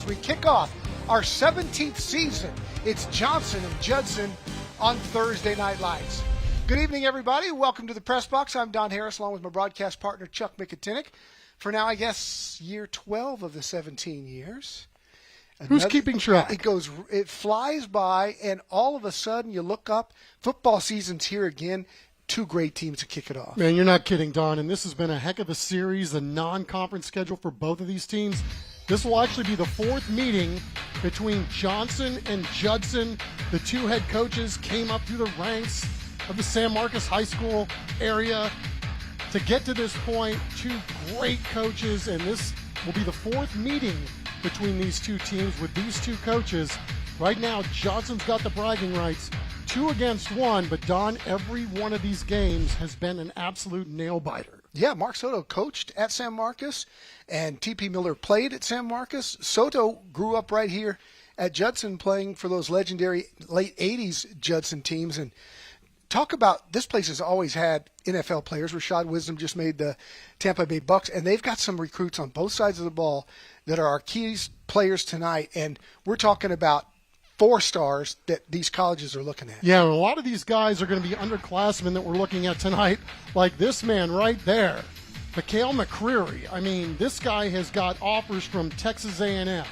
We kick off our 17th season. It's Johnson and Judson on Thursday Night Lights. Good evening, everybody. Welcome to the Press Box. I'm Don Harris, along with my broadcast partner, Chuck Mikatinik. For now, I guess, year 12 of the 17 years. Who's keeping track? It flies by, and all of a sudden you look up, football season's here again. Two great teams to kick it off. Man, you're not kidding, Don. And this has been a heck of a series, a non-conference schedule for both of these teams. This will actually be the fourth meeting between Johnson and Judson. The two head coaches came up through the ranks of the San Marcos High School area to get to this point. Two great coaches, and this will be the fourth meeting between these two teams with these two coaches. Right now, Johnson's got the bragging rights, 2 against 1, but Don, every one of these games has been an absolute nail-biter. Yeah, Mark Soto coached at San Marcos, and T.P. Miller played at San Marcos. Soto grew up right here at Judson playing for those legendary late 80s Judson teams. And talk about, this place has always had NFL players. Rashad Wisdom just made the Tampa Bay Bucks, and they've got some recruits on both sides of the ball that are our key players tonight. And we're talking about 4 stars that these colleges are looking at. Yeah, a lot of these guys are going to be underclassmen that we're looking at tonight, like this man right there, Mikhail McCreary. I mean, this guy has got offers from Texas A&M,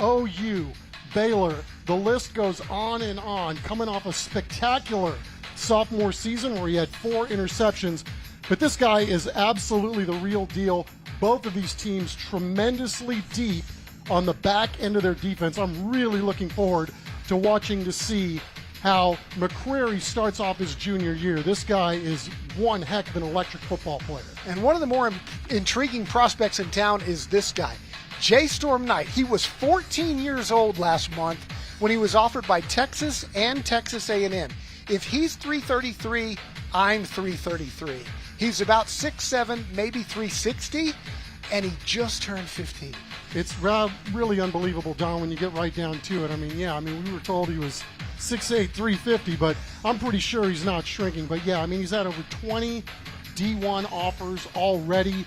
OU, Baylor. The list goes on and on, coming off a spectacular sophomore season where he had 4 interceptions. But this guy is absolutely the real deal. Both of these teams tremendously deep on the back end of their defense. I'm really looking forward to watching to see how McCreary starts off his junior year. This guy is one heck of an electric football player. And one of the more intriguing prospects in town is this guy, J. Storm Knight. He was 14 years old last month when he was offered by Texas and Texas A&M. If he's 333, I'm 333. He's about 6'7", maybe 360, and he just turned 15. It's really unbelievable, Don, when you get right down to it. I mean, we were told he was 6'8", 350, but I'm pretty sure he's not shrinking. But yeah, I mean, he's had over 20 D1 offers already.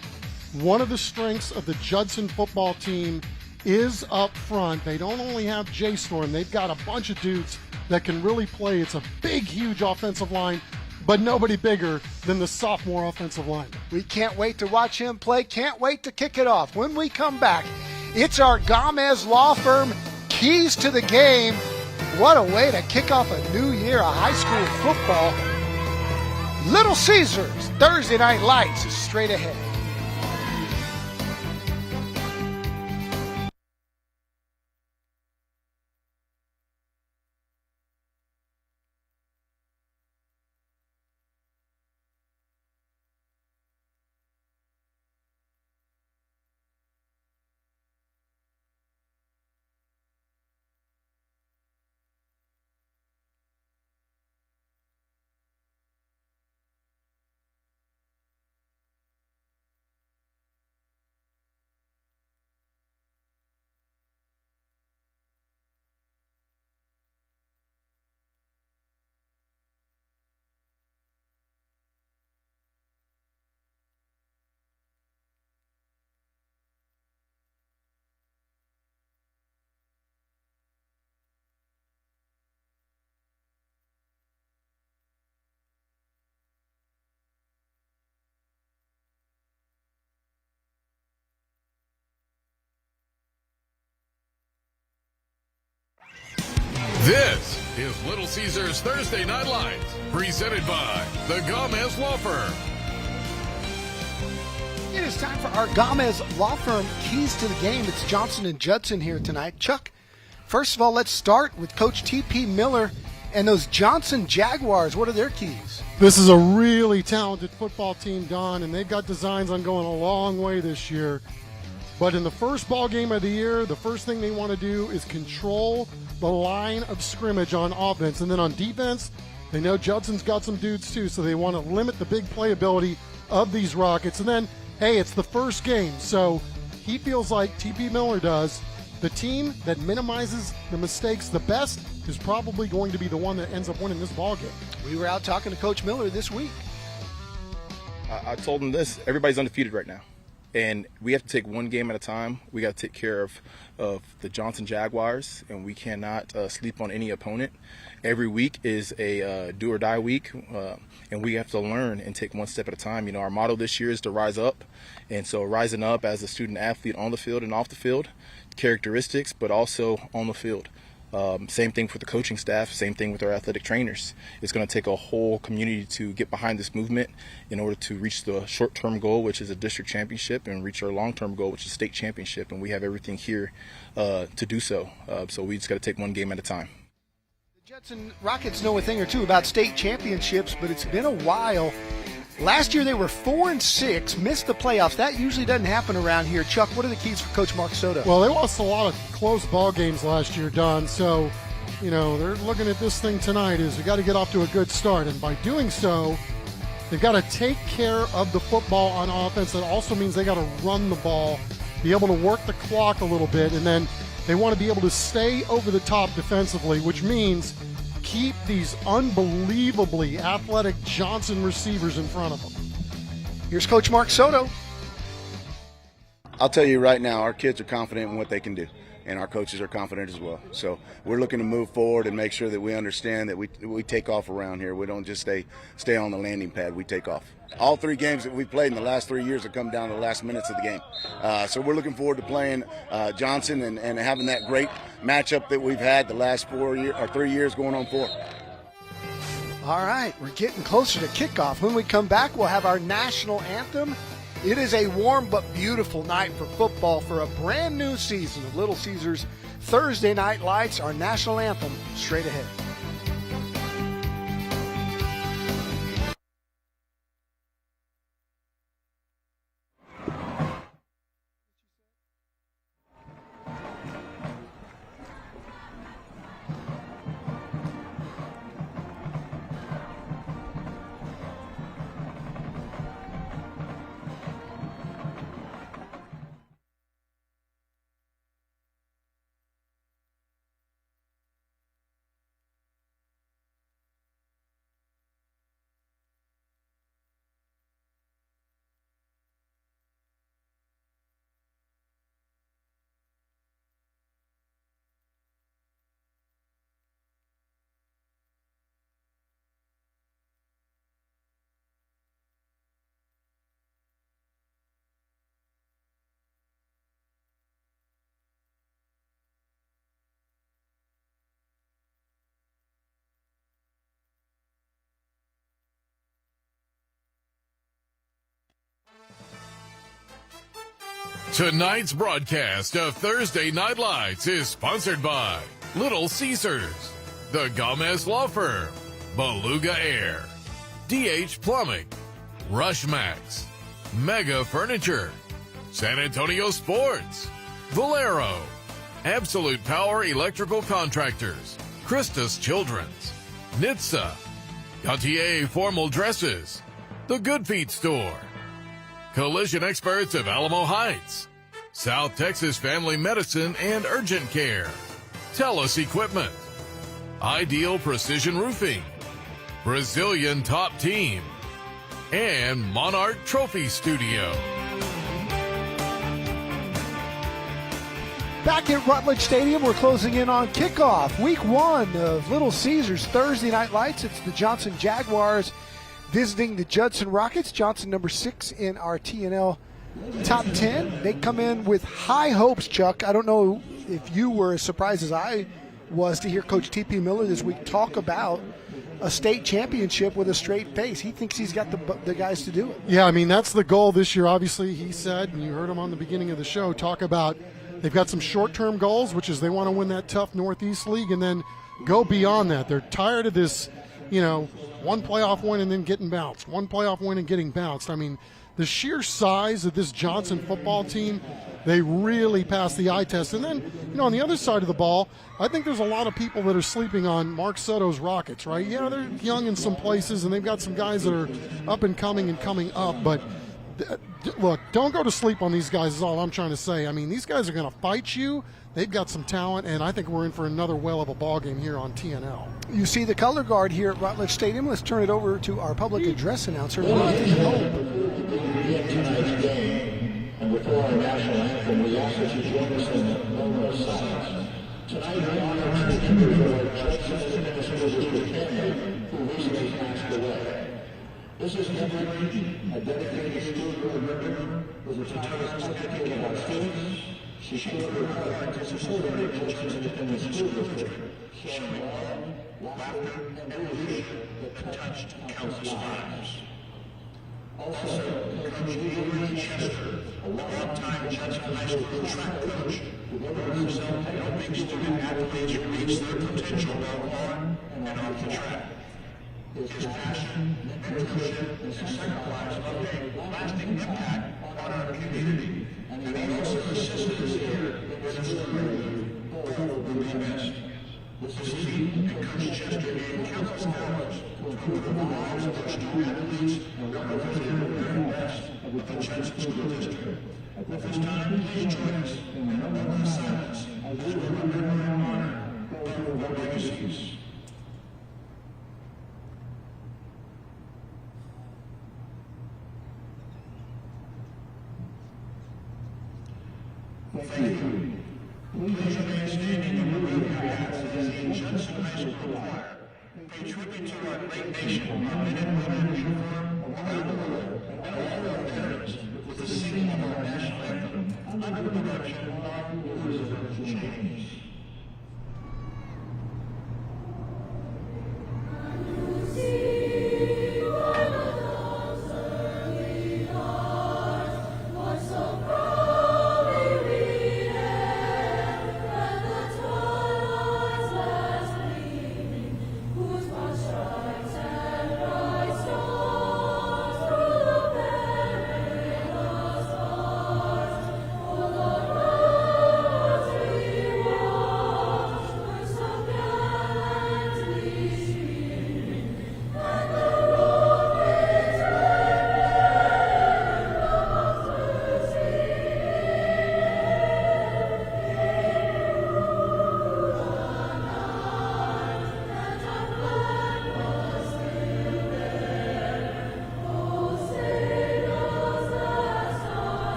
One of the strengths of the Judson football team is up front. They don't only have J-Storm, they've got a bunch of dudes that can really play. It's a big, huge offensive line, but nobody bigger than the sophomore offensive lineman. We can't wait to watch him play. Can't wait to kick it off. When we come back, it's our Gomez Law Firm Keys to the Game. What a way to kick off a new year of high school football. Little Caesars, Thursday Night Lights is straight ahead. This is Little Caesars Thursday Night Lights, presented by the Gomez Law Firm. It is time for our Gomez Law Firm Keys to the Game. It's Johnson and Judson here tonight. Chuck, first of all, let's start with Coach T.P. Miller and those Johnson Jaguars. What are their keys? This is a really talented football team, Don, and they've got designs on going a long way this year. But in the first ball game of the year, the first thing they want to do is control the line of scrimmage on offense. And then on defense, they know Judson's got some dudes too, so they want to limit the big playability of these Rockets. And then, hey, it's the first game, so he feels like T.P. Miller does. The team that minimizes the mistakes the best is probably going to be the one that ends up winning this ball game. We were out talking to Coach Miller this week. I told him this: everybody's undefeated right now. and we have to take one game at a time. We got to take care of the Johnson Jaguars, and we cannot sleep on any opponent. Every week is a do or die week, and we have to learn and take one step at a time. You know, our motto this year is to rise up, and so rising up as a student athlete on the field and off the field, characteristics, but also on the field. Same thing for the coaching staff, same thing with our athletic trainers. It's going to take a whole community to get behind this movement in order to reach the short-term goal, which is a district championship, and reach our long-term goal, which is state championship, and we have everything here to do so. So we just got to take one game at a time. The Judson Rockets know a thing or two about state championships, but it's been a while. Last year they were 4-6, missed the playoffs. That usually doesn't happen around here. Chuck, what are the keys for Coach Mark Soto? Well, they lost a lot of close ball games last year, Don. So, you know, they're looking at this thing tonight is we got to get off to a good start. And by doing so, they've got to take care of the football on offense. That also means they got to run the ball, be able to work the clock a little bit, and then they want to be able to stay over the top defensively, which means keep these unbelievably athletic Johnson receivers in front of them. Here's Coach Mark Soto. I'll tell you right now, our kids are confident in what they can do, and our coaches are confident as well. So we're looking to move forward and make sure that we understand that we take off around here. We don't just stay on the landing pad. We take off. All 3 games that we've played in the last 3 years have come down to the last minutes of the game. So we're looking forward to playing Johnson and having that great matchup that we've had the last 3 years going on 4. All right, we're getting closer to kickoff. When we come back, we'll have our national anthem. It is a warm but beautiful night for football for a brand new season of Little Caesars Thursday Night Lights, our national anthem, straight ahead. Tonight's broadcast of Thursday Night Lights is sponsored by Little Caesars, the Gomez Law Firm, Beluga Air, DH Plumbing, Rushmax, Mega Furniture, San Antonio Sports, Valero, Absolute Power Electrical Contractors, Christus Children's, Nitsa, Gautier Formal Dresses, The Good Feet Store, Collision Experts of Alamo Heights, South Texas Family Medicine and Urgent Care, Telus Equipment, Ideal Precision Roofing, Brazilian Top Team, and Monarch Trophy Studio. Back at Rutledge Stadium, we're closing in on kickoff. Week 1 of Little Caesars Thursday Night Lights. It's the Johnson Jaguars visiting the Judson Rockets. Johnson number 6 in our TNL top 10. They come in with high hopes, Chuck. I don't know if you were as surprised as I was to hear Coach T.P. Miller this week talk about a state championship with a straight face. He thinks he's got the guys to do it. Yeah, I mean, that's the goal this year. Obviously, he said, and you heard him on the beginning of the show, talk about they've got some short-term goals, which is they want to win that tough Northeast League and then go beyond that. They're tired of this, one playoff win and then getting bounced, one playoff win and getting bounced. I mean, the sheer size of this Johnson football team, they really passed the eye test. And then, on the other side of the ball, I think there's a lot of people that are sleeping on Mark Soto's Rockets, right? Yeah, they're young in some places, and they've got some guys that are up and coming and coming up. But, look, don't go to sleep on these guys is all I'm trying to say. I mean, these guys are going to fight you. They've got some talent, and I think we're in for another whale of a ball game here on TNL. You see the color guard here at Rutledge Stadium. Let's turn it over to our public address announcer, Hope. before our national anthem, we ask that you join us in a moment of silence. Tonight, we honor the memory of Judson Jaguars, who recently passed away. This is a dedicated school member who was a tireless advocate of our students. She showed her heart to support our Judson Independent School District, showing love, laughter, and leadership that touched countless lives. Also, Coach Adrian Chester, a long-time Judson High School track coach, who devoted himself to helping student athletes reach their potential both on and off the track. His passion, mentorship, and sacrifice have made a lasting impact on our community, and he also assisted us here in this career. Both will be missed. This evening, Coach Chester gave countless hours to improve the lives of our student athletes and represented the very best of the Judson School District. At this time, please join us in a moment of silence as we remember and honor those who have legacies. Thank you. Please remain standing and remove your hats as the Judson High School Choir. Pay tribute to our great nation, our men and women in uniform around the world, and all our veterans with the singing of our national anthem under the direction of our Elizabeth James.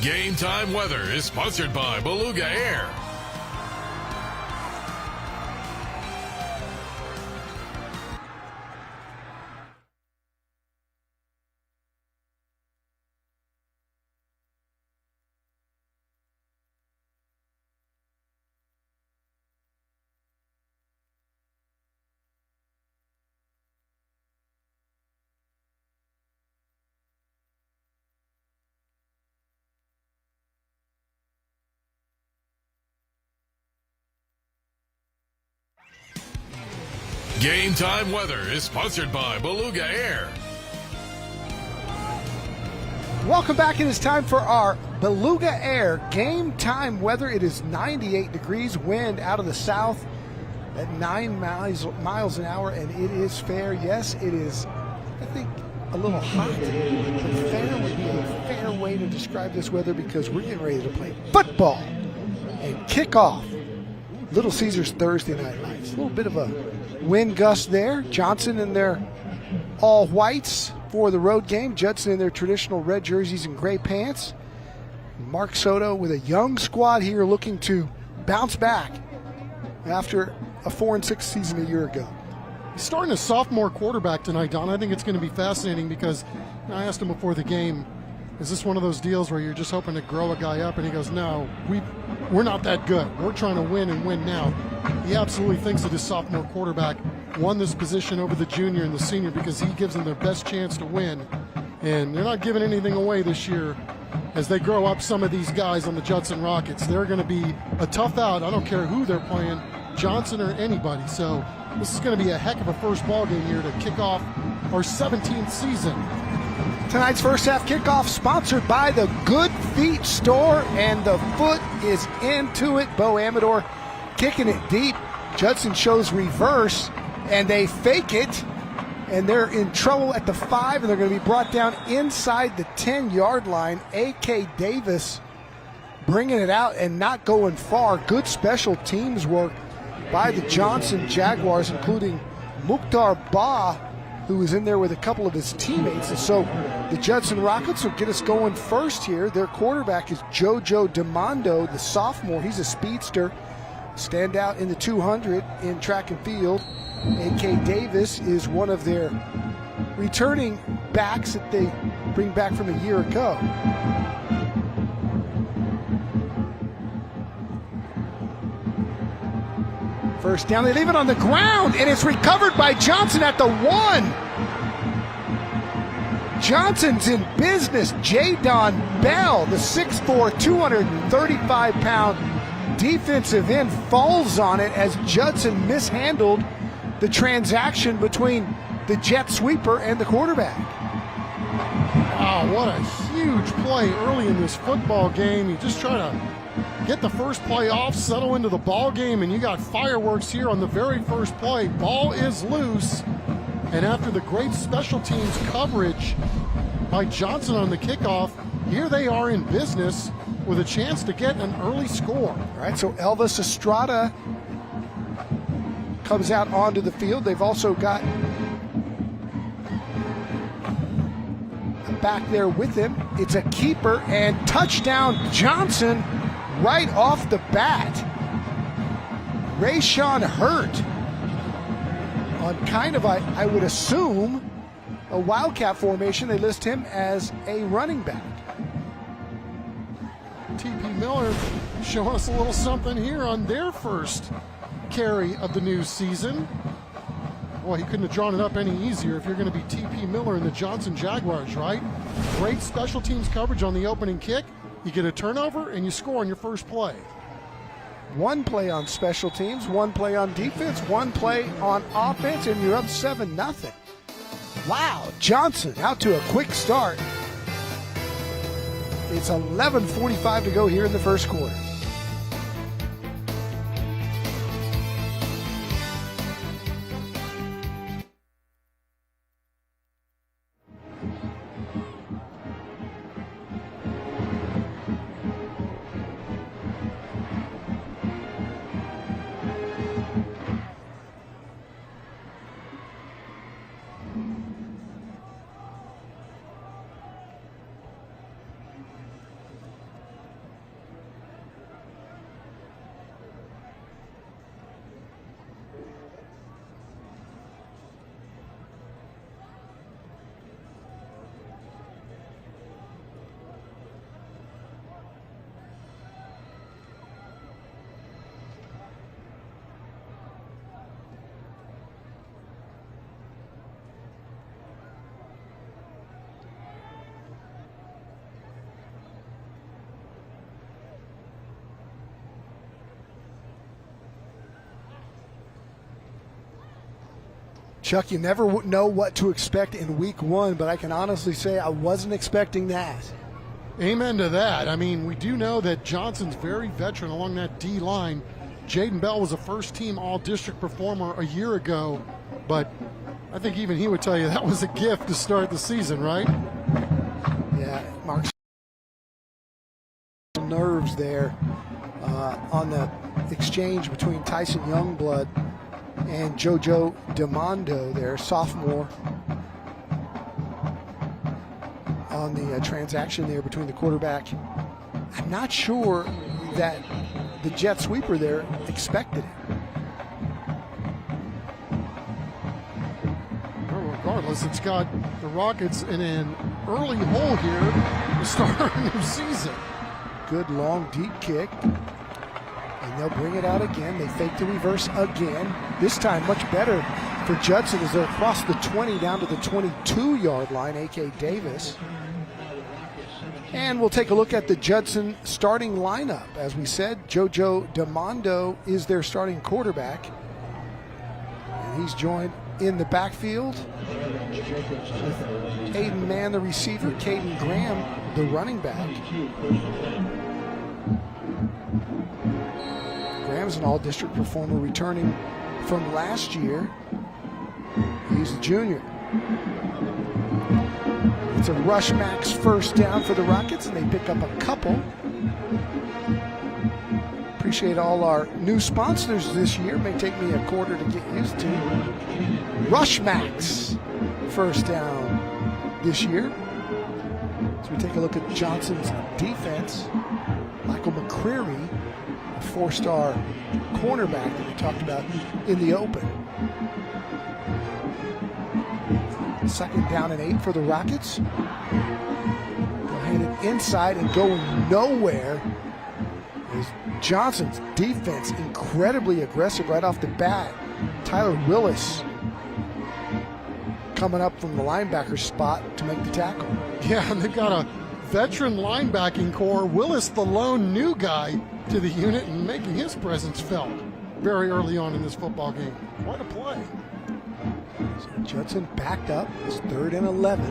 Game Time Weather is sponsored by Beluga Air. Game Time Weather is sponsored by Beluga Air. Welcome back. It is time for our Beluga Air Game Time Weather. It is 98 degrees, wind out of the south at 9 miles an hour, and it is fair. Yes, it is, I think, a little hot, but fair would be a fair way to describe this weather because we're getting ready to play football and kickoff Little Caesars Thursday Night Lights. A little bit of a wind gust there. Johnson in their all whites for the road game. Judson in their traditional red jerseys and gray pants. Mark Soto with a young squad here looking to bounce back after a 4-6 season a year ago. He's starting a sophomore quarterback tonight, Don. I think it's going to be fascinating because I asked him before the game, Is this one of those deals where you're just hoping to grow a guy up and he goes, no, we're not that good. We're trying to win and win now. He absolutely thinks that his sophomore quarterback won this position over the junior and the senior because he gives them their best chance to win. And they're not giving anything away this year as they grow up some of these guys on the Judson Rockets. They're going to be a tough out. I don't care who they're playing, Johnson or anybody. So this is going to be a heck of a first ball game here to kick off our 17th season. Tonight's first half kickoff sponsored by the Good Feet Store, and the foot is into it. Bo Amador kicking it deep. Judson shows reverse, and they fake it, and they're in trouble at the 5, and they're going to be brought down inside the 10-yard line. A.K. Davis bringing it out and not going far. Good special teams work by the Johnson Jaguars, including Mukhtar Ba, who was in there with a couple of his teammates. And so the Judson Rockets will get us going first here. Their quarterback is JoJo DeMondo, the sophomore. He's a speedster, stand out in the 200 in track and field. A.K. Davis is one of their returning backs that they bring back from a year ago. First down, they leave it on the ground, and it's recovered by Johnson at the 1. Johnson's in business. Jadon Bell, the 6'4", 235-pound defensive end, falls on it as Judson mishandled the transaction between the jet sweeper and the quarterback. Wow, what a huge play early in this football game. You just try to get the first play off, settle into the ball game, and you got fireworks here on the very first play. Ball is loose, and after the great special teams coverage by Johnson on the kickoff, here they are in business with a chance to get an early score. All right, so Elvis Estrada comes out onto the field. They've also got a back there with him. It's a keeper, and touchdown Johnson right off the bat. Rayshawn Hurt on kind of, I would assume, a wildcat formation. They list him as a running back. T.P. Miller showing us a little something here on their first carry of the new season. Boy, he couldn't have drawn it up any easier if you're going to be T.P. Miller and the Johnson Jaguars, right? Great special teams coverage on the opening kick. You get a turnover and you score on your first play. One play on special teams, one play on defense, one play on offense, and you're up 7-0. Wow, Johnson out to a quick start. It's 11:45 to go here in the first quarter. Chuck, you never know what to expect in week one, but I can honestly say I wasn't expecting that. Amen to that. I mean, we do know that Johnson's very veteran along that D line. Jaden Bell was a first-team all-district performer a year ago, but I think even he would tell you that was a gift to start the season, right? Yeah, Mark's nerves there on the exchange between Tyson Youngblood and JoJo DeMondo, their sophomore, on the transaction there between the quarterback. I'm not sure that the jet sweeper there expected it. Well, regardless, it's got the Rockets in an early hole here to start our new season. Good long deep kick. And they'll bring it out again. They fake the reverse again. This time much better for Judson as they're across the 20 down to the 22-yard line, A.K. Davis. And we'll take a look at the Judson starting lineup. As we said, JoJo DeMondo is their starting quarterback. And he's joined in the backfield with Aiden Mann, the receiver, Caden Graham, the running back. Graham's an all-district performer returning from last year. He's a junior. It's a rush max first down for the Rockets, and they pick up a couple. Appreciate all our new sponsors this year. May take me a quarter to get used to. Rush max first down this year. So we take a look at Johnson's defense. Michael McCreary, a four-star cornerback that we talked about in the open. Second down and 8 for the Rockets. They'll hand it inside and going nowhere. Is Johnson's defense incredibly aggressive right off the bat. Tyler Willis coming up from the linebacker spot to make the tackle. Yeah, and they've got a veteran linebacking core. Willis, the lone new guy to the unit, and making his presence felt very early on in this football game. Quite a play. So Judson backed up. It's 3rd and 11.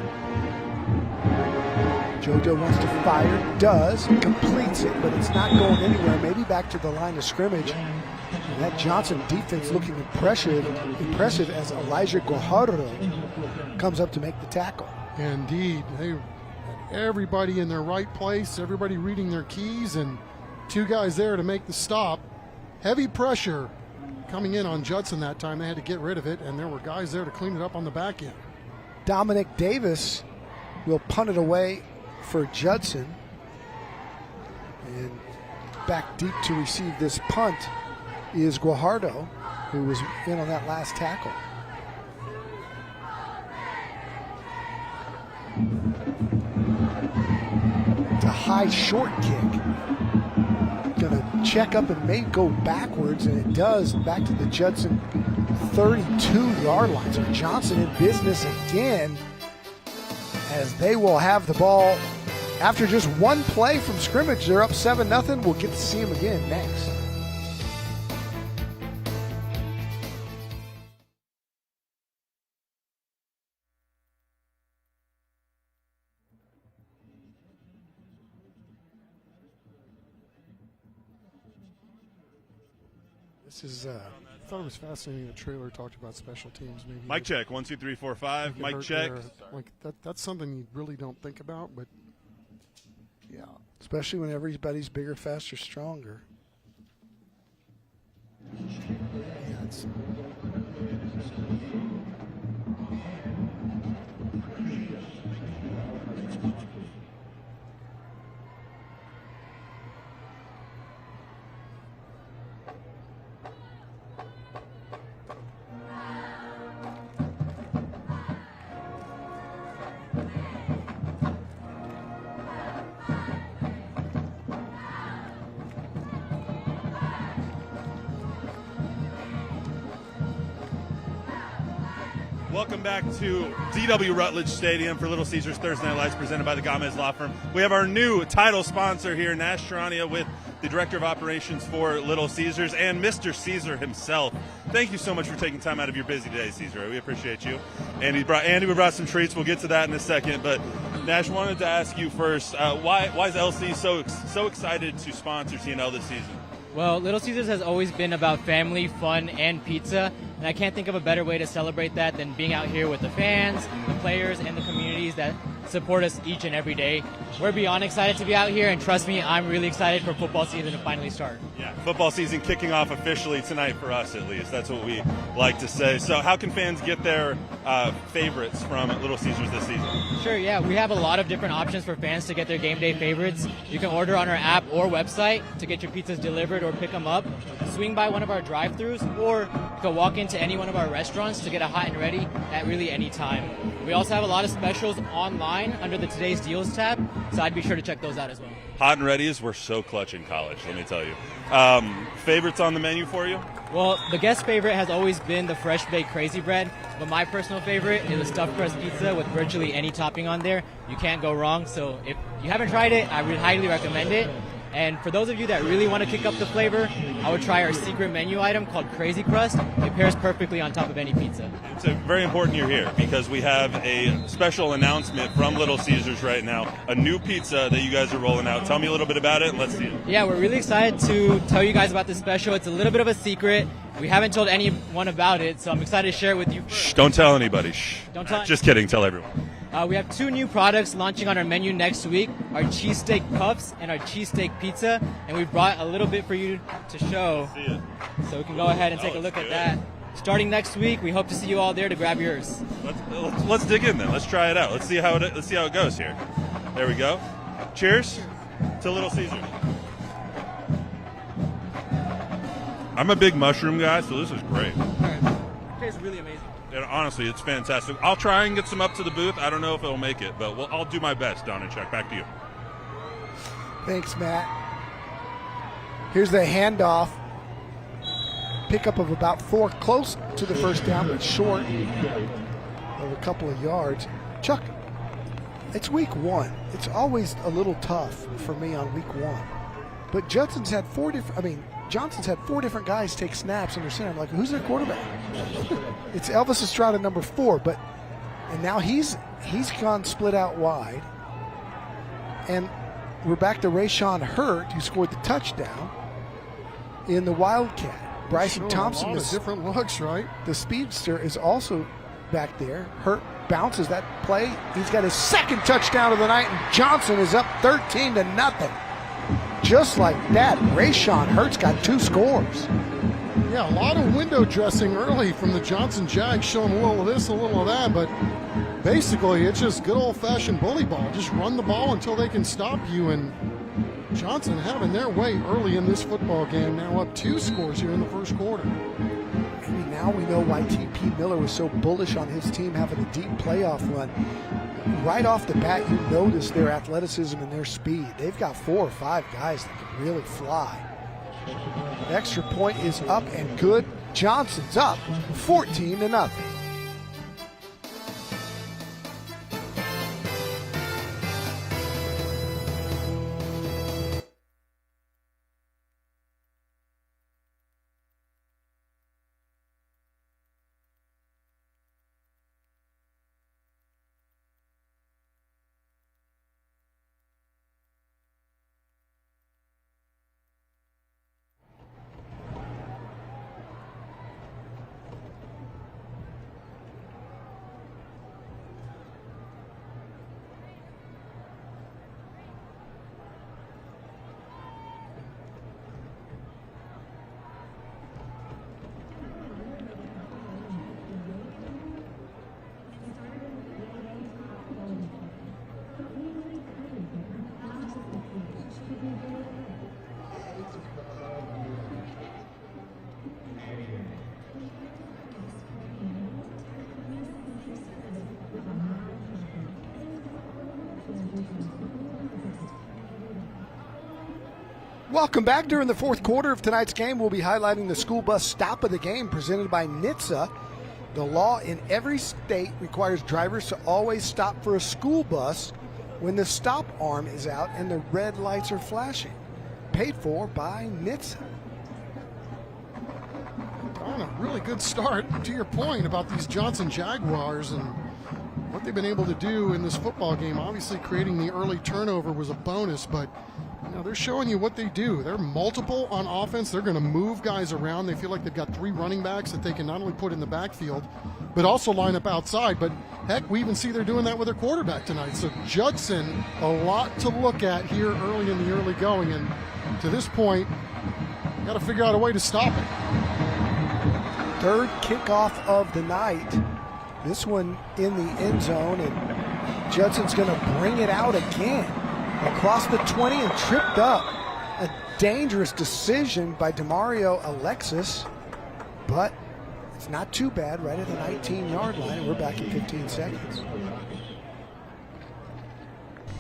JoJo wants to fire, does, completes it, but it's not going anywhere. Maybe back to the line of scrimmage. And that Johnson defense looking impressive as Elijah Guajardo comes up to make the tackle. Indeed. They had everybody in their right place, everybody reading their keys, and two guys there to make the stop. Heavy pressure coming in on Judson that time. They had to get rid of it, and there were guys there to clean it up on the back end. Dominic Davis will punt it away for Judson. And back deep to receive this punt is Guajardo, who was in on that last tackle. It's a high short kick. Gonna check up and may go backwards, and it does, back to the Judson 32-yard line. So Johnson in business again, as they will have the ball after just one play from scrimmage. They're up 7-0. We'll get to see him again next. This is I thought it was fascinating. The trailer talked about special teams. Maybe Mic check, 1, 2, 3, 4, 5. Mic check. Like that's something you really don't think about, but yeah. especially when everybody's bigger, faster, stronger. Yeah, it's Welcome back to DW Rutledge Stadium for Little Caesars Thursday Night Lights, presented by the Gomez Law Firm. We have our new title sponsor here, Nash Charania, with the Director of Operations for Little Caesars and Mr. Caesar himself. Thank you so much for taking time out of your busy day, Caesar. We appreciate you. Andy, we brought some treats. We'll get to that in a second. But Nash, wanted to ask you first, why is LC so excited to sponsor TNL this season? Well, Little Caesars has always been about family, fun, and pizza, and I can't think of a better way to celebrate that than being out here with the fans, the players, and the communities that support us each and every day. We're beyond excited to be out here, and trust me, I'm really excited for football season to finally start. Yeah, football season kicking off officially tonight for us, at least. That's what we like to say. So how can fans get their favorites from Little Caesars this season? Sure, yeah. We have a lot of different options for fans to get their game day favorites. You can order on our app or website to get your pizzas delivered or pick them up. Swing by one of our drive-thrus, or you can walk into any one of our restaurants to get a hot and ready at really any time. We also have a lot of specials online under the Today's Deals tab, so I'd be sure to check those out as well. Hot and readies were so clutch in college, let me tell you. Favorites on the menu for you? Well, the guest favorite has always been the fresh baked crazy bread, but my personal favorite is a stuffed crust pizza with virtually any topping on there. You can't go wrong, so if you haven't tried it, I would highly recommend it. And for those of you that really want to kick up the flavor, I would try our secret menu item called Crazy Crust. It pairs perfectly on top of any pizza. It's very important you're here because we have a special announcement from Little Caesars right now, a new pizza that you guys are rolling out. Tell me a little bit about it and let's see it. Yeah, we're really excited to tell you guys about this special. It's a little bit of a secret. We haven't told anyone about it, so I'm excited to share it with you. Shh, don't tell anybody. Shh. Don't tell. Just kidding, tell everyone. We have 2 new products launching on our menu next week, our cheesesteak puffs and our cheesesteak pizza, and we brought a little bit for you to show. See it. So we can go ahead and take a look at that. Starting next week, we hope to see you all there to grab yours. Let's dig in then. Let's try it out. Let's see how it goes here. There we go. Cheers to Little Caesars. I'm a big mushroom guy, so this is great. It tastes really amazing. And honestly, it's fantastic. I'll try and get some up to the booth. I don't know if it'll make it, but I'll do my best down in check. Back to you. Thanks, Matt. Here's the handoff. Pickup of about 4, close to the first down, but short of a couple of yards. Chuck, it's week 1. It's always a little tough for me on week 1. But Judson's had 4 different, Johnson's had 4 different guys take snaps under center. I'm like, who's their quarterback? It's Elvis Estrada, number 4, and now he's gone split out wide. And we're back to Rashawn Hurt, who scored the touchdown in the Wildcat. Bryson Thompson, a lot of different looks, right? The speedster, is also back there. Hurt bounces that play. He's got his 2nd touchdown of the night, and Johnson is up 13-0. Just like that, Rashawn Hurt's got 2 scores. Yeah, a lot of window dressing early from the Johnson Jags, showing a little of this, a little of that, but basically it's just good old-fashioned bully ball. Just run the ball until they can stop you, and Johnson having their way early in this football game, now up 2 scores here in the first quarter. Maybe now we know why T.P. Miller was so bullish on his team having a deep playoff run. Right off the bat, you notice their athleticism and their speed. They've got 4 or 5 guys that can really fly. The extra point is up and good. Johnson's up 14-0. Welcome back. During the 4th quarter of tonight's game, we'll be highlighting the school bus stop of the game presented by Nitsa. The law in every state requires drivers to always stop for a school bus when the stop arm is out and the red lights are flashing. Paid for by Nitsa. On a really good start, to your point about these Johnson Jaguars and what they've been able to do in this football game. Obviously, creating the early turnover was a bonus, but they're showing you what they do. They're multiple on offense. They're going to move guys around. They feel like they've got 3 running backs that they can not only put in the backfield, but also line up outside. But heck, we even see they're doing that with their quarterback tonight. So Judson, a lot to look at here early in the early going. And to this point, Got to figure out a way to stop it. Third kickoff of the night. This one in the end zone, and Judson's going to bring it out again. Across the 20 and tripped up. A dangerous decision by Demario Alexis, but it's not too bad right at the 19-yard line, and we're back in 15 seconds.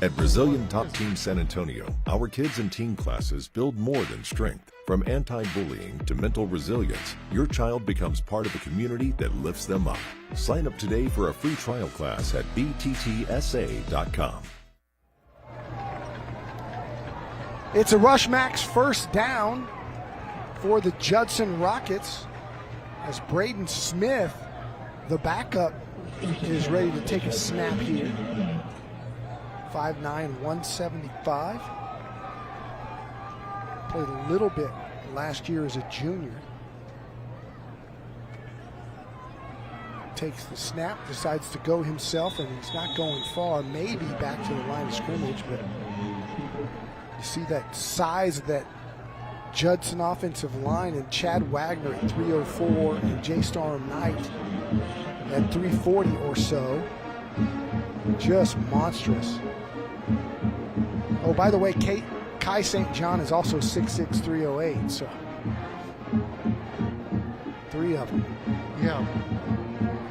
At Brazilian Top Team San Antonio, our kids and teen classes build more than strength. From anti-bullying to mental resilience, your child becomes part of a community that lifts them up. Sign up today for a free trial class at bttsa.com. It's a Rush Max first down for the Judson Rockets as Braden Smith, the backup, is ready to take a snap here. 5'9", 175. Played a little bit last year as a junior. Takes the snap, decides to go himself, and he's not going far, maybe back to the line of scrimmage, but you see that size of that Judson offensive line, and Chad Wagner at 304 and J. Storm Knight at 340 or so. Just monstrous. Oh, by the way, Kai St. John is also 6'6", 308, so 3 of them. Yeah.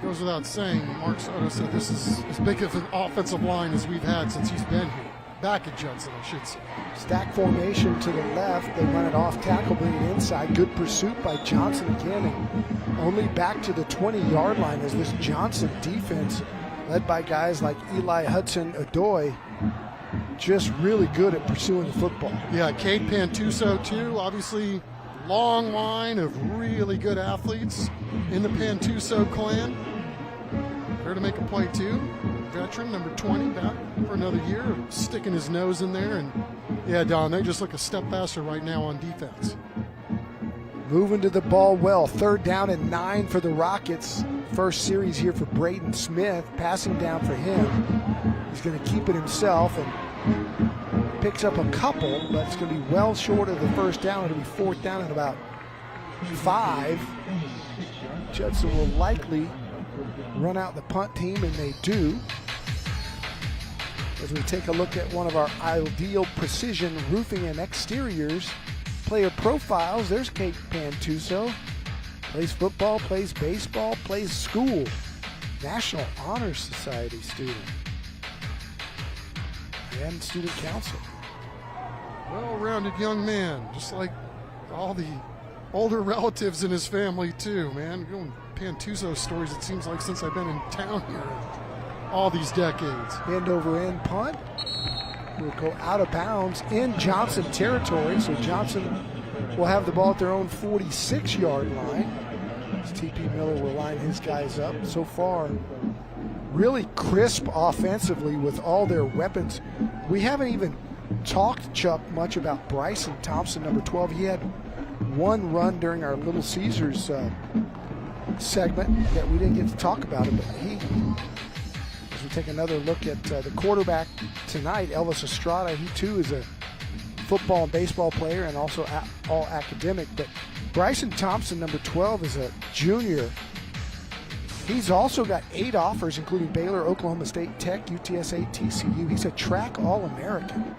Goes without saying, Mark Soto said this is as big of an offensive line as we've had since he's been here. Back at Judson, I should say. Stack formation to the left. They run it off tackle, bring it inside. Good pursuit by Johnson again, and only back to the 20-yard line as this Johnson defense, led by guys like Eli Hudson-Odoi, just really good at pursuing the football. Yeah, Cade Pantuso too. Obviously, long line of really good athletes in the Pantuso clan. There to make a play too. Veteran number 20 back for another year, sticking his nose in there. And yeah, Don, they just look a step faster right now on defense. Moving to the ball well. 3rd down and 9 for the Rockets. First series here for Braden Smith. Passing down for him. He's going to keep it himself and picks up a couple, but it's going to be well short of the first down. It'll be 4th down at about 5. Judson will likely run out the punt team, and they do. As we take a look at one of our Ideal Precision Roofing and Exteriors player profiles, there's Kate Pantuso. Plays football, plays baseball, plays school. National Honor Society student. And student council. Well-rounded young man, just like all the older relatives in his family too, man. Going Pantuso stories, it seems like, since I've been in town here all these decades. End over end punt. Will go out of bounds in Johnson territory, so Johnson will have the ball at their own 46-yard line. As T.P. Miller will line his guys up. So far, really crisp offensively with all their weapons. We haven't even talked, Chuck, much about Bryson Thompson, number 12. He had one run during our Little Caesars segment that we didn't get to talk about it, but he, as we take another look at the quarterback tonight, Elvis Estrada, he too is a football and baseball player and also all academic, but Bryson Thompson, number 12, is a junior. He's also got 8 offers, including Baylor, Oklahoma State, Tech, UTSA, TCU. He's a track All-American.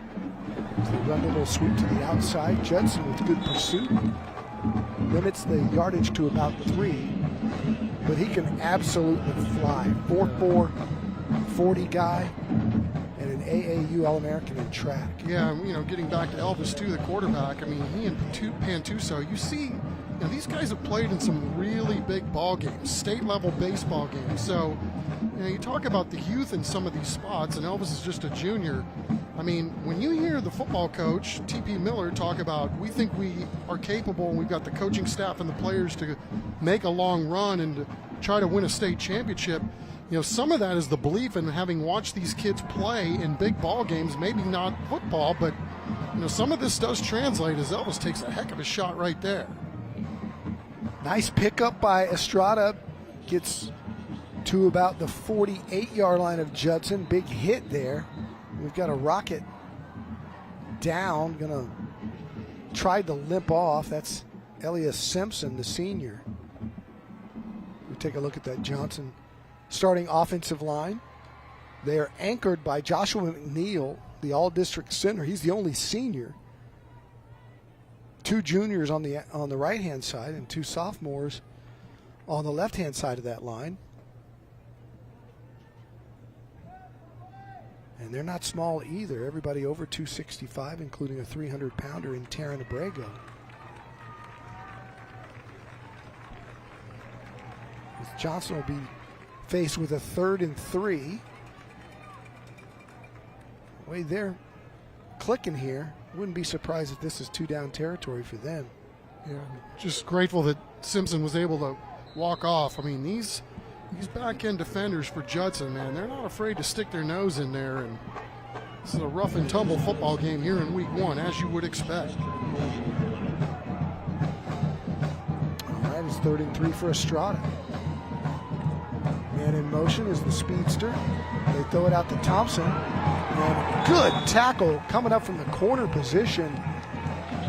So they run a little sweep to the outside. Judson with good pursuit. Limits the yardage to about 3. But he can absolutely fly. 4'4", 40 guy, and an AAU All-American in track. Yeah, you know, getting back to Elvis too, the quarterback. I mean, he and Pantuso, you see, you know, these guys have played in some really big ball games, state-level baseball games. So, you know, you talk about the youth in some of these spots, and Elvis is just a junior. I mean, when you hear the football coach, T.P. Miller, talk about, we think we are capable and we've got the coaching staff and the players to make a long run and to try to win a state championship, you know, some of that is the belief in having watched these kids play in big ball games, maybe not football, but, you know, some of this does translate as Elvis takes a heck of a shot right there. Nice pickup by Estrada. Gets to about the 48-yard line of Judson. Big hit there. We've got a Rocket down. Gonna try to limp off. That's Elias Simpson, the senior. We take a look at that Johnson starting offensive line. They are anchored by Joshua McNeil, the all-district center. He's the only senior. 2 juniors on the right-hand side and 2 sophomores on the left-hand side of that line. And they're not small either. Everybody over 265, including a 300-pounder in Taryn Abrego. Johnson will be faced with a 3rd and 3. The way they're clicking here, wouldn't be surprised if this is 2-down territory for them. Yeah, just grateful that Simpson was able to walk off. I mean, these back-end defenders for Judson, man, they're not afraid to stick their nose in there. And this is a rough and tumble football game here in week 1, as you would expect. All right, it's 3rd and 3 for Estrada. Man in motion is the speedster. They throw it out to Thompson. And good tackle coming up from the corner position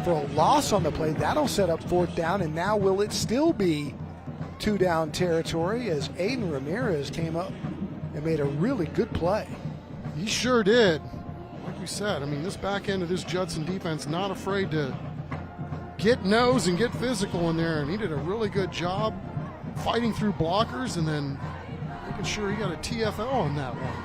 for a loss on the play. That'll set up 4th down, and now will it still be 2-down territory as Aiden Ramirez came up and made a really good play. He sure did. Like we said, I mean, this back end of this Judson defense not afraid to get nose and get physical in there, and he did a really good job fighting through blockers and then making sure he got a TFL on that one.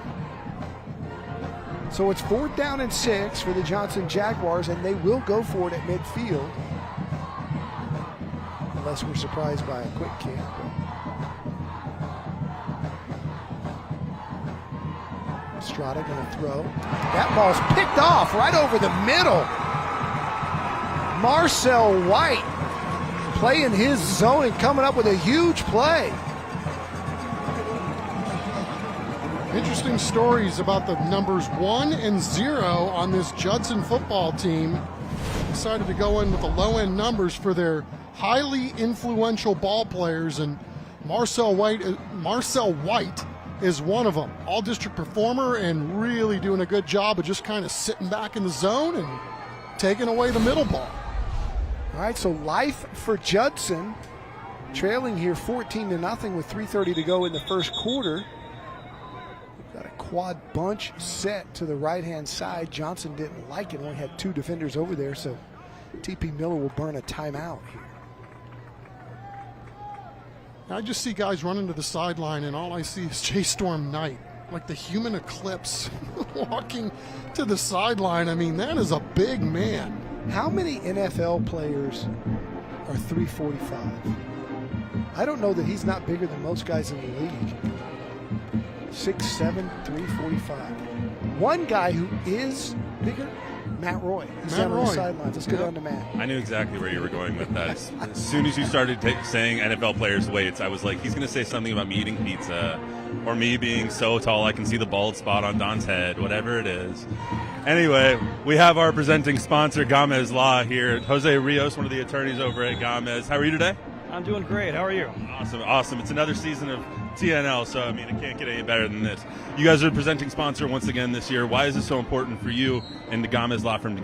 So it's 4th down and 6 for the Johnson Jaguars, and they will go for it at midfield. Unless we're surprised by a quick kick. Estrada going to throw. That ball's picked off right over the middle. Marcel White playing his zone and coming up with a huge play. Interesting stories about the numbers 1 and 0 on this Judson football team. Decided to go in with the low-end numbers for their highly influential ball players, and Marcel White is one of them. All-district performer and really doing a good job of just kind of sitting back in the zone and taking away the middle ball. All right, so life for Judson, trailing here 14-0 with 3:30 to go in the first quarter. Got a quad bunch set to the right-hand side. Johnson didn't like it, only had 2 defenders over there, so TP Miller will burn a timeout here. I just see guys running to the sideline, and all I see is Jay Storm Knight, like the human eclipse, walking to the sideline. I mean, that is a big man. How many NFL players are 345? I don't know that he's not bigger than most guys in the league. 6'7", 345. One guy who is bigger, Matt Roy. He's down on the sidelines. Let's go down to Matt. I knew exactly where you were going with that. As soon as you started saying NFL players' weights, I was like, he's going to say something about me eating pizza or me being so tall I can see the bald spot on Don's head, whatever it is. Anyway, we have our presenting sponsor, Gamez Law, here. Jose Rios, one of the attorneys over at Gamez. How are you today? I'm doing great. How are you? Awesome. It's another season of TNL, so, I mean, it can't get any better than this. You guys are the presenting sponsor once again this year. Why is it so important for you and the Gamez Law Firm to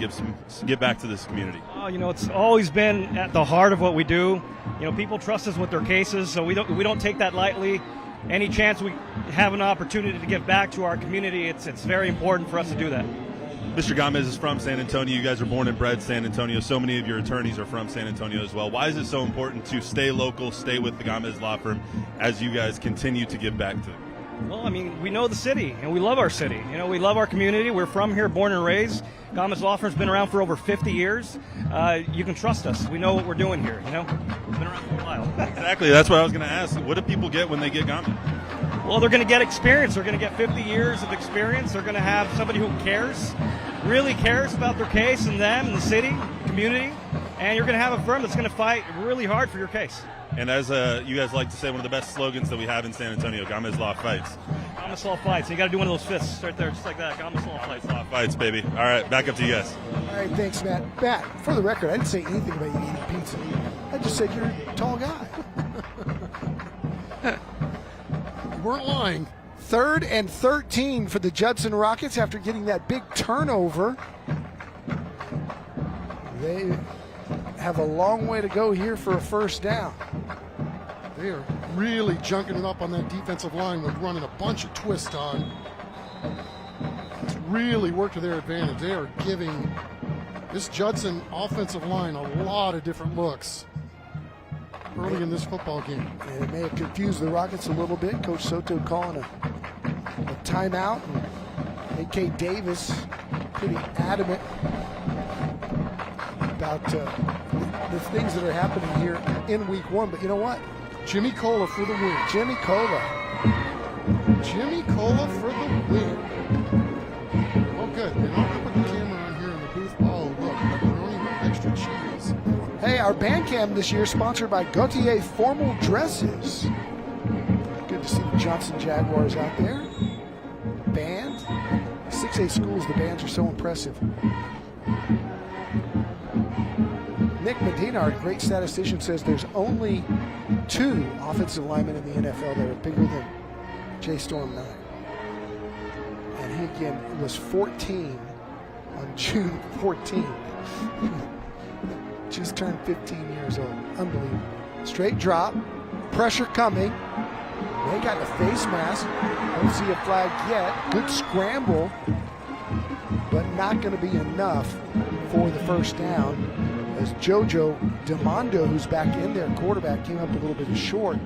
give back to this community? It's always been at the heart of what we do. People trust us with their cases, so we don't take that lightly. Any chance we have an opportunity to give back to our community, it's very important for us to do that. Mr. Gamez is from San Antonio. You guys are born and bred San Antonio. So many of your attorneys are from San Antonio as well. Why is it so important to stay local, stay with the Gamez Law Firm as you guys continue to give back to them? Well, I mean, we know the city, and we love our city. We love our community. We're from here, born and raised. Gamez Law Firm's been around for over 50 years. You can trust us. We know what we're doing here, We've been around for a while. Exactly. That's what I was going to ask. What do people get when they get Gamez? Well, they're going to get experience. They're going to get 50 years of experience. They're going to have somebody who cares, really cares about their case and them and the city, community. And you're going to have a firm that's going to fight really hard for your case. And as you guys like to say, one of the best slogans that we have in San Antonio, Gamez Law Fights. Gamez Law Fights. You got to do one of those fists right there, just like that. Gamez Law Fights. Law Fights, baby. All right, back up to you guys. All right, thanks, Matt. Matt, for the record, I didn't say anything about you eating pizza. I just said you're a tall guy. You weren't lying. 3rd and 13 for the Judson Rockets after getting that big turnover. They have a long way to go here for a first down. They are really junking it up on that defensive line with running a bunch of twists on. It's really worked to their advantage. They are giving this Judson offensive line a lot of different looks early in this football game. And it may have confused the Rockets a little bit. Coach Soto calling a timeout. And A.K. Davis pretty adamant about the things that are happening here in week one. But you know what? Jimmy Cola for the win. Jimmy Cola. Jimmy Cola for the win. Oh, good. And I'm going to put the camera on here in the booth. Oh, look. Pepperoni with extra cheese. Hey, our band cam this year sponsored by Gautier Formal Dresses. Good to see the Johnson Jaguars out there. Band. 6A schools, the bands are so impressive. Nick Medina, our great statistician, says there's only 2 offensive linemen in the NFL that are bigger than J Storm 9. And he again was 14 on June 14th. Just turned 15 years old. Unbelievable. Straight drop. Pressure coming. They got the face mask. Don't see a flag yet. Good scramble. But not going to be enough for the first down. As JoJo DeMondo, who's back in there, quarterback, came up a little bit short.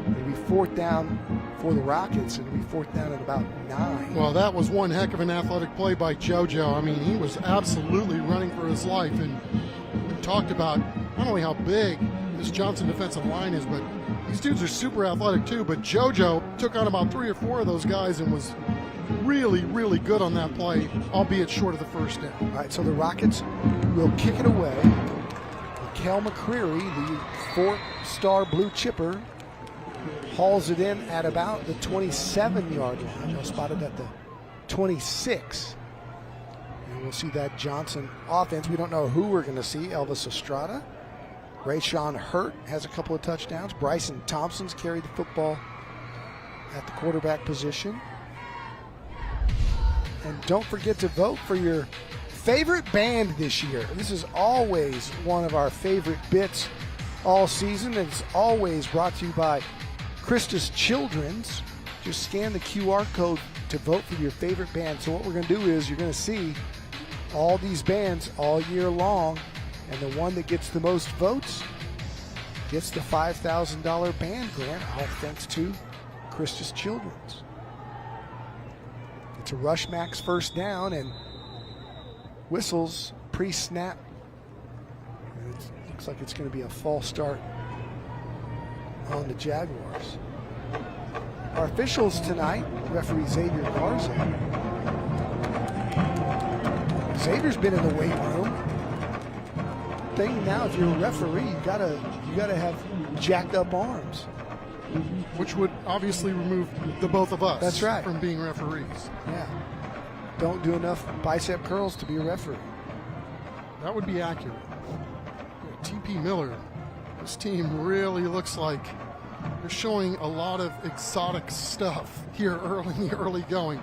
It'll be 4th down for the Rockets. It'll be 4th down at about 9. Well, that was one heck of an athletic play by JoJo. I mean, he was absolutely running for his life. And we talked about not only how big this Johnson defensive line is, but these dudes are super athletic too. But JoJo took on about 3 or 4 of those guys and was really, really good on that play, albeit short of the first down. All right, so the Rockets will kick it away. Kel McCreary, the 4-star blue chipper, hauls it in at about the 27-yard line. They'll spot it at the 26. And we'll see that Johnson offense. We don't know who we're going to see. Elvis Estrada. Rayshawn Hurt has a couple of touchdowns. Bryson Thompson's carried the football at the quarterback position. And don't forget to vote for your favorite band this year. This is always one of our favorite bits all season. And it's always brought to you by Christus Children's. Just scan the QR code to vote for your favorite band. So what we're going to do is you're going to see all these bands all year long. And the one that gets the most votes gets the $5,000 band grant, all thanks to Christus Children's. It's a rush max first down and whistles pre-snap. And it looks like it's going to be a false start on the Jaguars. Our officials tonight, referee Xavier Garza. Xavier's been in the weight room. Thing now, if you're a referee, you gotta have jacked up arms, which would obviously remove the both of us. That's right. From being referees. Yeah, don't do enough bicep curls to be a referee. That would be accurate. TP Miller, this team really looks like they're showing a lot of exotic stuff here early in the early going.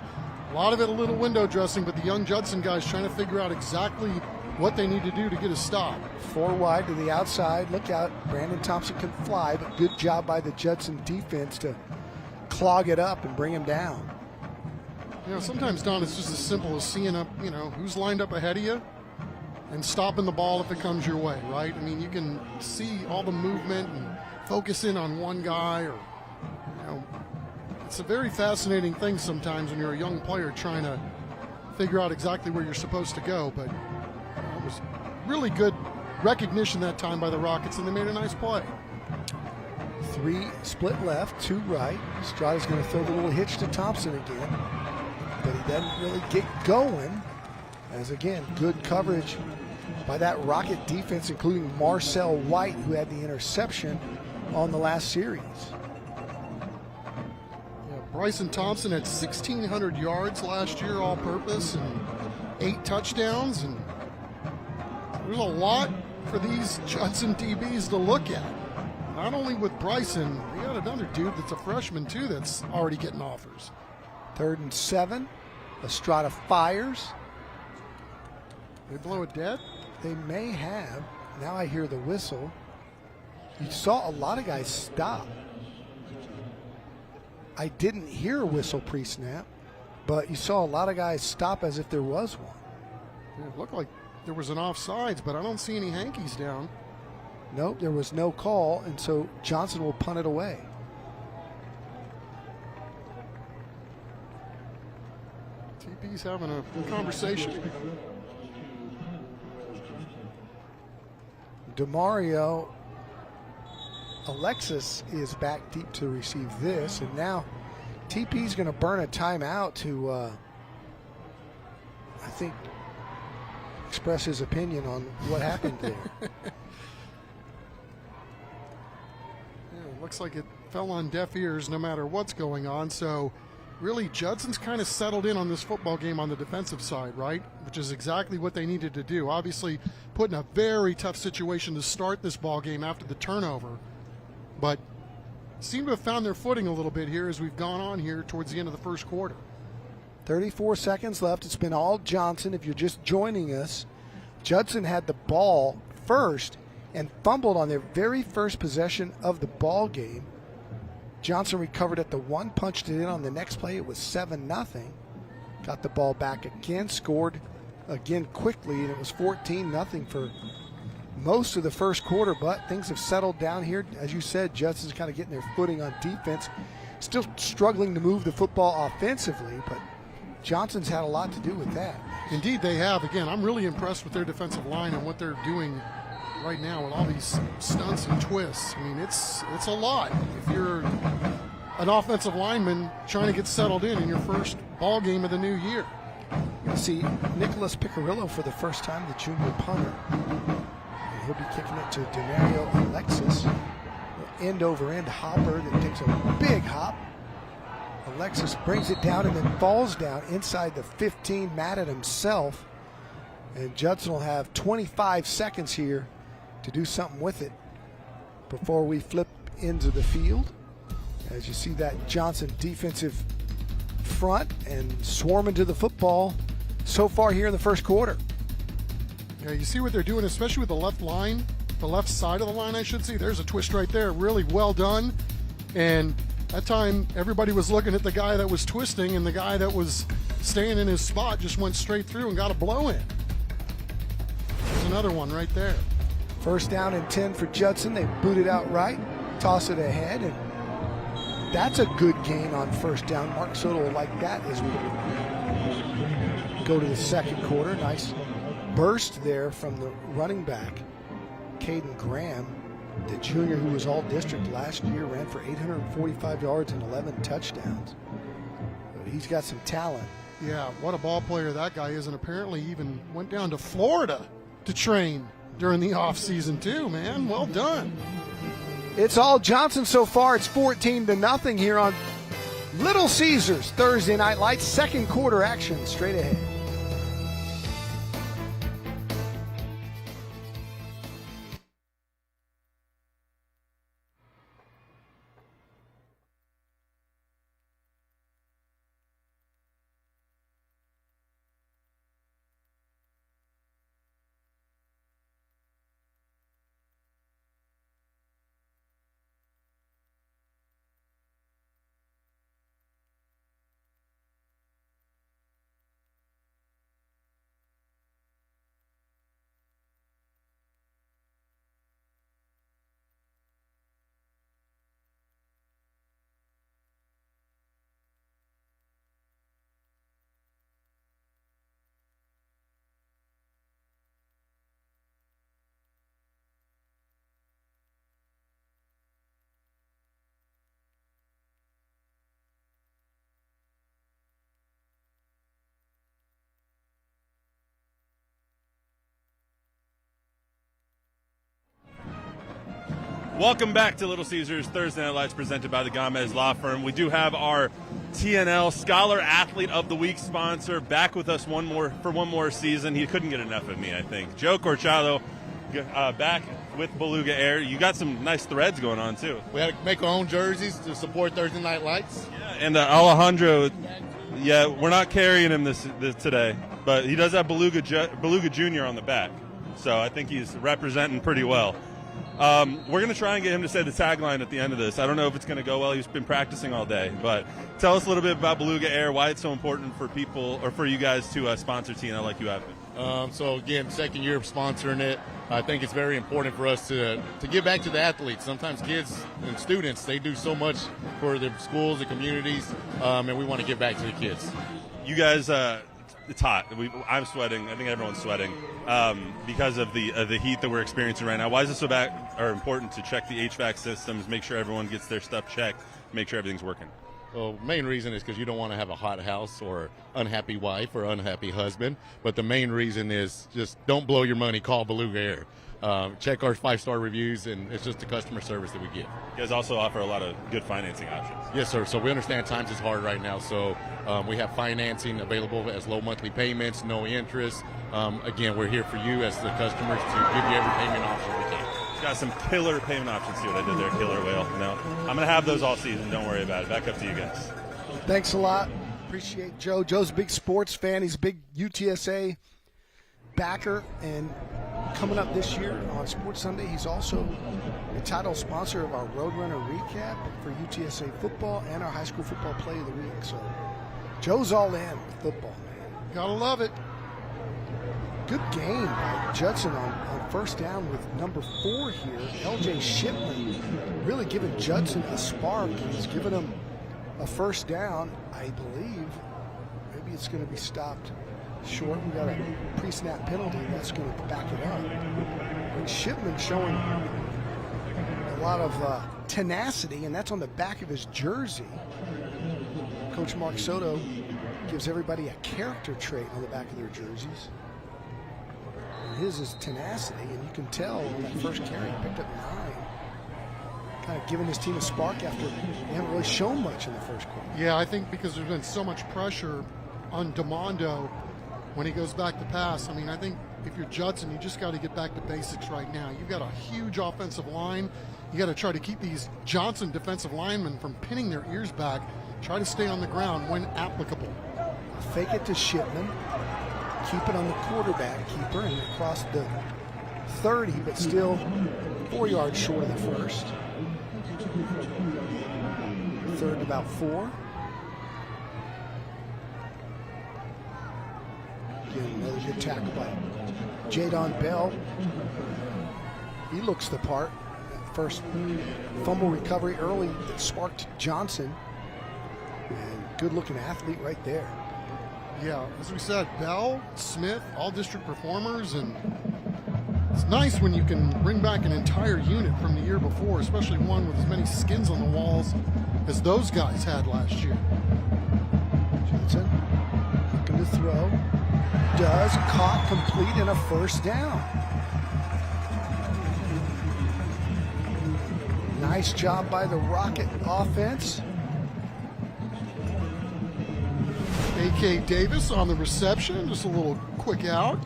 A lot of it a little window dressing, but the young Judson guys trying to figure out exactly what they need to do to get a stop. 4 wide to the outside. Look out. Brandon Thompson can fly, but good job by the Judson defense to clog it up and bring him down. You know, sometimes, Don, it's just as simple as seeing up, who's lined up ahead of you and stopping the ball if it comes your way, right? I mean, you can see all the movement and focus in on one guy, or, it's a very fascinating thing sometimes when you're a young player trying to figure out exactly where you're supposed to go, but it was really good recognition that time by the Rockets, and they made a nice play. 3 split left, 2 right. Estrada's going to throw the little hitch to Thompson again, but he doesn't really get going. As again, good coverage by that Rocket defense, including Marcel White, who had the interception on the last series. Yeah, Bryson Thompson had 1,600 yards last year all-purpose and 8 touchdowns, and there's a lot for these Judson DBs to look at. Not only with Bryson, we got another dude that's a freshman too that's already getting offers. 3rd and 7. Estrada fires. They blow it dead? They may have. Now I hear the whistle. You saw a lot of guys stop. I didn't hear a whistle pre-snap, but you saw a lot of guys stop as if there was one. It looked like there was an offsides, but I don't see any hankies down. Nope, there was no call, and so Johnson will punt it away. TP's having a conversation. DeMario Alexis is back deep to receive this, and now TP's going to burn a timeout to, I think, express his opinion on what happened there. Looks like it fell on deaf ears no matter what's going on. So really Judson's kind of settled in on this football game on the defensive side, right? Which is exactly what they needed to do. Obviously put in a very tough situation to start this ball game after the turnover, but seem to have found their footing a little bit here as we've gone on here towards the end of the first quarter. 34 seconds left. It's been all Johnson. If you're just joining us, Judson had the ball first and fumbled on their very first possession of the ball game. Johnson recovered at the one, punched it in on the next play. It was 7-0. Got the ball back again, scored again quickly, and it was 14-0 for most of the first quarter, but things have settled down here. As you said, Judson's kind of getting their footing on defense. Still struggling to move the football offensively, but Johnson's had a lot to do with that. Indeed they have. Again, I'm really impressed with their defensive line and what they're doing right now with all these stunts and twists. I mean, it's a lot. If you're an offensive lineman trying to get settled in your first ball game of the new year. You see Nicholas Picarillo for the first time, the junior punter. And he'll be kicking it to DeMario Alexis. End over end hopper that takes a big hop. Alexis brings it down and then falls down inside the 15, mad at himself. And Judson will have 25 seconds here to do something with it before we flip into the field. As you see that Johnson defensive front and swarming to the football so far here in the first quarter. Yeah, you see what they're doing, especially with the left line, the left side of the line, I should say. There's a twist right there, really well done. And that time, everybody was looking at the guy that was twisting, and the guy that was staying in his spot just went straight through and got a blow in. There's another one right there. First down and 10 for Judson. They boot it out right, toss it ahead, and that's a good gain on first down. Mark Soto will like that as we go to the second quarter. Nice burst there from the running back, Caden Graham, the junior who was all district last year, ran for 845 yards and 11 touchdowns. But he's got some talent. Yeah, what a ball player that guy is, and apparently even went down to Florida to train during the offseason too, man. Well done. It's all Johnson so far. It's 14-0 here on Little Caesars Thursday Night Lights. Second quarter action straight ahead. Welcome back to Little Caesars Thursday Night Lights presented by the Gomez Law Firm. We do have our TNL Scholar Athlete of the Week sponsor back with us one more season. He couldn't get enough of me, I think. Joe Corchado back with Beluga Air. You got some nice threads going on, too. We had to make our own jerseys to support Thursday Night Lights. Yeah, and Alejandro, yeah, we're not carrying him this today, but he does have Beluga Jr. on the back. So I think he's representing pretty well. We're going to try and get him to say the tagline at the end of this. I don't know if it's going to go well. He's been practicing all day. But tell us a little bit about Beluga Air, why it's so important for people or for you guys to sponsor TNL like you have been. So, again, second year of sponsoring it. I think it's very important for us to give back to the athletes. Sometimes kids and students, they do so much for their schools and communities, and we want to give back to the kids. You guys, it's hot. I'm sweating. I think everyone's sweating because of the heat that we're experiencing right now. Why is it so important to check the HVAC systems, make sure everyone gets their stuff checked, make sure everything's working? Well, main reason is because you don't want to have a hot house or unhappy wife or unhappy husband. But the main reason is just don't blow your money. Call Beluga Air. Check our 5-star reviews, and it's just the customer service that we give. You guys also offer a lot of good financing options. Yes, sir. So we understand times is hard right now. So we have financing available as low monthly payments, no interest. Again, we're here for you as the customers to give you every payment option we can. Got some killer payment options. See what I did there, killer whale. No, I'm going to have those all season. Don't worry about it. Back up to you guys. Thanks a lot. Appreciate Joe. Joe's a big sports fan. He's a big UTSA backer. And coming up this year on Sports Sunday, he's also the title sponsor of our Roadrunner recap for UTSA football and our high school football play of the week. So Joe's all in with football, man. Gotta love it. Good game by Judson on first down with number 4 here. LJ Shipman really giving Judson a spark. He's giving him a first down, I believe. Maybe it's going to be stopped short. We got a pre-snap penalty that's going to back it up. And Shipman showing a lot of tenacity, and that's on the back of his jersey. Coach Mark Soto gives everybody a character trait on the back of their jerseys. His is tenacity, and you can tell on that first carry he picked up 9. Kind of giving his team a spark after they haven't really shown much in the first quarter. Yeah, I think because there's been so much pressure on DeMondo when he goes back to pass. I mean, I think if you're Judson, you just got to get back to basics right now. You've got a huge offensive line. You got to try to keep these Johnson defensive linemen from pinning their ears back. Try to stay on the ground when applicable. Fake it to Shipman. Keep it on the quarterback keeper and across the 30, but still 4 yards short of the first. Third and about 4. Again, another good tackle by Jadon Bell. He looks the part. That first fumble recovery early that sparked Johnson. And good-looking athlete right there. Yeah, as we said, Bell, Smith, all district performers, and it's nice when you can bring back an entire unit from the year before, especially one with as many skins on the walls as those guys had last year. Johnson looking to throw. Does. Caught, complete, and a first down. Nice job by the Rocket offense. A.K. Davis on the reception, just a little quick out.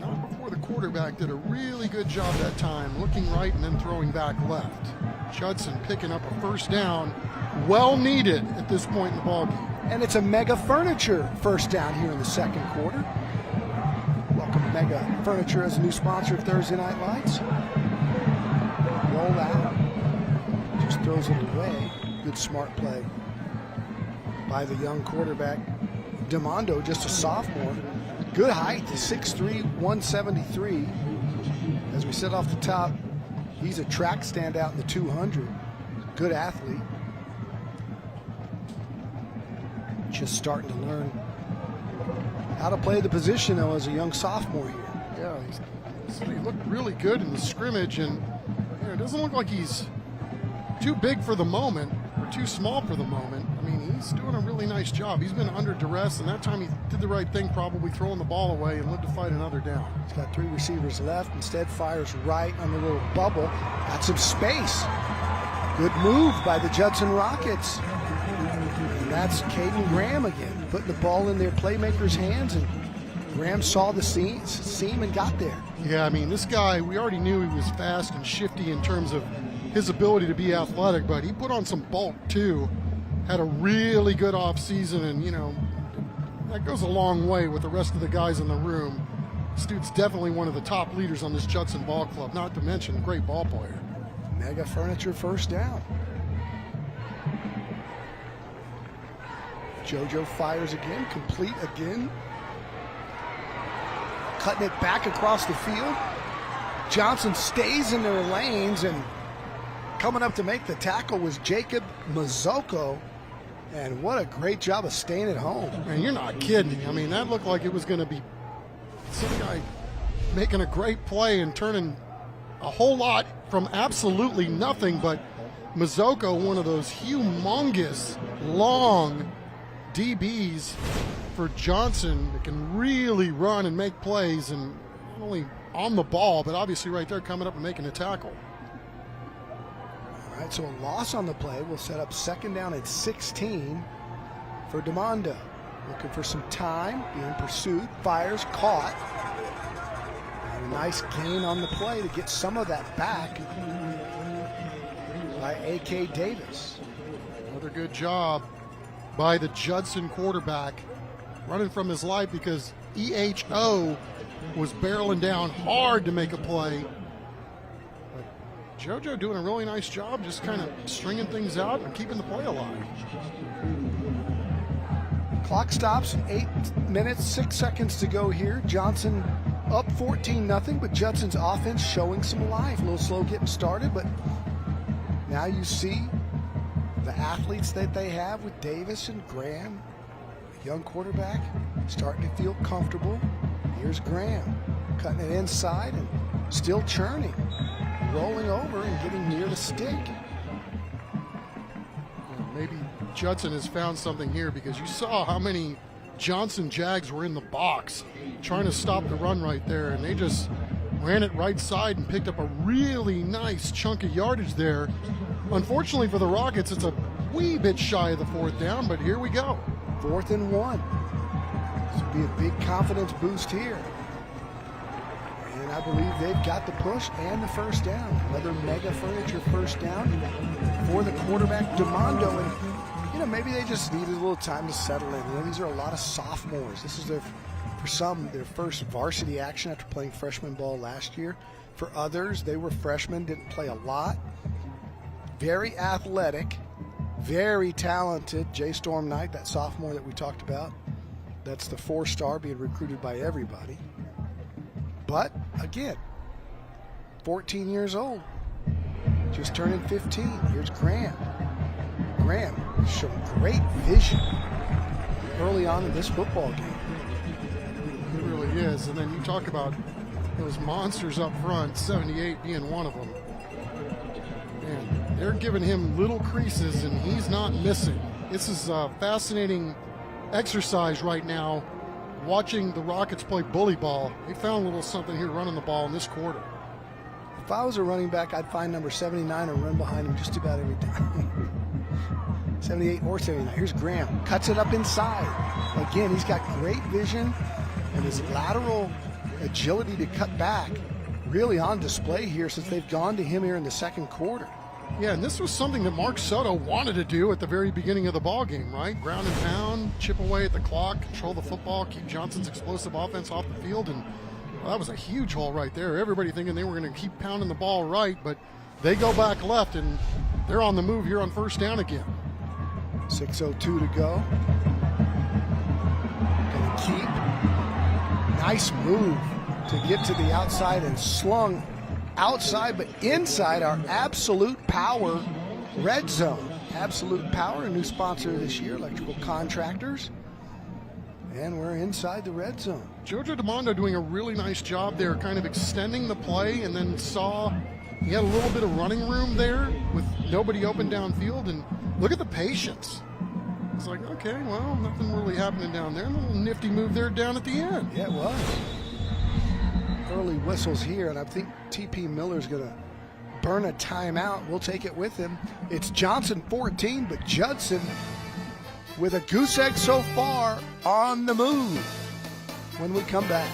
Not before the quarterback did a really good job that time, looking right and then throwing back left. Judson picking up a first down, well needed at this point in the ballgame. And it's a Mega Furniture first down here in the second quarter. Welcome Mega Furniture as a new sponsor of Thursday Night Lights. Roll out, just throws it away. Good smart play by the young quarterback. DeMondo, just a sophomore. Good height, 6'3", 173. As we said off the top, he's a track standout in the 200. Good athlete. Just starting to learn how to play the position, though, as a young sophomore here. Yeah, he looked really good in the scrimmage, and it doesn't look like he's too big for the moment or too small for the moment. I mean, he's doing a really nice job. He's been under duress, and that time he did the right thing, probably throwing the ball away and lived to fight another down. He's got 3 receivers left. Instead, fires right on the little bubble. Got some space. Good move by the Judson Rockets. And that's Caden Graham again, putting the ball in their playmakers' hands, and Graham saw the seam and got there. Yeah, I mean, this guy, we already knew he was fast and shifty in terms of his ability to be athletic, but he put on some bulk too. Had a really good offseason, and, that goes a long way with the rest of the guys in the room. This dude's definitely one of the top leaders on this Judson ball club, not to mention great ball player. Mega Furniture first down. JoJo fires again, complete again. Cutting it back across the field. Johnson stays in their lanes, and coming up to make the tackle was Jacob Mazzocco. And what a great job of staying at home. Man, you're not kidding. I mean, that looked like it was going to be some guy making a great play and turning a whole lot from absolutely nothing, but Mazzocco, one of those humongous, long DBs for Johnson that can really run and make plays, and not only on the ball, but obviously right there coming up and making a tackle. All right, so a loss on the play will set up second down at 16 for DeMondo. Looking for some time, being pursued, fires, caught. And a nice gain on the play to get some of that back by A.K. Davis. Another good job by the Judson quarterback, running from his life because EHO was barreling down hard to make a play. But JoJo doing a really nice job just kind of stringing things out and keeping the play alive. Clock stops, 8 minutes, 6 seconds to go here. Johnson up 14-0, but Judson's offense showing some life. A little slow getting started, but now you see the athletes that they have with Davis and Graham, a young quarterback, starting to feel comfortable. Here's Graham cutting it inside and still churning, rolling over and getting near the stick. Maybe Judson has found something here, because you saw how many Johnson Jags were in the box trying to stop the run right there, and they just ran it right side and picked up a really nice chunk of yardage there. Unfortunately for the Rockets, it's a wee bit shy of the fourth down, but here we go. 4th and 1. This will be a big confidence boost here. And I believe they've got the push and the first down. Another Mega Furniture first down for the quarterback, DeMondo. And, maybe they just needed a little time to settle in. These are a lot of sophomores. This is for some, their first varsity action after playing freshman ball last year. For others, they were freshmen, didn't play a lot. Very athletic, very talented. Jay Storm Knight, that sophomore that we talked about. That's the 4-star being recruited by everybody. But, again, 14 years old. Just turning 15. Here's Graham. Graham showing great vision early on in this football game. It really is. And then you talk about those monsters up front, 78 being one of them. Man, they're giving him little creases, and he's not missing. This is a fascinating exercise right now, watching the Rockets play bully ball. They found a little something here running the ball in this quarter. If I was a running back, I'd find number 79 and run behind him just about every time. 78 or 79. Here's Graham. Cuts it up inside. Again, he's got great vision, and his lateral agility to cut back really on display here since they've gone to him here in the second quarter. Yeah, and this was something that Mark Soto wanted to do at the very beginning of the ball game, right? Ground and pound, chip away at the clock, control the football, keep Johnson's explosive offense off the field, and that was a huge hole right there. Everybody thinking they were going to keep pounding the ball right, but they go back left, and they're on the move here on first down again. 6:02 to go. Gonna keep. Nice move to get to the outside and slung outside, but inside our Absolute Power Red Zone. Absolute Power, a new sponsor this year, electrical contractors. And we're inside the red zone. JoJo DeMondo doing a really nice job there, kind of extending the play, and then saw he had a little bit of running room there with nobody open downfield, and look at the patience. It's like, okay, well, nothing really happening down there. A little nifty move there down at the end. Yeah, it was. Early whistles here, and I think T.P. Miller's going to burn a timeout. We'll take it with him. It's Johnson 14, but Judson with a goose egg so far on the move when we come back.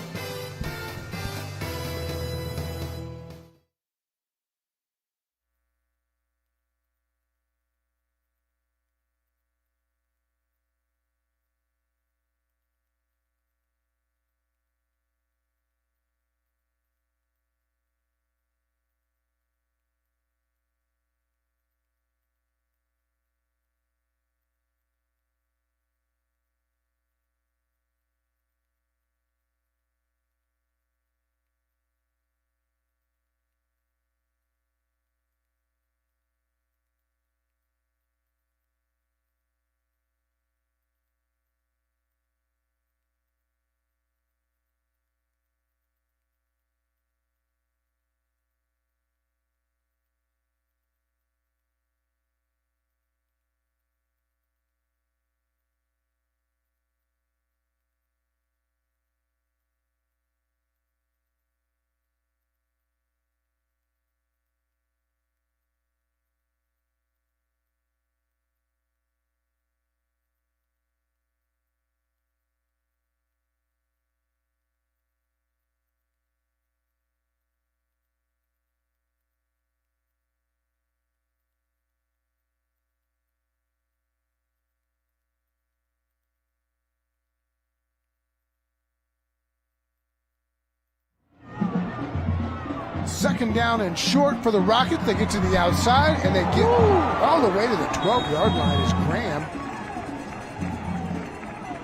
Second down and short for the Rockets. They get to the outside, and they get all the way to the 12-yard line is Graham.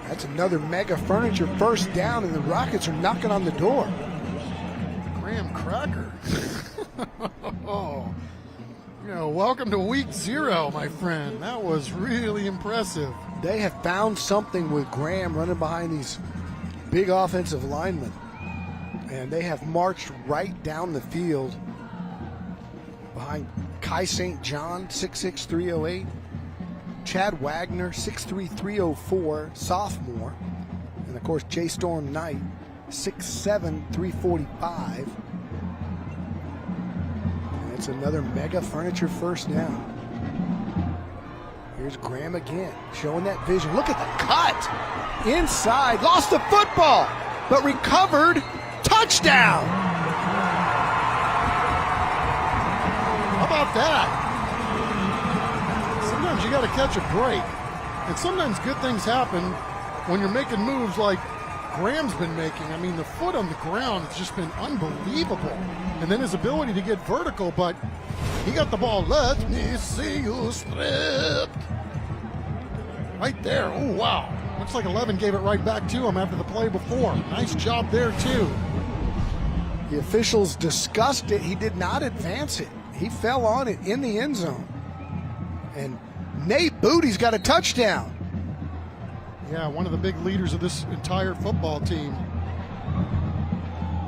That's another Mega Furniture first down, and the Rockets are knocking on the door. Graham Cracker. Welcome to week 0, my friend. That was really impressive. They have found something with Graham running behind these big offensive linemen. And they have marched right down the field behind Kai St. John, 6'6", 308. Chad Wagner, 6'3", 304, sophomore. And, of course, J. Storm Knight, 6'7", 345. And it's another Mega Furniture first down. Here's Graham again, showing that vision. Look at the cut. Inside, lost the football, but recovered. Touchdown! How about that? Sometimes you got to catch a break. And sometimes good things happen when you're making moves like Graham's been making. I mean, the foot on the ground has just been unbelievable. And then his ability to get vertical, but he got the ball. Let me see you stripped. Right there. Oh, wow. Looks like 11 gave it right back to him after the play before. Nice job there, too. The officials discussed it. He did not advance it. He fell on it in the end zone. And Nate Booty's got a touchdown. Yeah, one of the big leaders of this entire football team.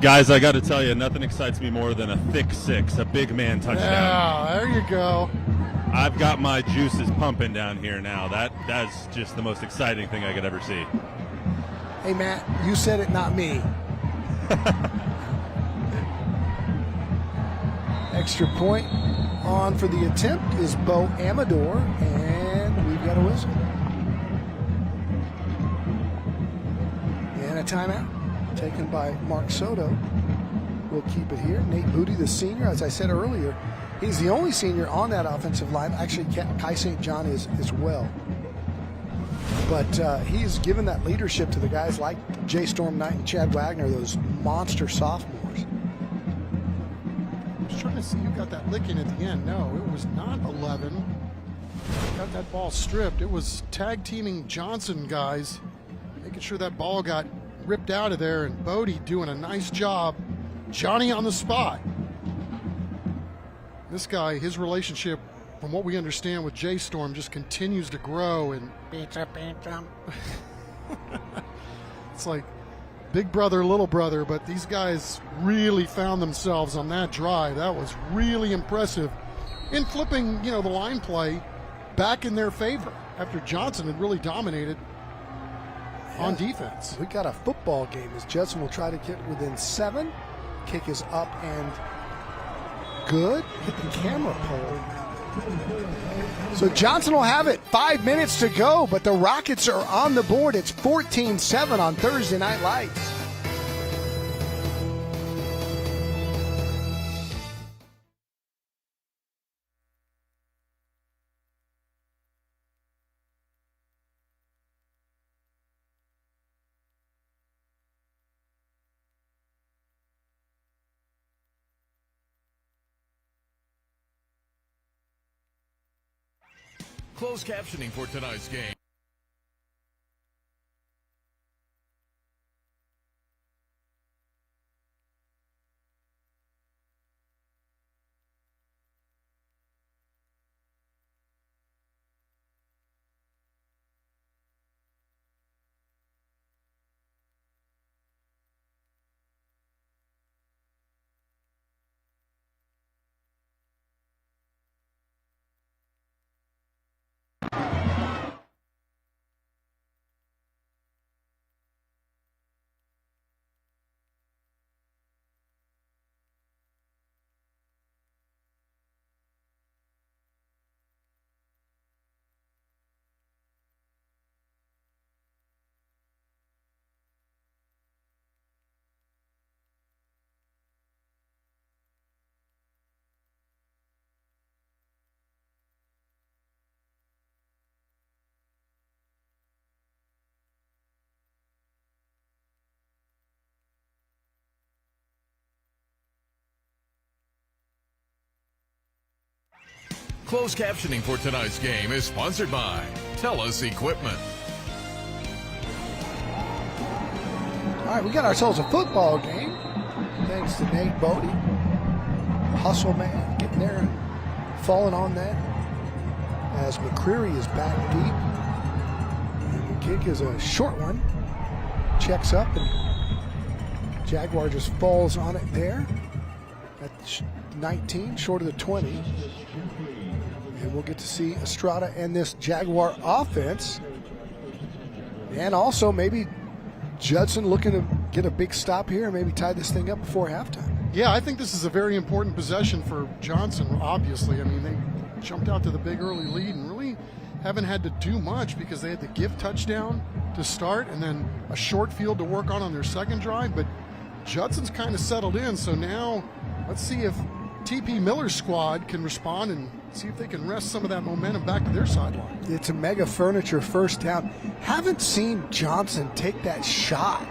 Guys, I got to tell you, nothing excites me more than a thick 6, a big man touchdown. Yeah, there you go. I've got my juices pumping down here now. That's just the most exciting thing I could ever see. Hey, Matt, you said it, not me. Extra point on for the attempt is Bo Amador, and we've got a whistle. And a timeout taken by Mark Soto. We'll keep it here. Nate Booty, the senior, as I said earlier, he's the only senior on that offensive line. Actually, Kai St. John is as well. But he's given that leadership to the guys like J. Storm Knight and Chad Wagner, those monster sophomores. I was trying to see who got that lick in at the end. No, it was not 11. Got that ball stripped. It was tag teaming Johnson guys, making sure that ball got ripped out of there, and Bodie doing a nice job. Johnny on the spot. This guy, his relationship, from what we understand with J Storm, just continues to grow, and it's like big brother, little brother, but these guys really found themselves on that drive. That was really impressive in flipping, the line play back in their favor after Johnson had really dominated on defense. We got a football game as Judson will try to get within 7. Kick is up and good. Hit the camera pole. So Johnson will have it. 5 minutes to go, but the Rockets are on the board. It's 14-7 on Thursday Night Lights. Closed captioning for tonight's game. Closed captioning for tonight's game is sponsored by TELUS Equipment. All right, we got ourselves a football game. Thanks to Nate Bodie. Hustle man, getting there and falling on that. As McCreary is back deep. And the kick is a short one. Checks up and Jaguar just falls on it there. At 19, short of the 20. And we'll get to see Estrada and this Jaguar offense. And also maybe Judson looking to get a big stop here and maybe tie this thing up before halftime. Yeah, I think this is a very important possession for Johnson, obviously. I mean, they jumped out to the big early lead and really haven't had to do much because they had the gift touchdown to start and then a short field to work on their second drive. But Judson's kind of settled in, so now let's see if TP Miller's squad can respond and see if they can wrest some of that momentum back to their sideline. It's a mega furniture first down. Haven't seen Johnson take that shot,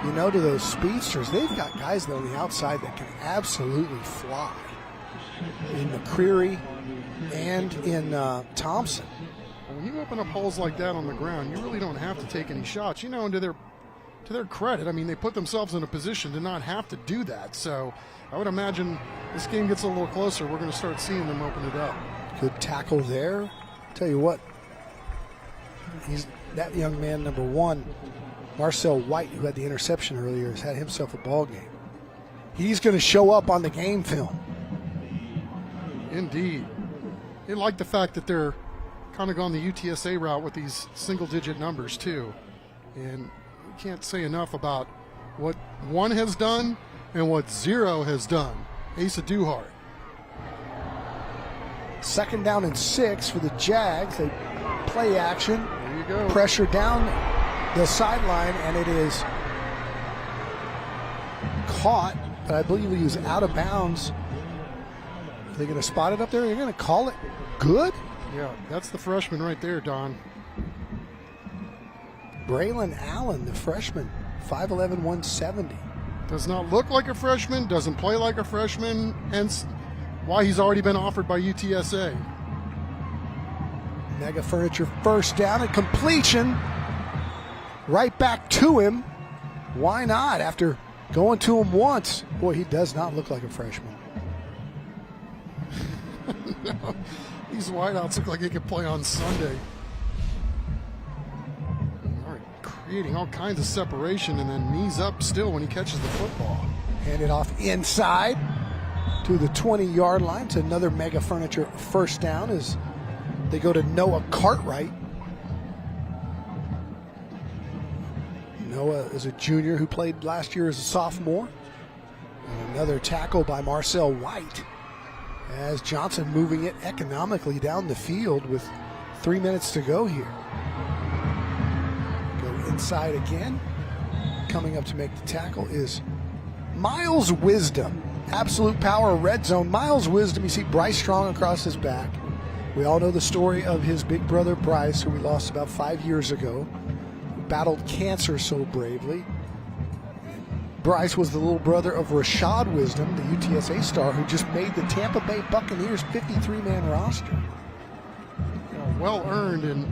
you know, to those speedsters. They've got guys on the outside that can absolutely fly. In McCreary and in Thompson. When you open up holes like that on the ground, you really don't have to take any shots. You know, and to their credit, I mean, they put themselves in a position to not have to do that. So I would imagine this game gets a little closer. We're going to start seeing them open it up. Good tackle there. Tell you what, he's that young man, number 1, Marcel White, who had the interception earlier, has had himself a ball game. He's going to show up on the game film. Indeed. They like the fact that they're kind of gone the UTSA route with these single-digit numbers, too. And we can't say enough about what 1 has done and what 0 has done. Asa Duhart. 2nd down and 6 for the Jags. They play action. There you go. Pressure down the sideline, and it is caught, but I believe he was out of bounds. Are they going to spot it up there? They're going to call it good? Yeah, that's the freshman right there, Don. Braylon Allen, the freshman, 5'11", 170. Does not look like a freshman, doesn't play like a freshman, hence why he's already been offered by UTSA. Mega Furniture first down and completion. Right back to him. Why not? After going to him once. Boy, he does not look like a freshman. No, these wideouts look like they could play on Sunday. All right, creating all kinds of separation and then knees up still when he catches the football. Hand it off inside to the 20-yard line to another Mega Furniture first down as they go to Noah Cartwright. Noah is a junior who played last year as a sophomore. And another tackle by Marcel White as Johnson moving it economically down the field with 3 minutes to go here. Go inside again. Coming up to make the tackle is Miles Wisdom. Absolute power red zone. Miles Wisdom, you see Bryce Strong across his back. We all know the story of his big brother Bryce, who we lost about 5 years ago, who battled cancer so bravely. Bryce was the little brother of Rashad Wisdom, the UTSA star, who just made the Tampa Bay Buccaneers 53-man roster. Yeah, well earned, and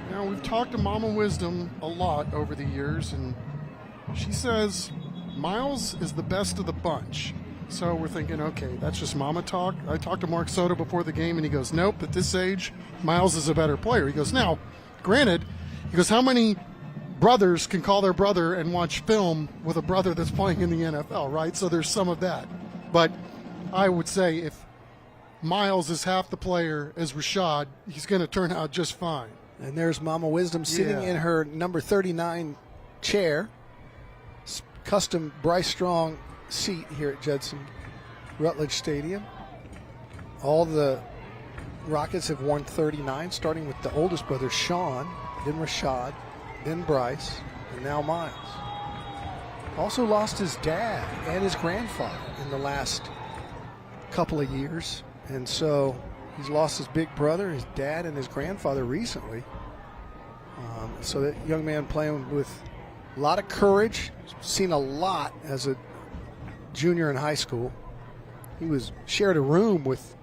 you know, we've talked to Mama Wisdom a lot over the years, and she says Miles is the best of the bunch. So we're thinking, okay, that's just mama talk. I talked to Mark Soto before the game, and he goes, nope, at this age, Miles is a better player. He goes, now, granted, he goes, how many brothers can call their brother and watch film with a brother that's playing in the NFL, right? So there's some of that. But I would say if Miles is half the player as Rashad, he's going to turn out just fine. And there's Mama Wisdom sitting in her number 39 chair. Custom Bryce Strong seat here at Judson Rutledge Stadium. All the Rockets have worn 39, starting with the oldest brother, Sean, then Rashad, then Bryce, and now Miles. Also lost his dad and his grandfather in the last couple of years. And so he's lost his big brother, his dad, and his grandfather recently. So that young man playing with a lot of courage, seen a lot as a junior in high school. He shared a room with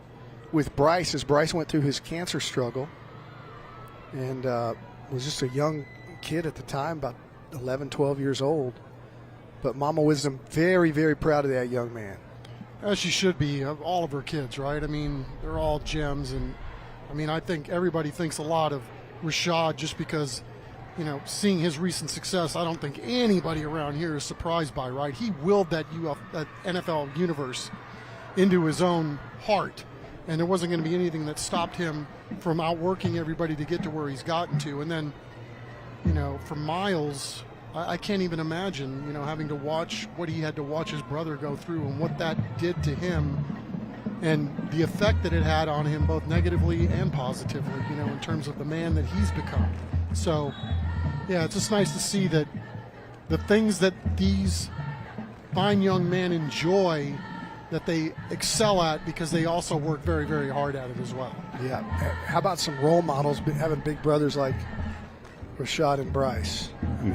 with Bryce as Bryce went through his cancer struggle and was just a young kid at the time, about 11, 12 years old. But Mama Wisdom very, very proud of that young man. As she should be, of all of her kids, right? I mean, they're all gems. And, I mean, I think everybody thinks a lot of Rashad just because, you know, seeing his recent success, I don't think anybody around here is surprised by, right? He willed that NFL universe into his own heart. And there wasn't going to be anything that stopped him from outworking everybody to get to where he's gotten to. And then, you know, for Miles, I can't even imagine, you know, having to watch what he had to watch his brother go through and what that did to him and the effect that it had on him both negatively and positively, you know, in terms of the man that he's become. So, yeah, it's just nice to see that the things that these fine young men enjoy, that they excel at because they also work very, very hard at it as well. Yeah. How about some role models, having big brothers like Rashad and Bryce?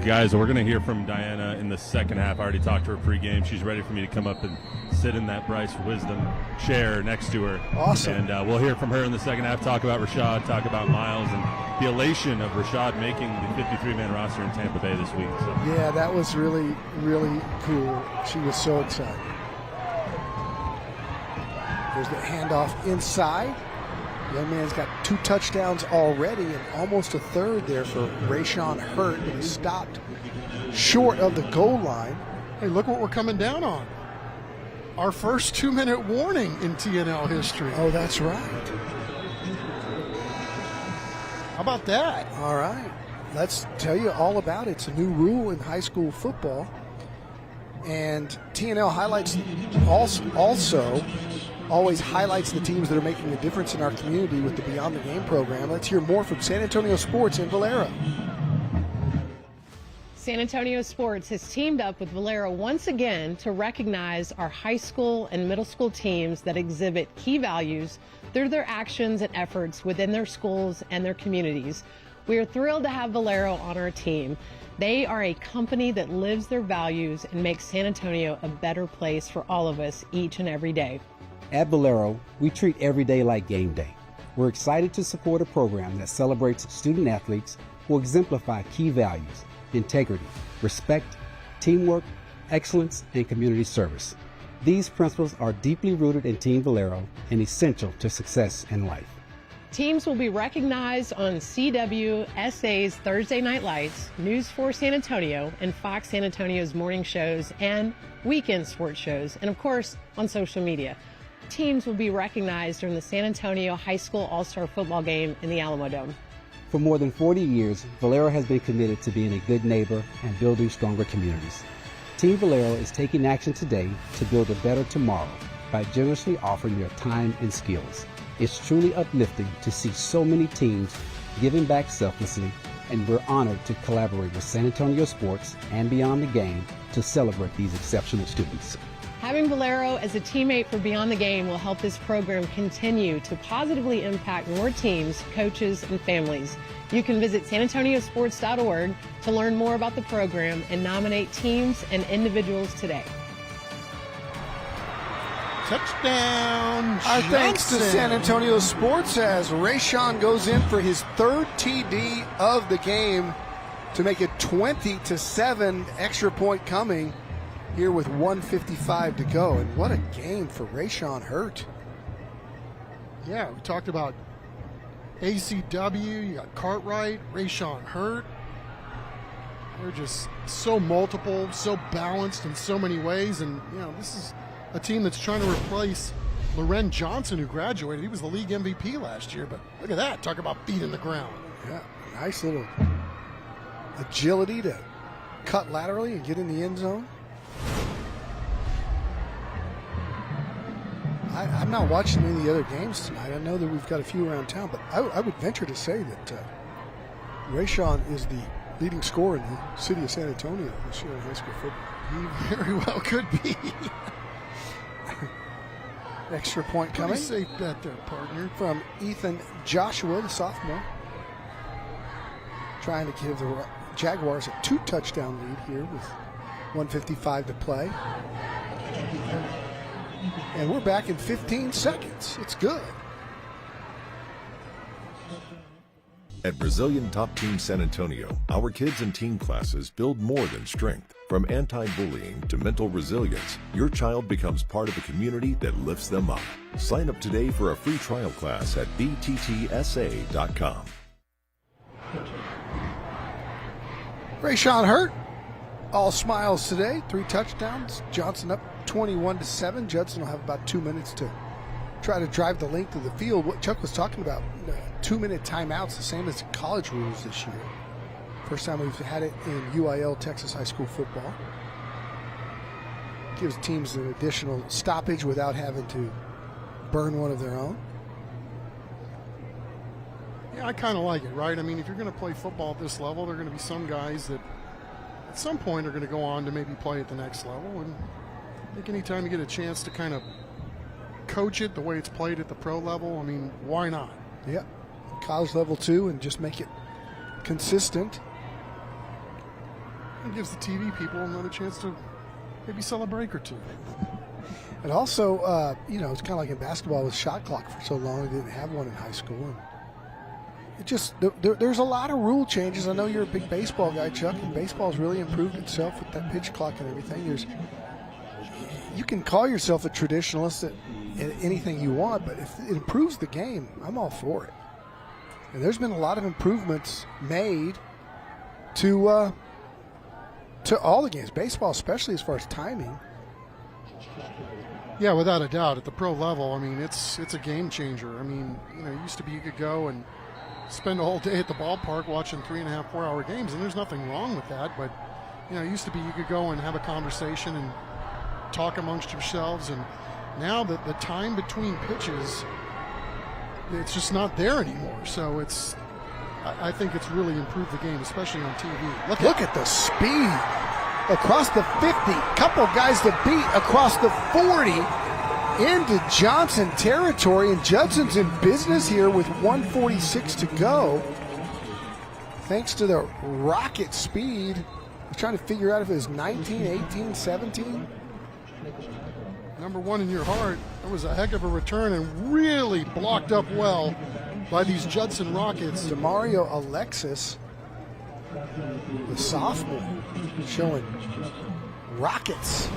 Guys, we're going to hear from Diana in the second half. I already talked to her pregame. She's ready for me to come up and sit in that Bryce Wisdom chair next to her. Awesome. And we'll hear from her in the second half, talk about Rashad, talk about Miles, and the elation of Rashad making the 53-man roster in Tampa Bay this week. So. Yeah, that was really, really cool. She was so excited. There's the handoff inside. Young man's got 2 touchdowns already and almost a third there for Rayshawn Hurt, but he stopped short of the goal line. Hey, look what we're coming down on. Our first 2-minute warning in TNL history. Oh, that's right. How about that? All right. Let's tell you all about it. It's a new rule in high school football. And TNL highlights also always highlights the teams that are making a difference in our community with the Beyond the Game program. Let's hear more from San Antonio Sports in Valero. San Antonio Sports has teamed up with Valero once again to recognize our high school and middle school teams that exhibit key values through their actions and efforts within their schools and their communities. We are thrilled to have Valero on our team. They are a company that lives their values and makes San Antonio a better place for all of us each and every day. At Valero, we treat every day like game day. We're excited to support a program that celebrates student athletes who exemplify key values: integrity, respect, teamwork, excellence, and community service. These principles are deeply rooted in Team Valero and essential to success in life. Teams will be recognized on CWSA's Thursday Night Lights, News 4 San Antonio, and Fox San Antonio's morning shows and weekend sports shows, and of course on social media. Teams will be recognized during the San Antonio High School All-Star Football Game in the Alamo Dome. For more than 40 years, Valero has been committed to being a good neighbor and building stronger communities. Team Valero is taking action today to build a better tomorrow by generously offering their time and skills. It's truly uplifting to see so many teams giving back selflessly, and we're honored to collaborate with San Antonio Sports and Beyond the Game to celebrate these exceptional students. Having Valero as a teammate for Beyond the Game will help this program continue to positively impact more teams, coaches, and families. You can visit sanantoniosports.org to learn more about the program and nominate teams and individuals today. Touchdown, Our thanks to San Antonio Sports as Rayshawn goes in for his 3rd TD of the game to make it 20-7, extra point coming here with 1:55 to go. And what a game for Rayshawn Hurt. Yeah, we talked about ACW, you got Cartwright, Rayshawn Hurt. They're just so multiple, so balanced in so many ways. And, you know, this is a team that's trying to replace Loren Johnson, who graduated. He was the league MVP last year, but look at that. Talk about feet in the ground. Yeah, nice little agility to cut laterally and get in the end zone. I'm not watching any of the other games tonight. I know that we've got a few around town, but I would venture to say that Rayshawn is the leading scorer in the city of San Antonio this year in high school football. He very well could be. Extra point coming. Pretty safe bet there, partner. From Ethan Joshua, the sophomore. Trying to give the Jaguars a 2-touchdown lead here with 1:55 to play. And we're back in 15 seconds. It's good. At Brazilian Top Team San Antonio, our kids and teen classes build more than strength. From anti-bullying to mental resilience, your child becomes part of a community that lifts them up. Sign up today for a free trial class at bttsa.com. Rayshawn Hurt, all smiles today, 3 touchdowns. Johnson up 21-7. Judson will have about 2 minutes to try to drive the length of the field. What Chuck was talking about, 2-minute timeouts, the same as college rules this year. First time we've had it in UIL Texas high school football. Gives teams an additional stoppage without having to burn one of their own. Yeah, I kind of like it, right? I mean, if you're going to play football at this level, there are going to be some guys that at some point are going to go on to maybe play at the next level. And I think anytime you get a chance to kind of coach it the way it's played at the pro level, I mean, why not? Yeah, college level too, and just make it consistent. It gives the TV people another chance to maybe sell a break or two. And also, it's kind of like in basketball with shot clock for so long. They didn't have one in high school. And it just there's a lot of rule changes. I know you're a big baseball guy, Chuck, and baseball's really improved itself with that pitch clock and everything. You can call yourself a traditionalist at anything you want, but if it improves the game, I'm all for it. And there's been a lot of improvements made to all the games, baseball especially as far as timing. Yeah, without a doubt. At the pro level, I mean, it's a game changer. I mean, it used to be you could go and spend a whole day at the ballpark watching 3.5, 4-hour games, and there's nothing wrong with that. But, it used to be you could go and have a conversation and talk amongst yourselves, and now that the time between pitches, it's just not there anymore. So I think it's really improved the game, especially on TV. Look at the speed across the 50. Couple guys to beat across the 40 into Johnson territory, and Judson's in business here with 1:46 to go. Thanks to the rocket speed. I was trying to figure out if it was 19, 18, 17. Number one in your heart, that was a heck of a return and really blocked up well by these Judson Rockets. DeMario Alexis, the sophomore, showing rockets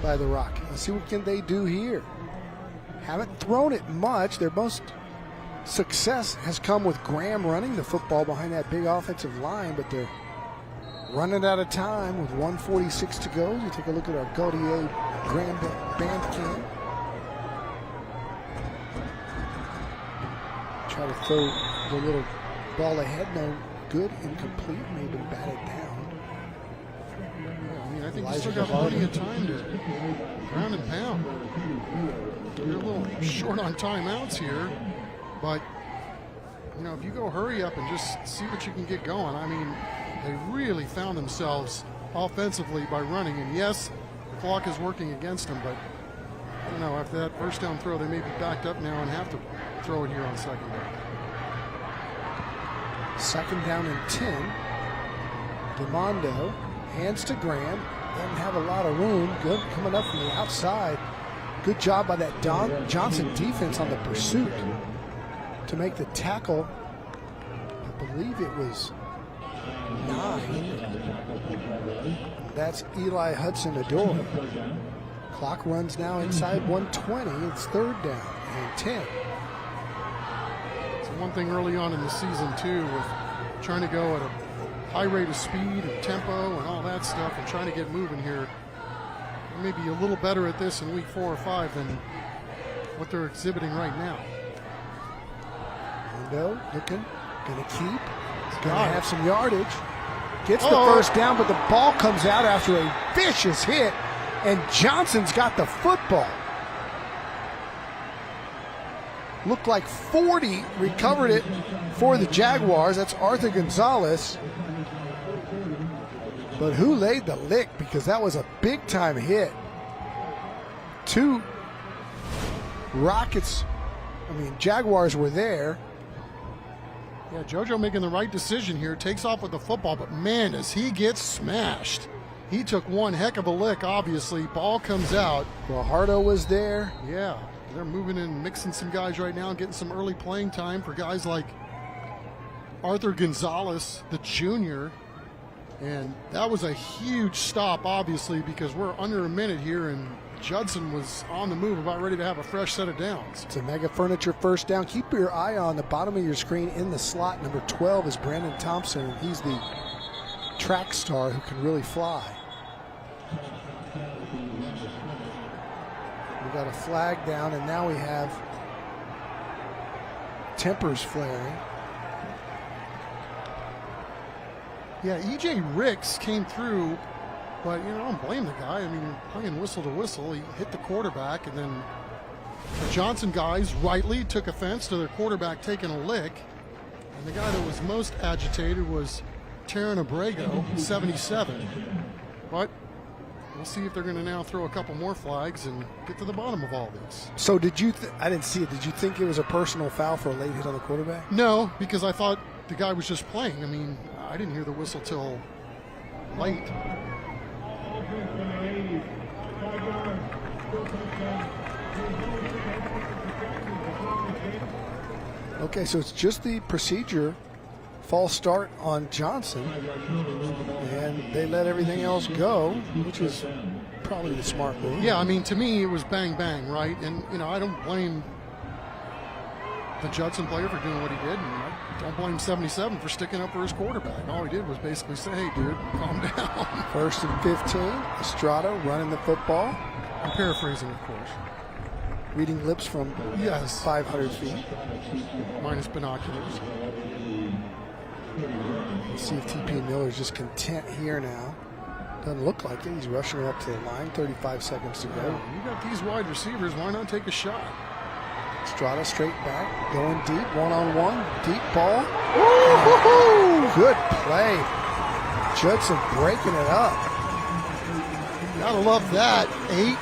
by the Rock. Let's see what can they do here. Haven't thrown it much. Their most success has come with Graham running the football behind that big offensive line, but they're running out of time with 1:46 to go. You take a look at our Gautier Grand Bandcamp. Try to throw the little ball ahead. No good. Incomplete. May have been batted down. I think you still got plenty of time to ground and pound. You're a little short on timeouts here, but if you go hurry up and just see what you can get going. I mean, they really found themselves offensively by running, and yes, the clock is working against them, but I don't know, after that first down throw, they may be backed up now and have to throw it here on second down. Second down and 10. DeMondo hands to Graham. Doesn't have a lot of room. Good coming up from the outside. Good job by that Johnson defense on the pursuit to make the tackle. I believe it was 9. That's Eli Hudson-Odoi. Clock runs now inside 1:20. It's third down and 10. It's one thing early on in the season, too, with trying to go at a high rate of speed and tempo and all that stuff and trying to get moving here. Maybe a little better at this in week 4 or 5 than what they're exhibiting right now. Window looking, gonna keep, gonna have some yardage. Gets the first down, but the ball comes out after a vicious hit, and Johnson's got the football. Looked like 40 recovered it for the Jaguars. That's Arthur Gonzalez. But who laid the lick? Because that was a big-time hit. 2 Rockets, Jaguars were there. Yeah, JoJo making the right decision here. Takes off with the football, but man, does he get smashed. He took one heck of a lick, obviously. Ball comes out. Guajardo was there. Yeah, they're moving in, mixing some guys right now, getting some early playing time for guys like Arthur Gonzalez, the junior. And that was a huge stop, obviously, because we're under a minute here, and Judson was on the move, about ready to have a fresh set of downs. It's a Mega Furniture first down. Keep your eye on the bottom of your screen. In the slot, number 12 is Brandon Thompson. He's the track star who can really fly. We got a flag down, and now we have tempers flaring. Yeah, E.J. Ricks came through, but, I don't blame the guy. I mean, playing whistle to whistle. He hit the quarterback, and then the Johnson guys rightly took offense to their quarterback taking a lick. And the guy that was most agitated was Taryn Abrego, 77. But we'll see if they're going to now throw a couple more flags and get to the bottom of all this. So did you, I didn't see it, did you think it was a personal foul for a late hit on the quarterback? No, because I thought the guy was just playing. I mean, I didn't hear the whistle till late. Okay, so it's just the procedure, false start on Johnson, and they let everything else go, which is probably the smart move. Yeah, I mean, to me, it was bang, bang, right? And, I don't blame the Judson player for doing what he did, and I don't blame 77 for sticking up for his quarterback. All he did was basically say, hey, dude, calm down. 1st and 15, Estrada running the football. I'm paraphrasing, of course. Reading lips from 500 feet. Minus binoculars. Let's see if TP Miller's just content here now. Doesn't look like it. He's rushing up to the line. 35 seconds to go. You got these wide receivers. Why not take a shot? Estrada straight back, going deep, one-on-one, deep ball. Woo-hoo-hoo! Good play. Judson breaking it up. Gotta love that. 8.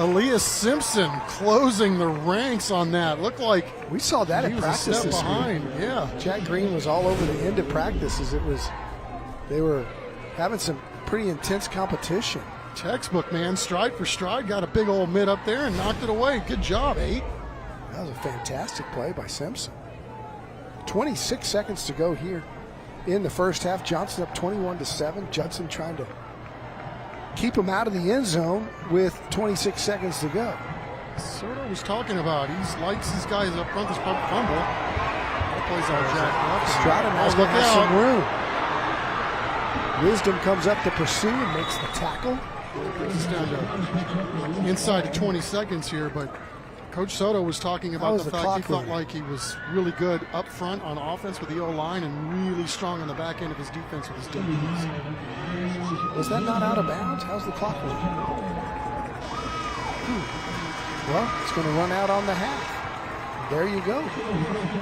Elias Simpson closing the ranks on that. Looked like we saw that at practice this behind. week. Yeah, Jack Green was all over the end of practices. They were having some pretty intense competition. Textbook, man. Stride for stride. Got a big old mid up there and knocked it away. Good job, 8. That was a fantastic play by Simpson. 26 seconds to go here in the first half. Johnson up 21-7. Judson trying to keep him out of the end zone with 26 seconds to go. Soto was talking about. He likes these guys up front. This fumble. That plays all jacked up. Estrada now's going to have some room. Wisdom comes up to pursue and makes the tackle. Brings us down to inside of 20 seconds here, but Coach Soto was talking about the fact he felt like he was really good up front on offense with the O-line and really strong on the back end of his defense with his DBs. Was that not out of bounds? How's the clock running? Well, it's going to run out on the half. There you go.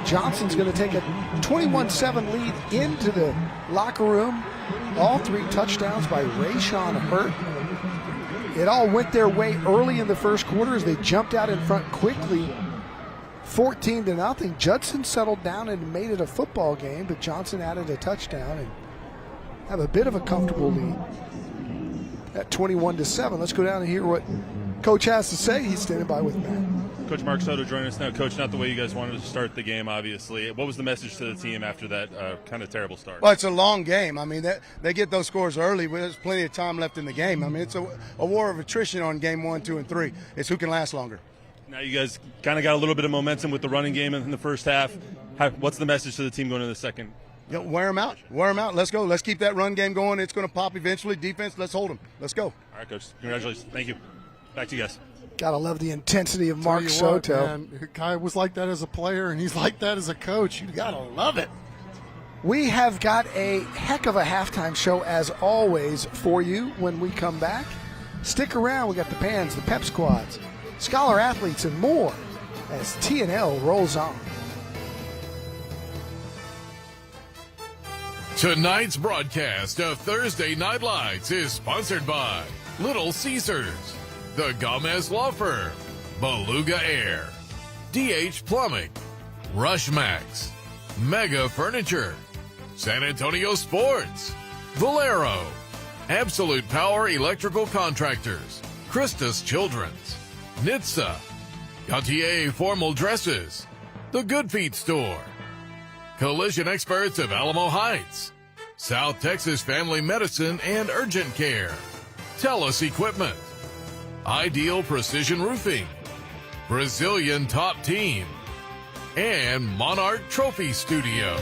Johnson's going to take a 21-7 lead into the locker room. All 3 touchdowns by Rayshon Hurt. It all went their way early in the first quarter as they jumped out in front quickly. 14-0. Judson settled down and made it a football game, but Johnson added a touchdown and have a bit of a comfortable lead at 21-7. Let's go down and hear what Coach has to say. He's standing by with Matt. Coach Mark Soto joining us now. Coach, not the way you guys wanted to start the game, obviously. What was the message to the team after that kind of terrible start? Well, it's a long game. I mean, they get those scores early, but there's plenty of time left in the game. I mean, it's a war of attrition on game 1, 2, and 3. It's who can last longer. Now you guys kind of got a little bit of momentum with the running game in the first half. What's the message to the team going into the second? Wear them out. Wear them out. Let's go. Let's keep that run game going. It's going to pop eventually. Defense, let's hold them. Let's go. All right, Coach. Congratulations. Thank you. Back to you guys. Gotta love the intensity of Mark Soto. Man, the guy was like that as a player, and he's like that as a coach. You gotta love it. We have got a heck of a halftime show, as always, for you when we come back. Stick around. We got the Pans, the Pep Squads, Scholar Athletes, and more as TNL rolls on. Tonight's broadcast of Thursday Night Lights is sponsored by Little Caesars, The Gomez Law Firm, Beluga Air, DH Plumbing, Rushmax, Mega Furniture, San Antonio Sports, Valero, Absolute Power Electrical Contractors, Christus Children's, Nitsa, Gautier Formal Dresses, The Good Feet Store, Collision experts of Alamo Heights, South Texas Family Medicine and Urgent Care, Telus Equipment, Ideal Precision Roofing, Brazilian Top Team, and Monarch Trophy Studio.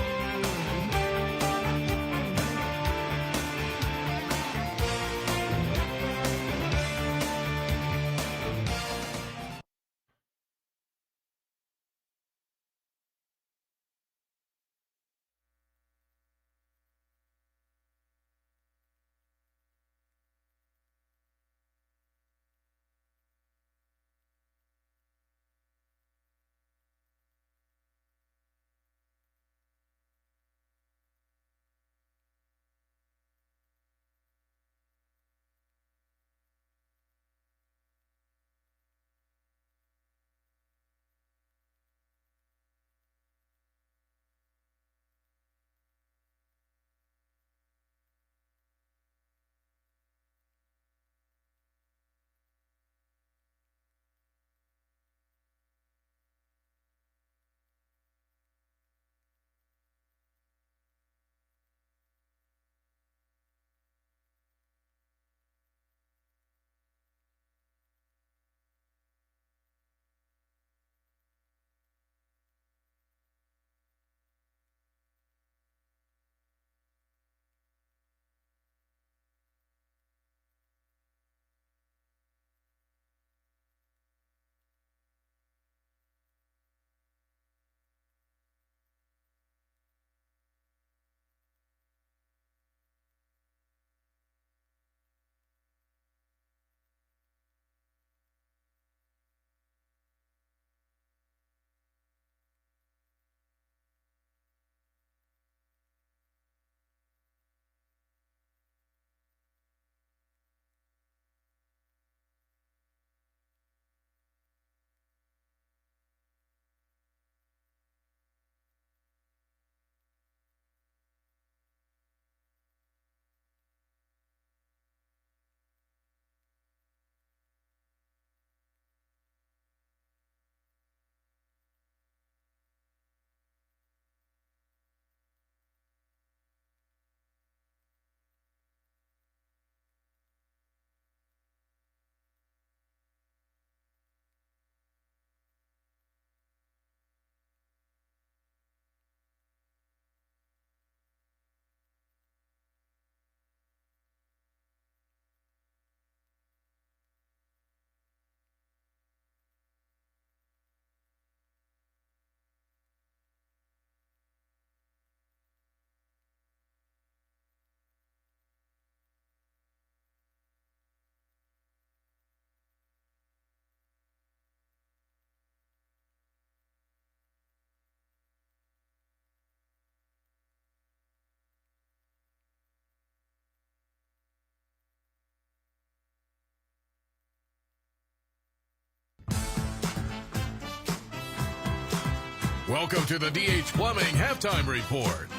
Welcome to the DH Plumbing Halftime Report.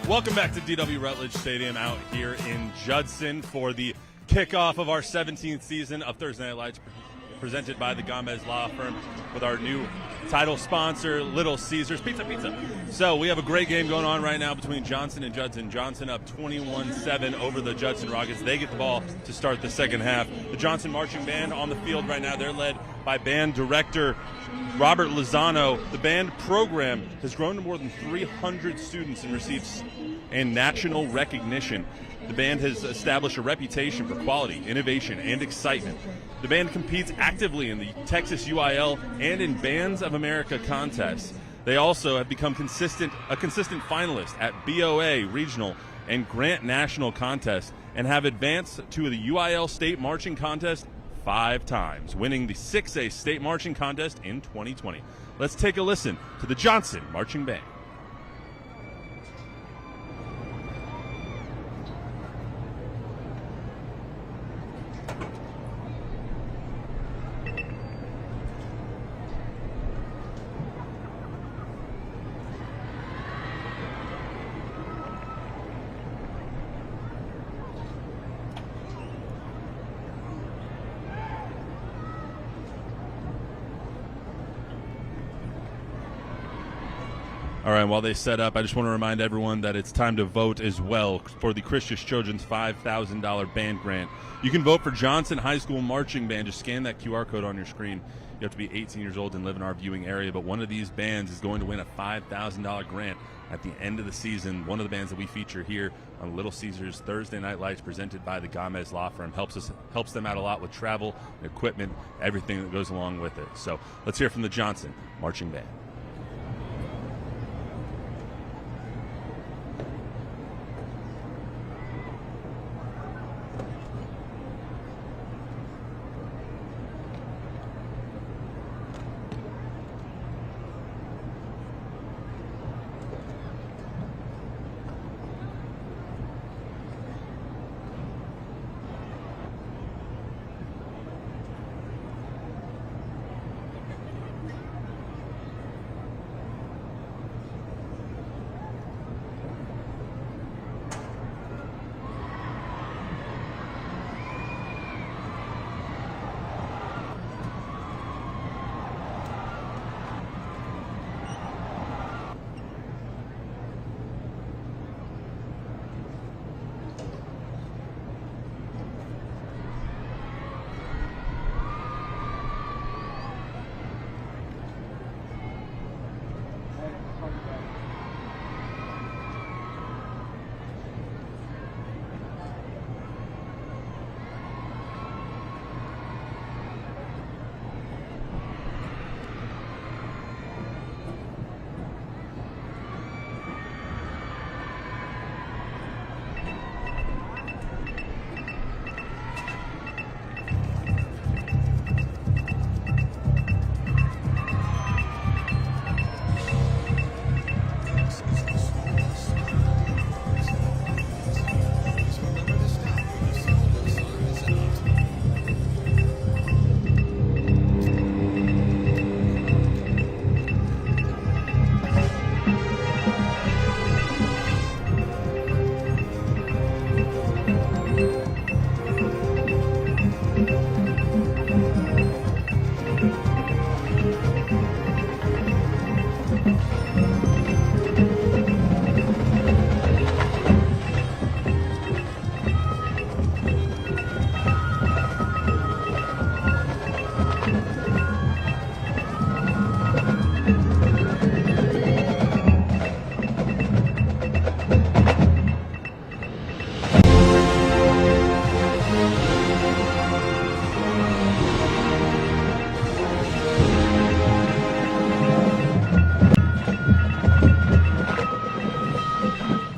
Welcome back to DW Rutledge Stadium out here in Judson for the kickoff of our 17th season of Thursday Night Lights, presented by the Gomez Law Firm with our new title sponsor, Little Caesars. Pizza. So we have a great game going on right now between Johnson and Judson. Johnson up 21-7 over the Judson Rockets. They get the ball to start the second half. The Johnson Marching Band on the field right now. They're led by band director Robert Lozano. The band program has grown to more than 300 students and receives national recognition. The band has established a reputation for quality, innovation, and excitement. The band competes actively in the Texas UIL and in Bands of America contests. They also have become a consistent finalist at BOA Regional and Grant National contests and have advanced to the UIL State Marching Contest 5 times, winning the 6A State Marching Contest in 2020. Let's take a listen to the Johnson Marching Band. All right, while they set up, I just want to remind everyone that it's time to vote as well for the Christus Children's $5,000 band grant. You can vote for Johnson High School Marching Band. Just scan that QR code on your screen. You have to be 18 years old and live in our viewing area, but one of these bands is going to win a $5,000 grant at the end of the season. One of the bands that we feature here on Little Caesars Thursday Night Lights, presented by the Gomez Law Firm, helps them out a lot with travel, equipment, everything that goes along with it. So let's hear from the Johnson Marching Band.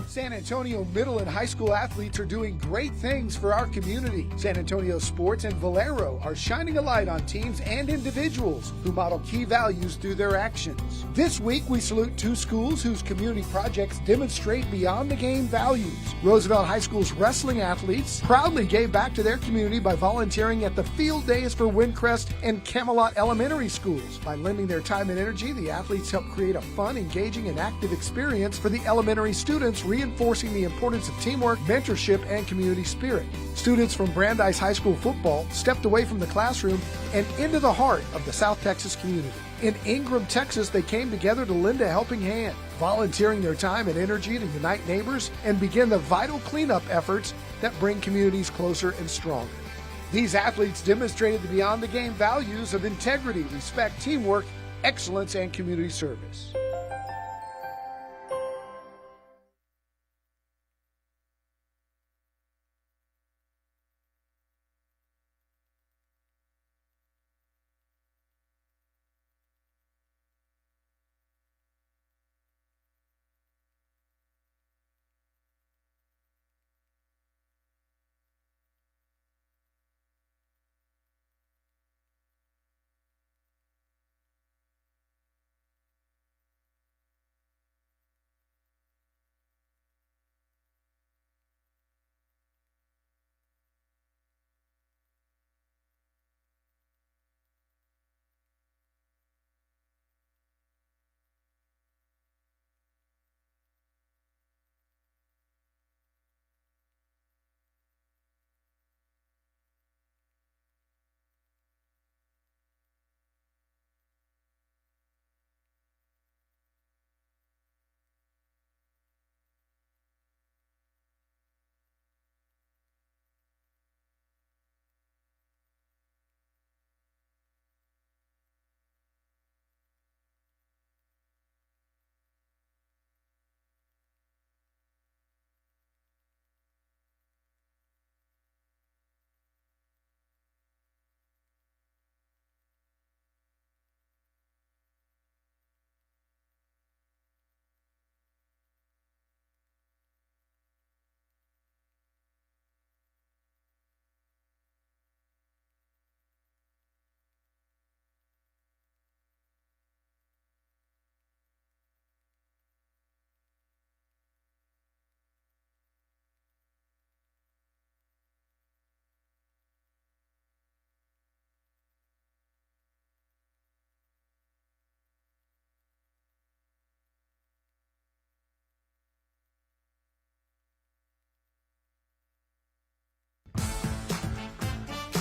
San Antonio middle and high school athletes are doing great things for our community. San Antonio Sports and Valero are shining a light on teams and individuals who model key values through their actions. This week, we salute two schools whose community projects demonstrate beyond the game values. Roosevelt High School's wrestling athletes proudly gave back to their community by volunteering at the field days for Windcrest and Camelot Elementary Schools. By lending their time and energy, the athletes helped create a fun, engaging, and active experience for the elementary students, reinforcing the importance of teamwork, mentorship, and community spirit. Students from Brandeis High School football stepped away from the classroom and into the heart of the South Texas community. In Ingram, Texas, they came together to lend a helping hand, volunteering their time and energy to unite neighbors and begin the vital cleanup efforts that bring communities closer and stronger. These athletes demonstrated the beyond the game values of integrity, respect, teamwork, excellence, and community service.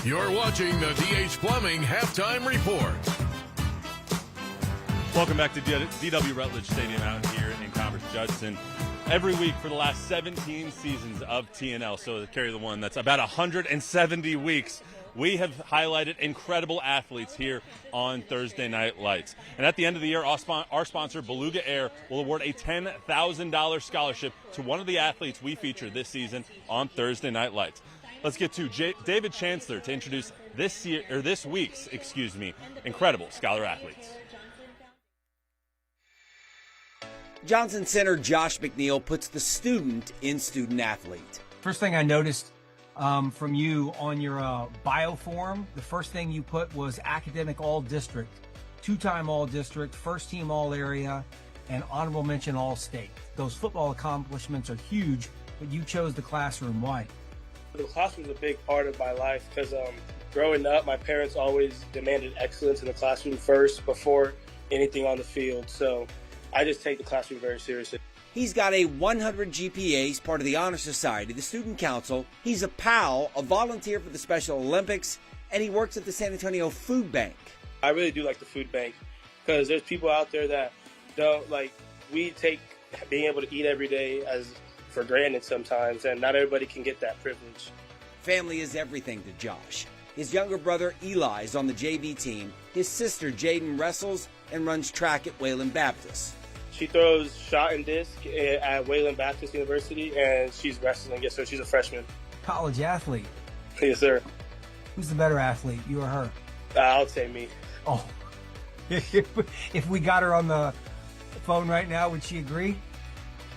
You're watching the DH Plumbing Halftime Report. Welcome back to DW Rutledge Stadium out here in Converse, Judson. Every week for the last 17 seasons of TNL, so to carry the one, that's about 170 weeks, we have highlighted incredible athletes here on Thursday Night Lights. And at the end of the year, our sponsor, Beluga Air, will award a $10,000 scholarship to one of the athletes we featured this season on Thursday Night Lights. Let's get to David Chancellor to introduce this week's incredible scholar athletes. Johnson center Josh McNeil puts the student in student athlete. First thing I noticed from you on your bio form, the first thing you put was academic all district, 2-time all district, first team all area, and honorable mention all state. Those football accomplishments are huge, but you chose the classroom. Why? The classroom is a big part of my life because growing up, my parents always demanded excellence in the classroom first before anything on the field. So I just take the classroom very seriously. He's got a 100 GPA. He's part of the Honor Society, the Student Council. He's a PAL, a volunteer for the Special Olympics, and he works at the San Antonio Food Bank. I really do like the food bank because there's people out there that don't like. We take being able to eat every day as for granted sometimes, and not everybody can get that privilege. Family is everything to Josh. His younger brother Eli is on the JV team. His sister Jaden wrestles and runs track at Wayland Baptist. She throws shot and disc at Wayland Baptist University, and she's wrestling. Yes, sir. She's a freshman. College athlete. Yes, sir. Who's the better athlete, you or her? I would say me. Oh, if we got her on the phone right now, would she agree?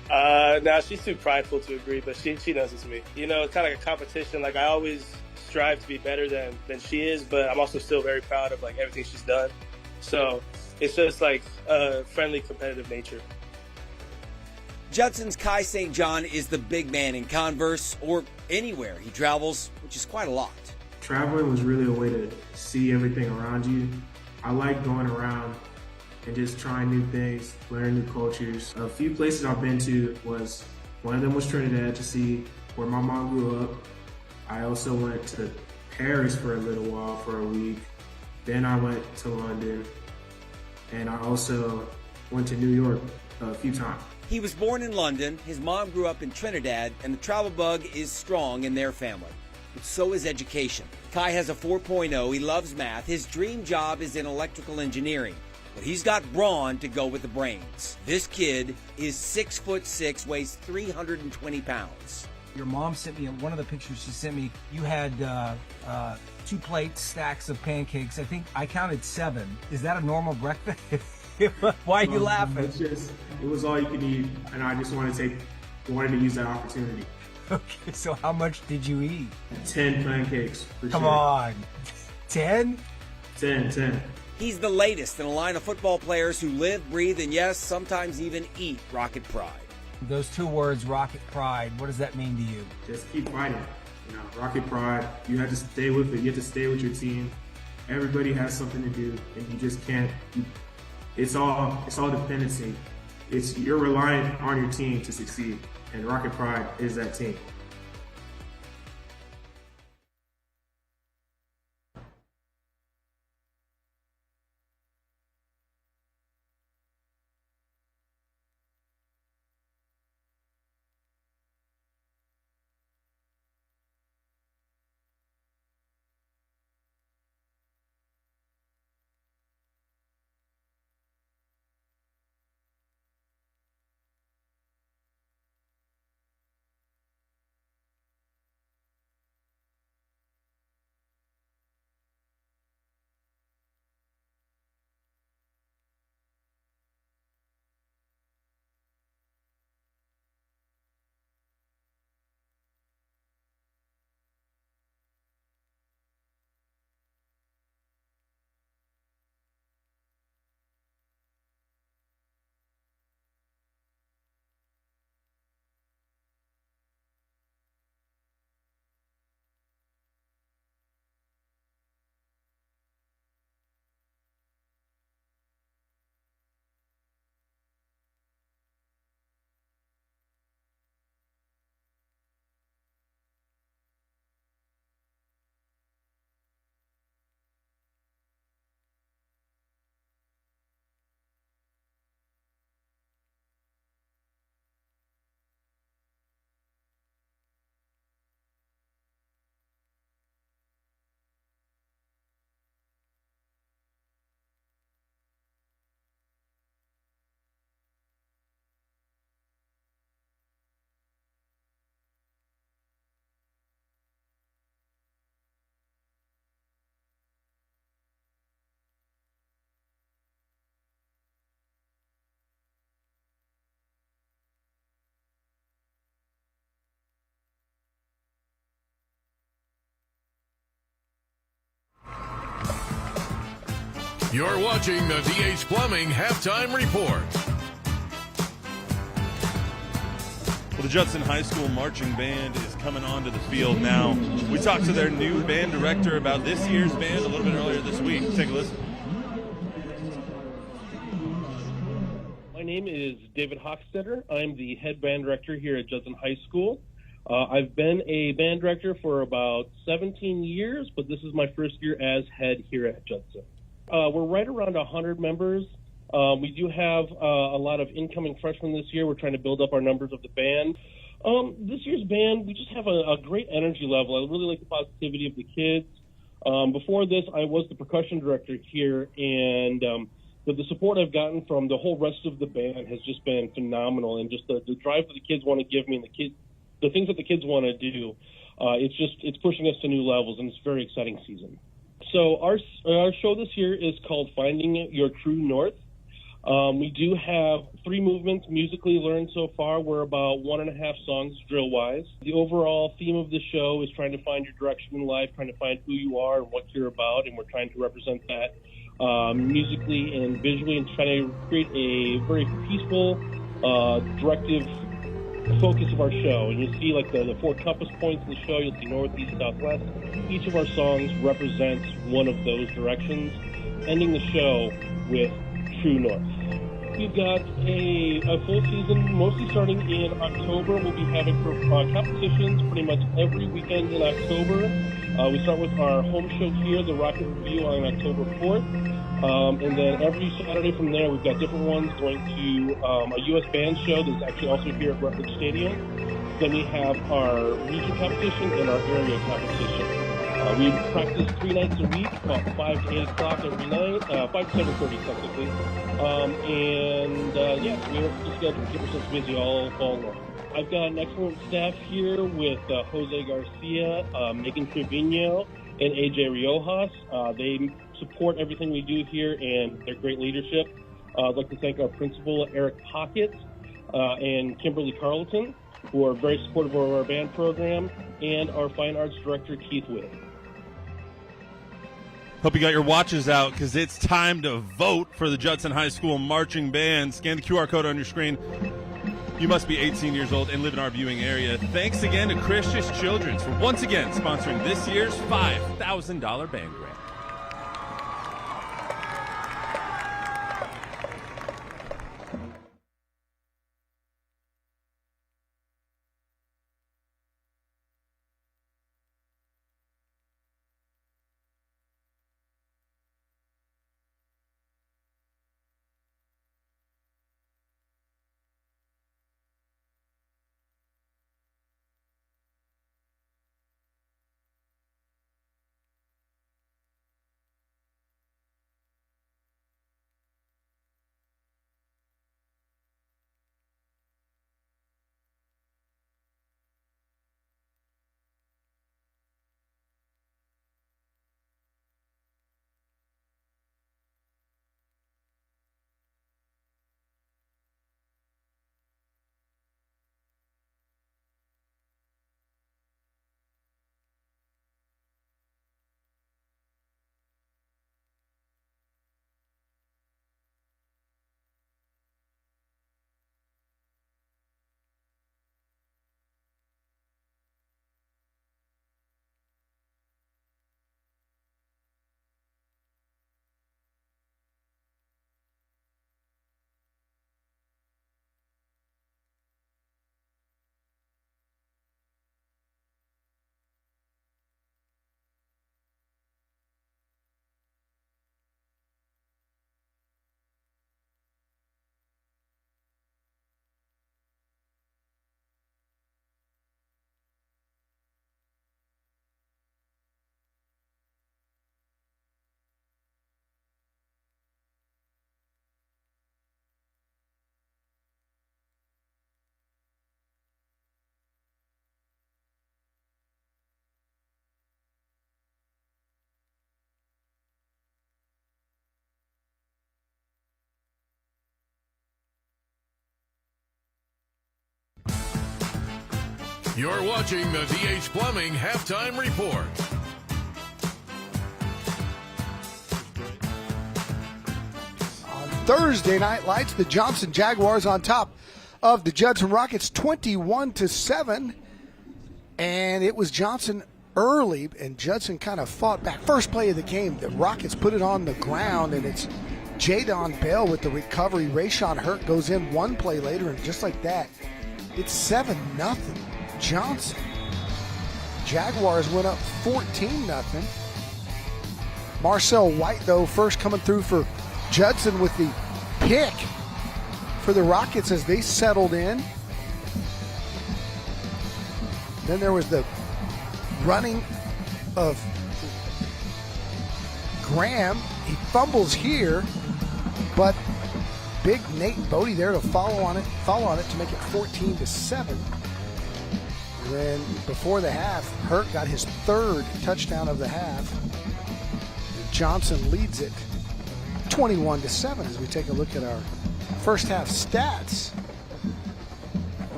No, she's too prideful to agree, but she knows it's me. You know, it's kind of like a competition. Like, I always strive to be better than she is, but I'm also still very proud of, like, everything she's done. So it's just, like, a friendly, competitive nature. Judson's Kai St. John is the big man in Converse or anywhere he travels, which is quite a lot. Traveling was really a way to see everything around you. I like going around and just trying new things, learning new cultures. A few places I've been to one of them was Trinidad to see where my mom grew up. I also went to Paris for a little while, for a week. Then I went to London, and I also went to New York a few times. He was born in London, his mom grew up in Trinidad, and the travel bug is strong in their family. But so is education. Kai has a 4.0, he loves math, his dream job is in electrical engineering. But he's got brawn to go with the brains. This kid is 6'6", weighs 320 pounds. Your mom sent me one of the pictures she sent me. You had 2 plate stacks of pancakes. I think I counted 7. Is that a normal breakfast? Why are you laughing? It was all you could eat, and I just wanted to use that opportunity. Okay, so how much did you eat? 10 pancakes. Come on, 10? 10. He's the latest in a line of football players who live, breathe, and yes, sometimes even eat Rocket Pride. Those 2 words, Rocket Pride, what does that mean to you? Just keep fighting. You know, Rocket Pride, you have to stay with it. You have to stay with your team. Everybody has something to do, and you just can't. It's all dependency. You're reliant on your team to succeed, and Rocket Pride is that team. You're watching the DH Plumbing Halftime Report. Well, the Judson High School Marching Band is coming onto the field now. We talked to their new band director about this year's band a little bit earlier this week. Take a listen. My name is David Hochstetter. I'm the head band director here at Judson High School. I've been a band director for about 17 years, but this is my first year as head here at Judson. We're right around 100 members. We do have a lot of incoming freshmen this year. We're trying to build up our numbers of the band. This year's band, we just have a great energy level. I really like the positivity of the kids. Before this, I was the percussion director here, and the support I've gotten from the whole rest of the band has just been phenomenal, and just the drive that the kids want to give me and the things that the kids want to do, it's pushing us to new levels, and it's a very exciting season. So our show this year is called Finding Your True North. We do have 3 movements musically learned so far. We're about 1.5 songs drill-wise. The overall theme of the show is trying to find your direction in life, trying to find who you are and what you're about, and we're trying to represent that musically and visually, and trying to create a very peaceful, directive focus of our show. And you'll see like the 4 compass points in the show. You'll see north, east, southwest. Each of our songs represents one of those directions, ending the show with True North. We've got a full season, mostly starting in October. We'll be having competitions pretty much every weekend in October. We start with our home show here, the Rocket Review, on October 4th. And then every Saturday from there, we've got different ones going to a U.S. band show that's actually also here at Rutledge Stadium. Then we have our region competition and our area competition. We practice 3 nights a week, about 5 to 8 o'clock every night, 5 to 7:30 technically. So we're just going to keep ourselves busy all long. I've got an excellent staff here with Jose Garcia, Megan Trevino, and AJ Riojas. They support everything we do here and their great leadership. I'd like to thank our principal, Eric Pockett, and Kimberly Carlton, who are very supportive of our band program, and our fine arts director, Keith Witt. Hope you got your watches out, because it's time to vote for the Judson High School Marching Band. Scan the QR code on your screen. You must be 18 years old and live in our viewing area. Thanks again to Christus Children's for once again sponsoring this year's $5,000 band grant. You're watching the DH Plumbing Halftime Report. Thursday Night Lights. The Johnson Jaguars on top of the Judson Rockets 21-7. And it was Johnson early, and Judson kind of fought back. First play of the game, the Rockets put it on the ground, and it's Jadon Bell with the recovery. Rayshon Hurt goes in one play later, and just like that, it's 7-0 Johnson. Jaguars went up 14-0. Marcel White, though, first coming through for Judson with the pick for the Rockets as they settled in. Then there was the running of Graham. He fumbles here, but big Nate Bodie there to follow on it to make it 14-7. Then before the half, Hurt got his third touchdown of the half. Johnson leads it 21-7 as we take a look at our first half stats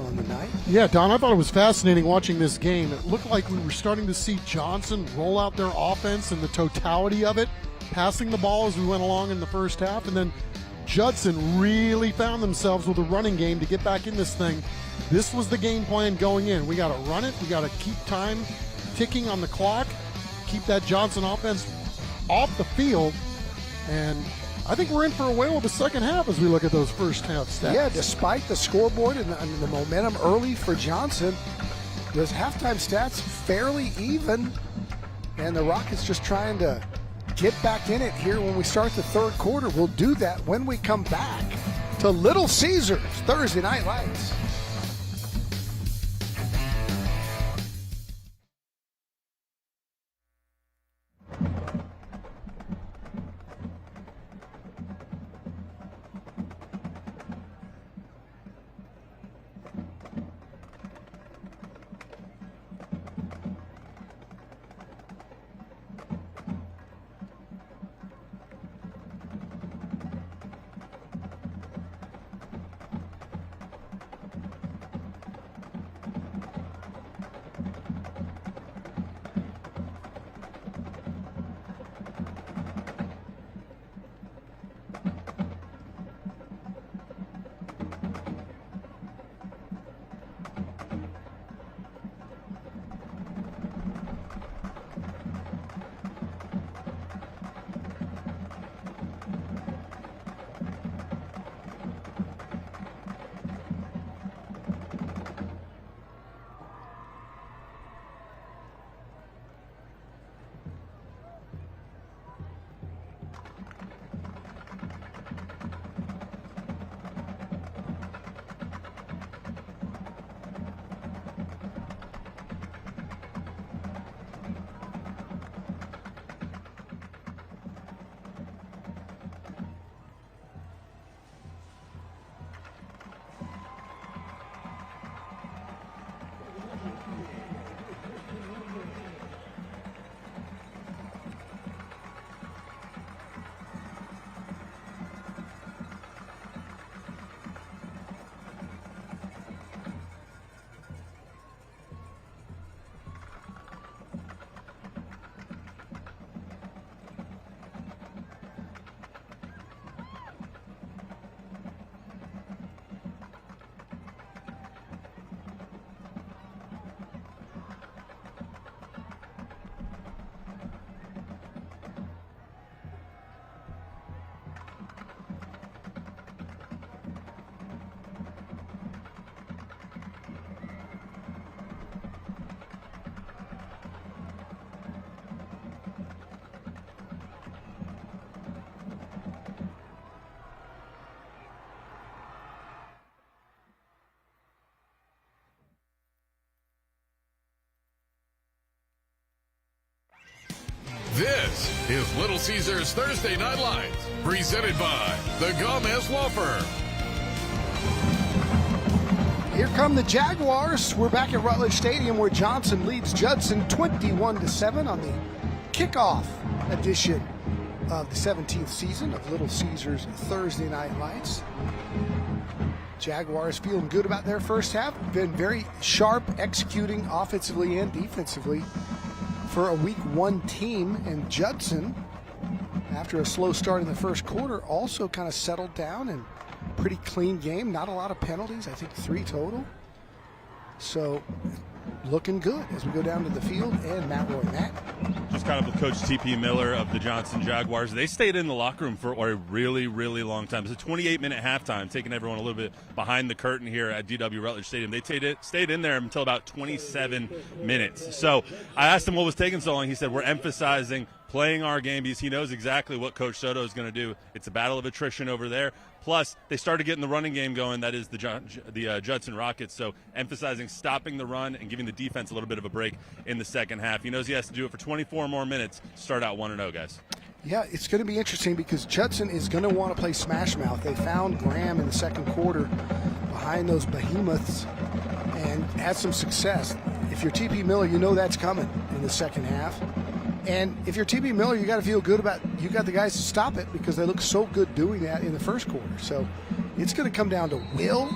on the night. Yeah, Don, I thought it was fascinating watching this game. It looked like we were starting to see Johnson roll out their offense and the totality of it, passing the ball as we went along in the first half, and then Judson really found themselves with a running game to get back in this thing. This was the game plan going in. We got to run it. We got to keep time ticking on the clock, keep that Johnson offense off the field, and I think we're in for a whale of a second half as we look at those first half stats. Yeah, despite the scoreboard and the momentum early for Johnson, those halftime stats fairly even, and the Rockets just trying to get back in it here when we start the third quarter. We'll do that when we come back to Little Caesars Thursday Night Lights. This is Little Caesars Thursday Night Lights, presented by the Gomez Law Firm. Here come the Jaguars. We're back at Rutledge Stadium where Johnson leads Judson 21-7 on the kickoff edition of the 17th season of Little Caesars Thursday Night Lights. Jaguars feeling good about their first half. Been very sharp executing offensively and defensively for a week one team, and Judson after a slow start in the first quarter, also kind of settled down and pretty clean game. Not a lot of penalties, I think 3 total. So looking good as we go down to the field. And Matt. Just kind of with Coach T.P. Miller of the Johnson Jaguars. They stayed in the locker room for a really, really long time. It's a 28-minute halftime, taking everyone a little bit behind the curtain here at DW Rutledge Stadium. They stayed in there until about 27 minutes. So I asked him what was taking so long. He said, we're emphasizing playing our game because he knows exactly what Coach Soto is going to do. It's a battle of attrition over there. Plus, they started getting the running game going. That is the Judson Rockets. So emphasizing stopping the run and giving the defense a little bit of a break in the second half. He knows he has to do it for 24 more minutes to start out 1-0, guys. Yeah, it's going to be interesting because Judson is going to want to play smash mouth. They found Graham in the second quarter behind those behemoths and had some success. If you're T.P. Miller, you know that's coming in the second half. And if you're T.P. Miller, you got to feel good about you got the guys to stop it because they look so good doing that in the first quarter. So it's going to come down to will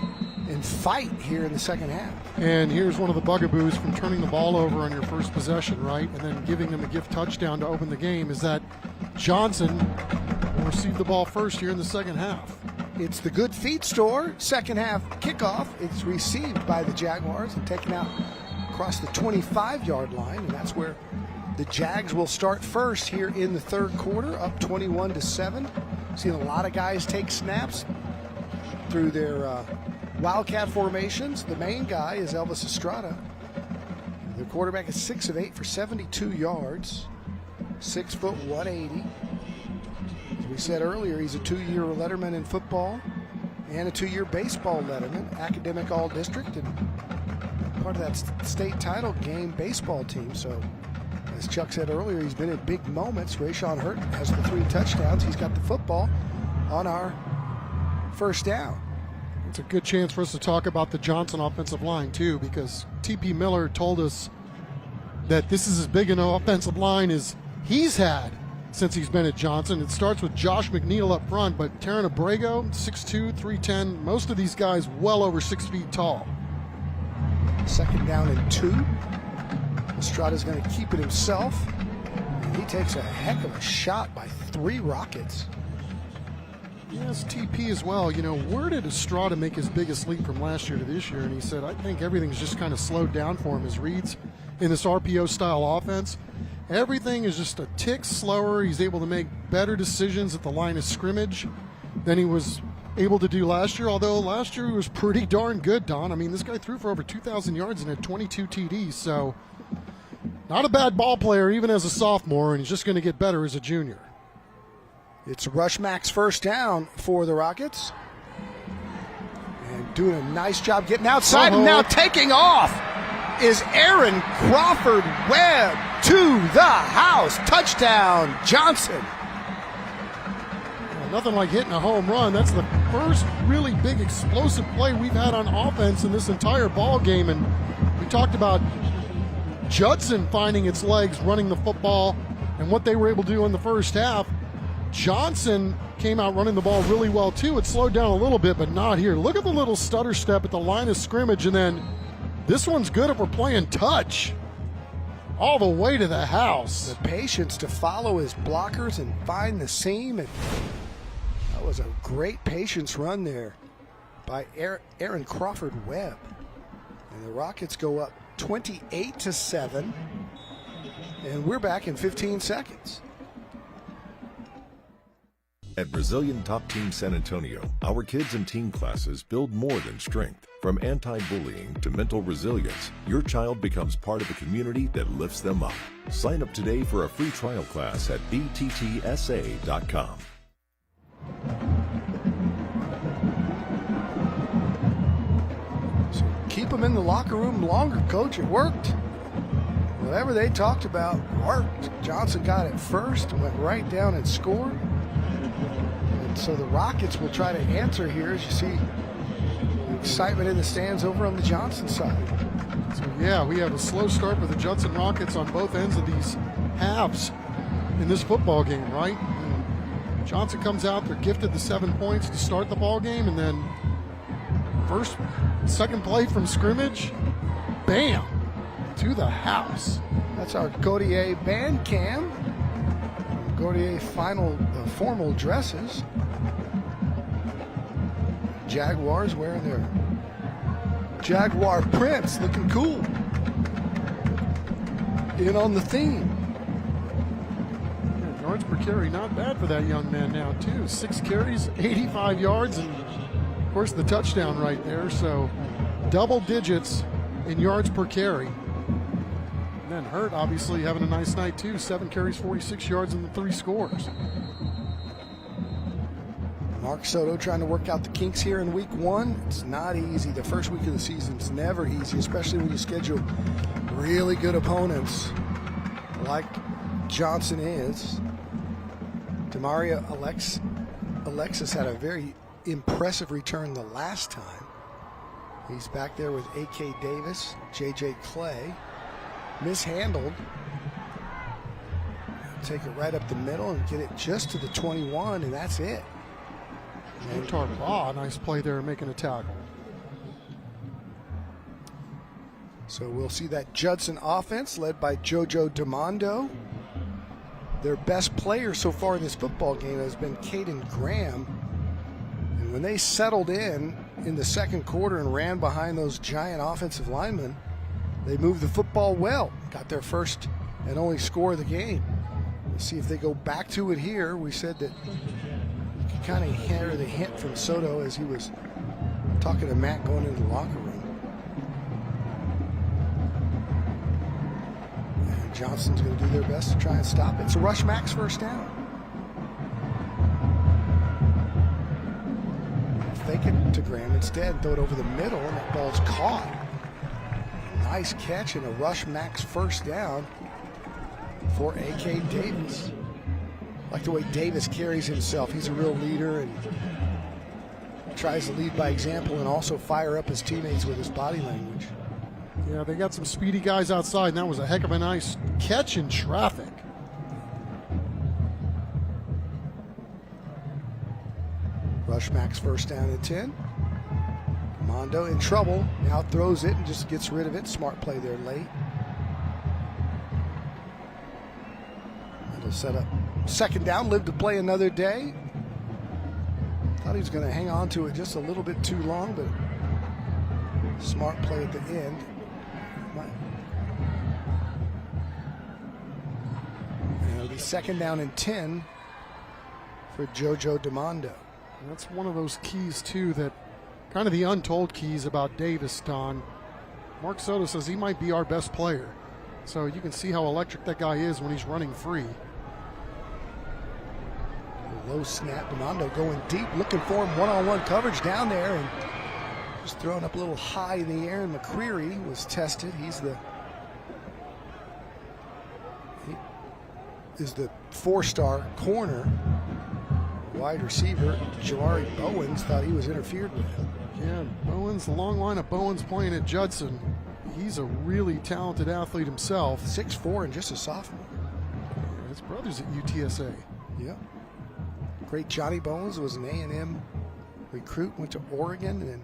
and fight here in the second half. And here's one of the bugaboos from turning the ball over on your first possession, right, and then giving them a gift touchdown to open the game is that Johnson will receive the ball first here in the second half. It's the Good Feet Store second half kickoff. It's received by the Jaguars and taken out across the 25-yard line, and that's where the Jags will start first here in the third quarter, up 21-7. Seen a lot of guys take snaps through their Wildcat formations. The main guy is Elvis Estrada. The quarterback is 6 of 8 for 72 yards, 6 foot 180. As we said earlier, he's a 2-year letterman in football and a 2-year baseball letterman, academic all-district, and part of that state title game baseball team. So, as Chuck said earlier, he's been in big moments. Rayshon Hurt has the 3 touchdowns. He's got the football on our first down. It's a good chance for us to talk about the Johnson offensive line, too, because T.P. Miller told us that this is as big an offensive line as he's had since he's been at Johnson. It starts with Josh McNeil up front, but Taryn Abrego, 6'2", 310, most of these guys well over 6 feet tall. Second down and 2. Estrada's going to keep it himself. And he takes a heck of a shot by 3 Rockets. Yes, TP as well. You know, where did Estrada make his biggest leap from last year to this year? And he said, I think everything's just kind of slowed down for him. His reads in this RPO-style offense, everything is just a tick slower. He's able to make better decisions at the line of scrimmage than he was able to do last year, although last year he was pretty darn good, Don. I mean, this guy threw for over 2,000 yards and had 22 TDs, so not a bad ball player even as a sophomore, and he's just going to get better as a junior. It's Rush Max first down for the Rockets. And doing a nice job getting outside, and now taking off is Aaron Crawford Webb to the house. Touchdown, Johnson. Well, nothing like hitting a home run. That's the first really big explosive play we've had on offense in this entire ball game, and we talked about Judson finding its legs running the football and what they were able to do in the first half. Johnson came out running the ball really well too. It slowed down a little bit, but not here. Look at the little stutter step at the line of scrimmage, and then this one's good if we're playing touch all the way to the house. The patience to follow his blockers and find the seam. And that was a great patience run there by Aaron Crawford Webb. And the Rockets go up 28-7, and we're back in 15 seconds. At Brazilian Top Team San Antonio, our kids and teen classes build more than strength. From anti-bullying to mental resilience, your child becomes part of a community that lifts them up. Sign up today for a free trial class at bttsa.com. So keep them in the locker room longer, Coach. It worked. Whatever they talked about worked. Johnson got it first and went right down and scored. So the Rockets will try to answer here as you see excitement in the stands over on the Johnson side. So yeah, we have a slow start for the Judson Rockets on both ends of these halves in this football game, right? And Johnson comes out, they're gifted the 7 points to start the ball game, and then second play from scrimmage, bam, to the house. That's our Godier band cam. Gordier formal dresses. Jaguars wearing their Jaguar prints, looking cool. In on the theme. Yeah, yards per carry, not bad for that young man now, too. 6 carries, 85 yards, and of course the touchdown right there. So double digits in yards per carry. And then Hurt obviously having a nice night, too. 7 carries, 46 yards, and the 3 scores. Mark Soto trying to work out the kinks here in week 1. It's not easy. The first week of the season is never easy, especially when you schedule really good opponents like Johnson is. Demaria Alexis had a very impressive return the last time. He's back there with A.K. Davis, J.J. Clay. Mishandled. Take it right up the middle and get it just to the 21, and that's it. Tarbaugh, nice play there, making a tackle. So we'll see that Judson offense led by JoJo DeMondo. Their best player so far in this football game has been Caden Graham. And when they settled in the second quarter and ran behind those giant offensive linemen, they moved the football well. Got their first and only score of the game. We'll see if they go back to it here. We said that you could kind of hear the hint from Soto as he was talking to Matt going into the locker room. And Johnson's going to do their best to try and stop it. It's a rush max first down. Fake it to Graham instead, throw it over the middle, and that ball's caught. Nice catch and a rush max first down for A.K. Davis. I like the way Davis carries himself. He's a real leader and tries to lead by example and also fire up his teammates with his body language. Yeah, they got some speedy guys outside, and that was a heck of a nice catch in traffic. Rush max first down and 10. Mondo in trouble, now throws it and just gets rid of it. Smart play there late. It'll set up second down, live to play another day. Thought he was going to hang on to it just a little bit too long, but smart play at the end. And it'll be second down and 10 for JoJo DeMondo. That's one of those keys, too, that kind of the untold keys about Davis, Don. Mark Soto says he might be our best player. So you can see how electric that guy is when he's running free. Low snap, DeMondo going deep, looking for him, one-on-one coverage down there, and just throwing up a little high in the air, and McCreary was tested. He is the four-star corner. Wide receiver, Jamari Bowens, thought he was interfered with. Yeah, Bowens, the long line of Bowens playing at Judson. He's a really talented athlete himself. 6'4" and just a sophomore. Yeah, his brother's at UTSA. Yep. Great Johnny Bowens was an A&M recruit, went to Oregon and then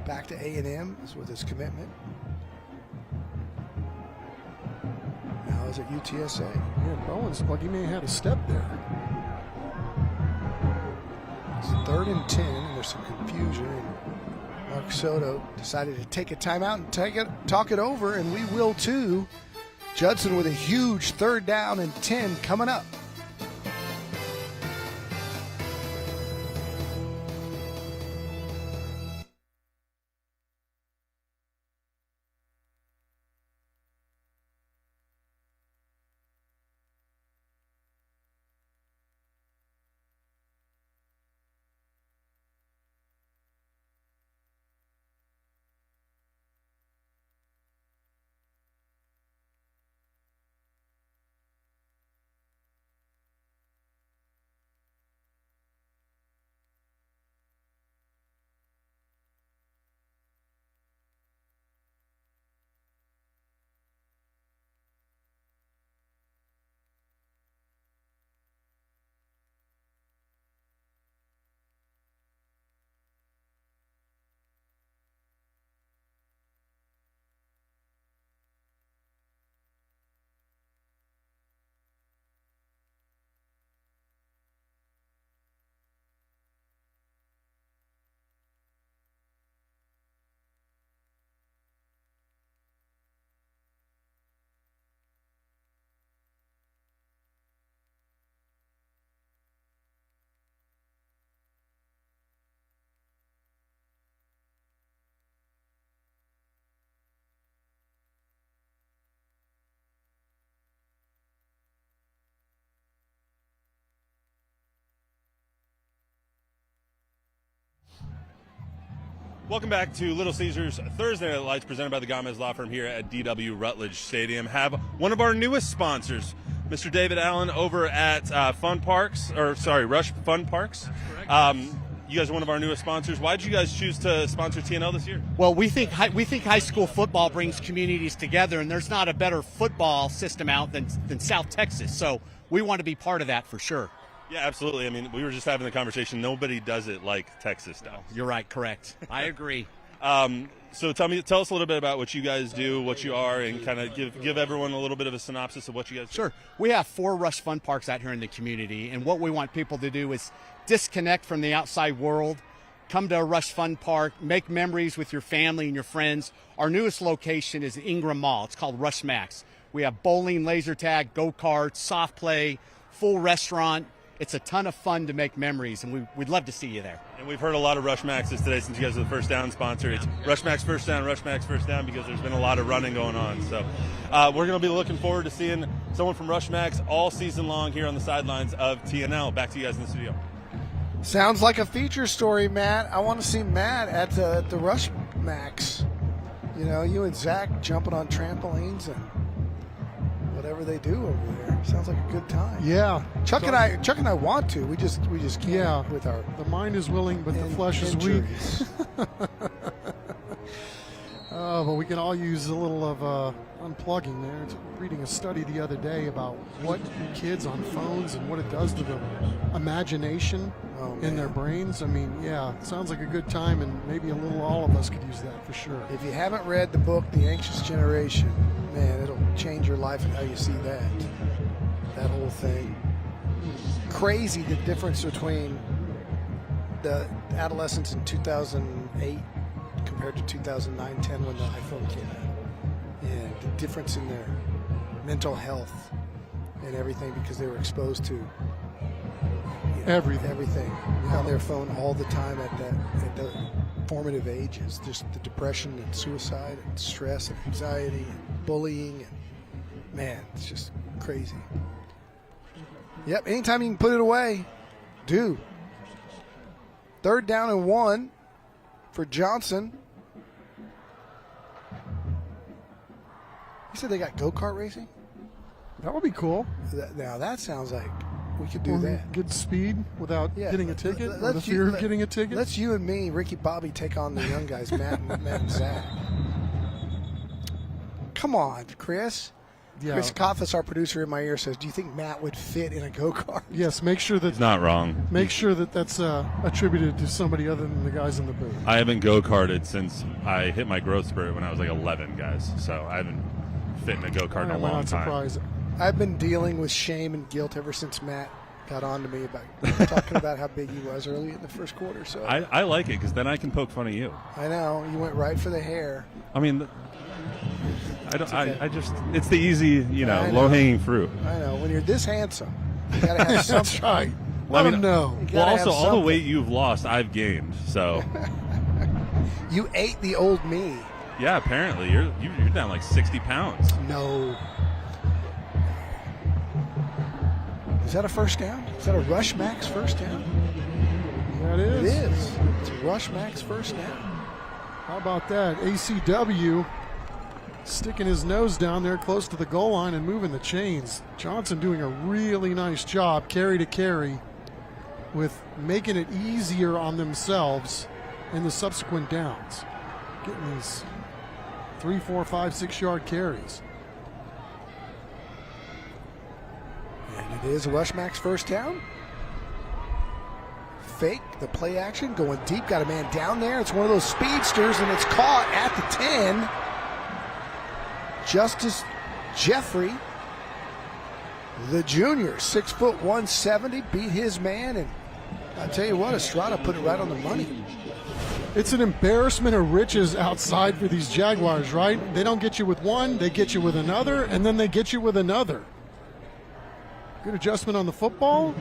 back to A&M with his commitment. Now he's at UTSA. Yeah, Bowens, like he may have had a step there. It's 3rd and 10, and there's some confusion. And Mark Soto decided to take a timeout and talk it over, and we will too. Judson with a huge 3rd down and 10 coming up. Welcome back to Little Caesars Thursday Night Lights, presented by the Gomez Law Firm here at DW Rutledge Stadium. Have one of our newest sponsors, Mr. David Allen, over at Rush Fun Parks. You guys are one of our newest sponsors. Why did you guys choose to sponsor TNL this year? Well, we think high school football brings communities together, and there's not a better football system out than South Texas. So we want to be part of that for sure. Yeah, absolutely. I mean, we were just having the conversation. Nobody does it like Texas does. You're right. Correct. I agree. So tell us a little bit about what you guys do, what you are, and kind of give everyone a little bit of a synopsis of what you guys do. Sure. We have 4 Rush Fun Parks out here in the community, and what we want people to do is disconnect from the outside world, come to a Rush Fun Park, make memories with your family and your friends. Our newest location is Ingram Mall. It's called Rush Max. We have bowling, laser tag, go-karts, soft play, full restaurant. It's a ton of fun to make memories, and we'd love to see you there. And we've heard a lot of Rush Maxes today since you guys are the First Down sponsor. It's Rush Max First Down, because there's been a lot of running going on. So we're going to be looking forward to seeing someone from Rush Max all season long here on the sidelines of TNL. Back to you guys in the studio. Sounds like a feature story, Matt. I want to see Matt at the Rush Max. You know, you and Zach jumping on trampolines and whatever they do over there. Sounds like a good time. Yeah. Chuck and I want to. We just can't. Yeah. With our the mind is willing, but the flesh is weak. But we can all use a little of unplugging there. It's reading a study the other day about what kids on phones and what it does to the imagination in their brains. I mean, yeah, it sounds like a good time, and maybe a little all of us could use that for sure. If you haven't read the book, The Anxious Generation, man, it'll change your life and how you see that whole thing. Crazy the difference between the adolescents in 2008 compared to 2009-10 when the iPhone came out. And the difference in their mental health and everything because they were exposed to everything on their phone all the time at the formative ages. Just the depression and suicide and stress and anxiety and bullying. And man, it's just crazy. Yep, anytime you can put it away, do. 3rd down and 1 for Johnson. You said they got go-kart racing? That would be cool. Now that sounds like we could do that. Good speed without getting a ticket, or the fear of getting a ticket. Let's you and me, Ricky Bobby, take on the young guys, Matt and Zach. Come on, Chris. Yeah. Chris Koffis, our producer in my ear, says, do you think Matt would fit in a go-kart? Yes, make sure that... He's not wrong. Make sure that that's attributed to somebody other than the guys in the booth. I haven't go-karted since I hit my growth spurt when I was like 11, guys. So I haven't fit in a go-kart in a long time. Surprised. I've been dealing with shame and guilt ever since Matt got on to me about talking about how big he was early in the first quarter. So I like it because then I can poke fun at you. I know. You went right for the hair. I mean... I just, it's the easy, low-hanging fruit. I know. When you're this handsome, you got to have something. That's right. Well, Let him know. Well, also, all the weight you've lost, I've gained, so. You ate the old me. Yeah, apparently. You're down like 60 pounds. No. Is that a first down? Is that a Rush Max first down? Yeah, it is. It is. It's a Rush Max first down. How about that? ACW sticking his nose down there close to the goal line and moving the chains. Johnson doing a really nice job carry to carry with making it easier on themselves in the subsequent downs. Getting these 3, 4, 5, 6 yard carries. And it is a Rush Max first down. Fake the play action, going deep, got a man down there. It's one of those speedsters, and it's caught at the 10. Justice Jeffrey, the junior, 6', 170, beat his man, and I tell you what, Estrada put it right on the money. It's an embarrassment of riches outside for these Jaguars, right? They don't get you with one, they get you with another, and then they get you with another. Good adjustment on the football,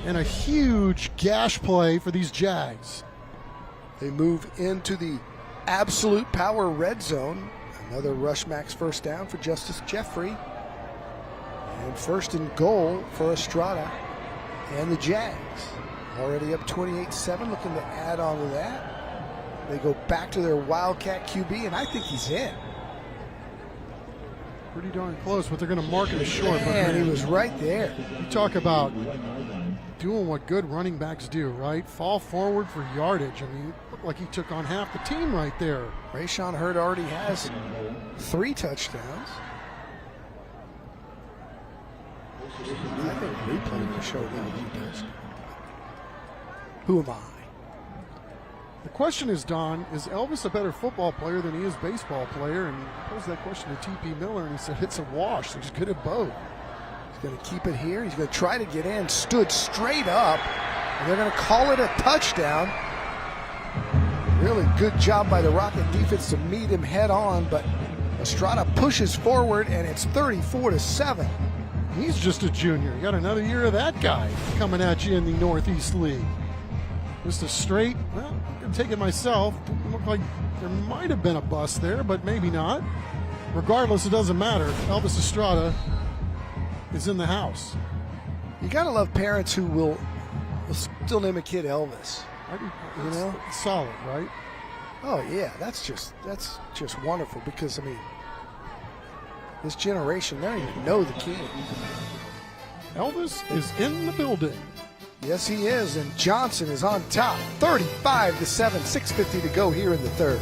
and a huge gash play for these Jags. They move into the absolute power red zone. Another Rush Max first down for Justice Jeffrey. And first and goal for Estrada and the Jags. Already up 28-7, looking to add on to that. They go back to their Wildcat QB, and I think he's in. Pretty darn close, but they're going to mark it as short. Man, he was right there. You talk about doing what good running backs do, right? Fall forward for yardage. I mean, it looked like he took on half the team right there. Rayshawn Hurd already has 3 touchdowns. I think replay will show that he does. Who am I? The question is, Don, is Elvis a better football player than he is baseball player? And I posed that question to T.P. Miller, and he said it's a wash. They're just good at both. He's going to keep it here. He's going to try to get in. Stood straight up. And they're going to call it a touchdown. Really good job by the Rocket defense to meet him head on, but Estrada pushes forward, and it's 34-7. He's just a junior. You got another year of that guy coming at you in the Northeast League. Just a straight, well, I'm going to take it myself. It looked like there might have been a bust there, but maybe not. Regardless, it doesn't matter. Elvis Estrada is in the house. You got to love parents who will still name a kid Elvis. You know? Solid, right? Oh, yeah. That's just wonderful because, I mean, this generation, they don't even know the king. Elvis is in the building. Yes, he is, and Johnson is on top, 35-7, 6:50 to go here in the third.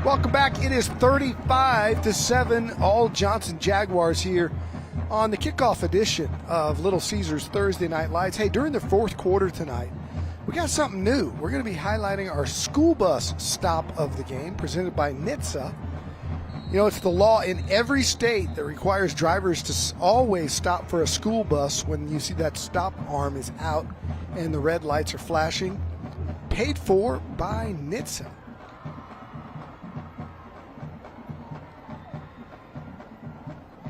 Welcome back. It is 35-7, all Johnson Jaguars here on the kickoff edition of Little Caesars Thursday Night Lights. Hey, during the fourth quarter tonight, we got something new. We're going to be highlighting our school bus stop of the game, presented by Nitsa. You know, it's the law in every state that requires drivers to always stop for a school bus when you see that stop arm is out and the red lights are flashing. Paid for by Nitsa.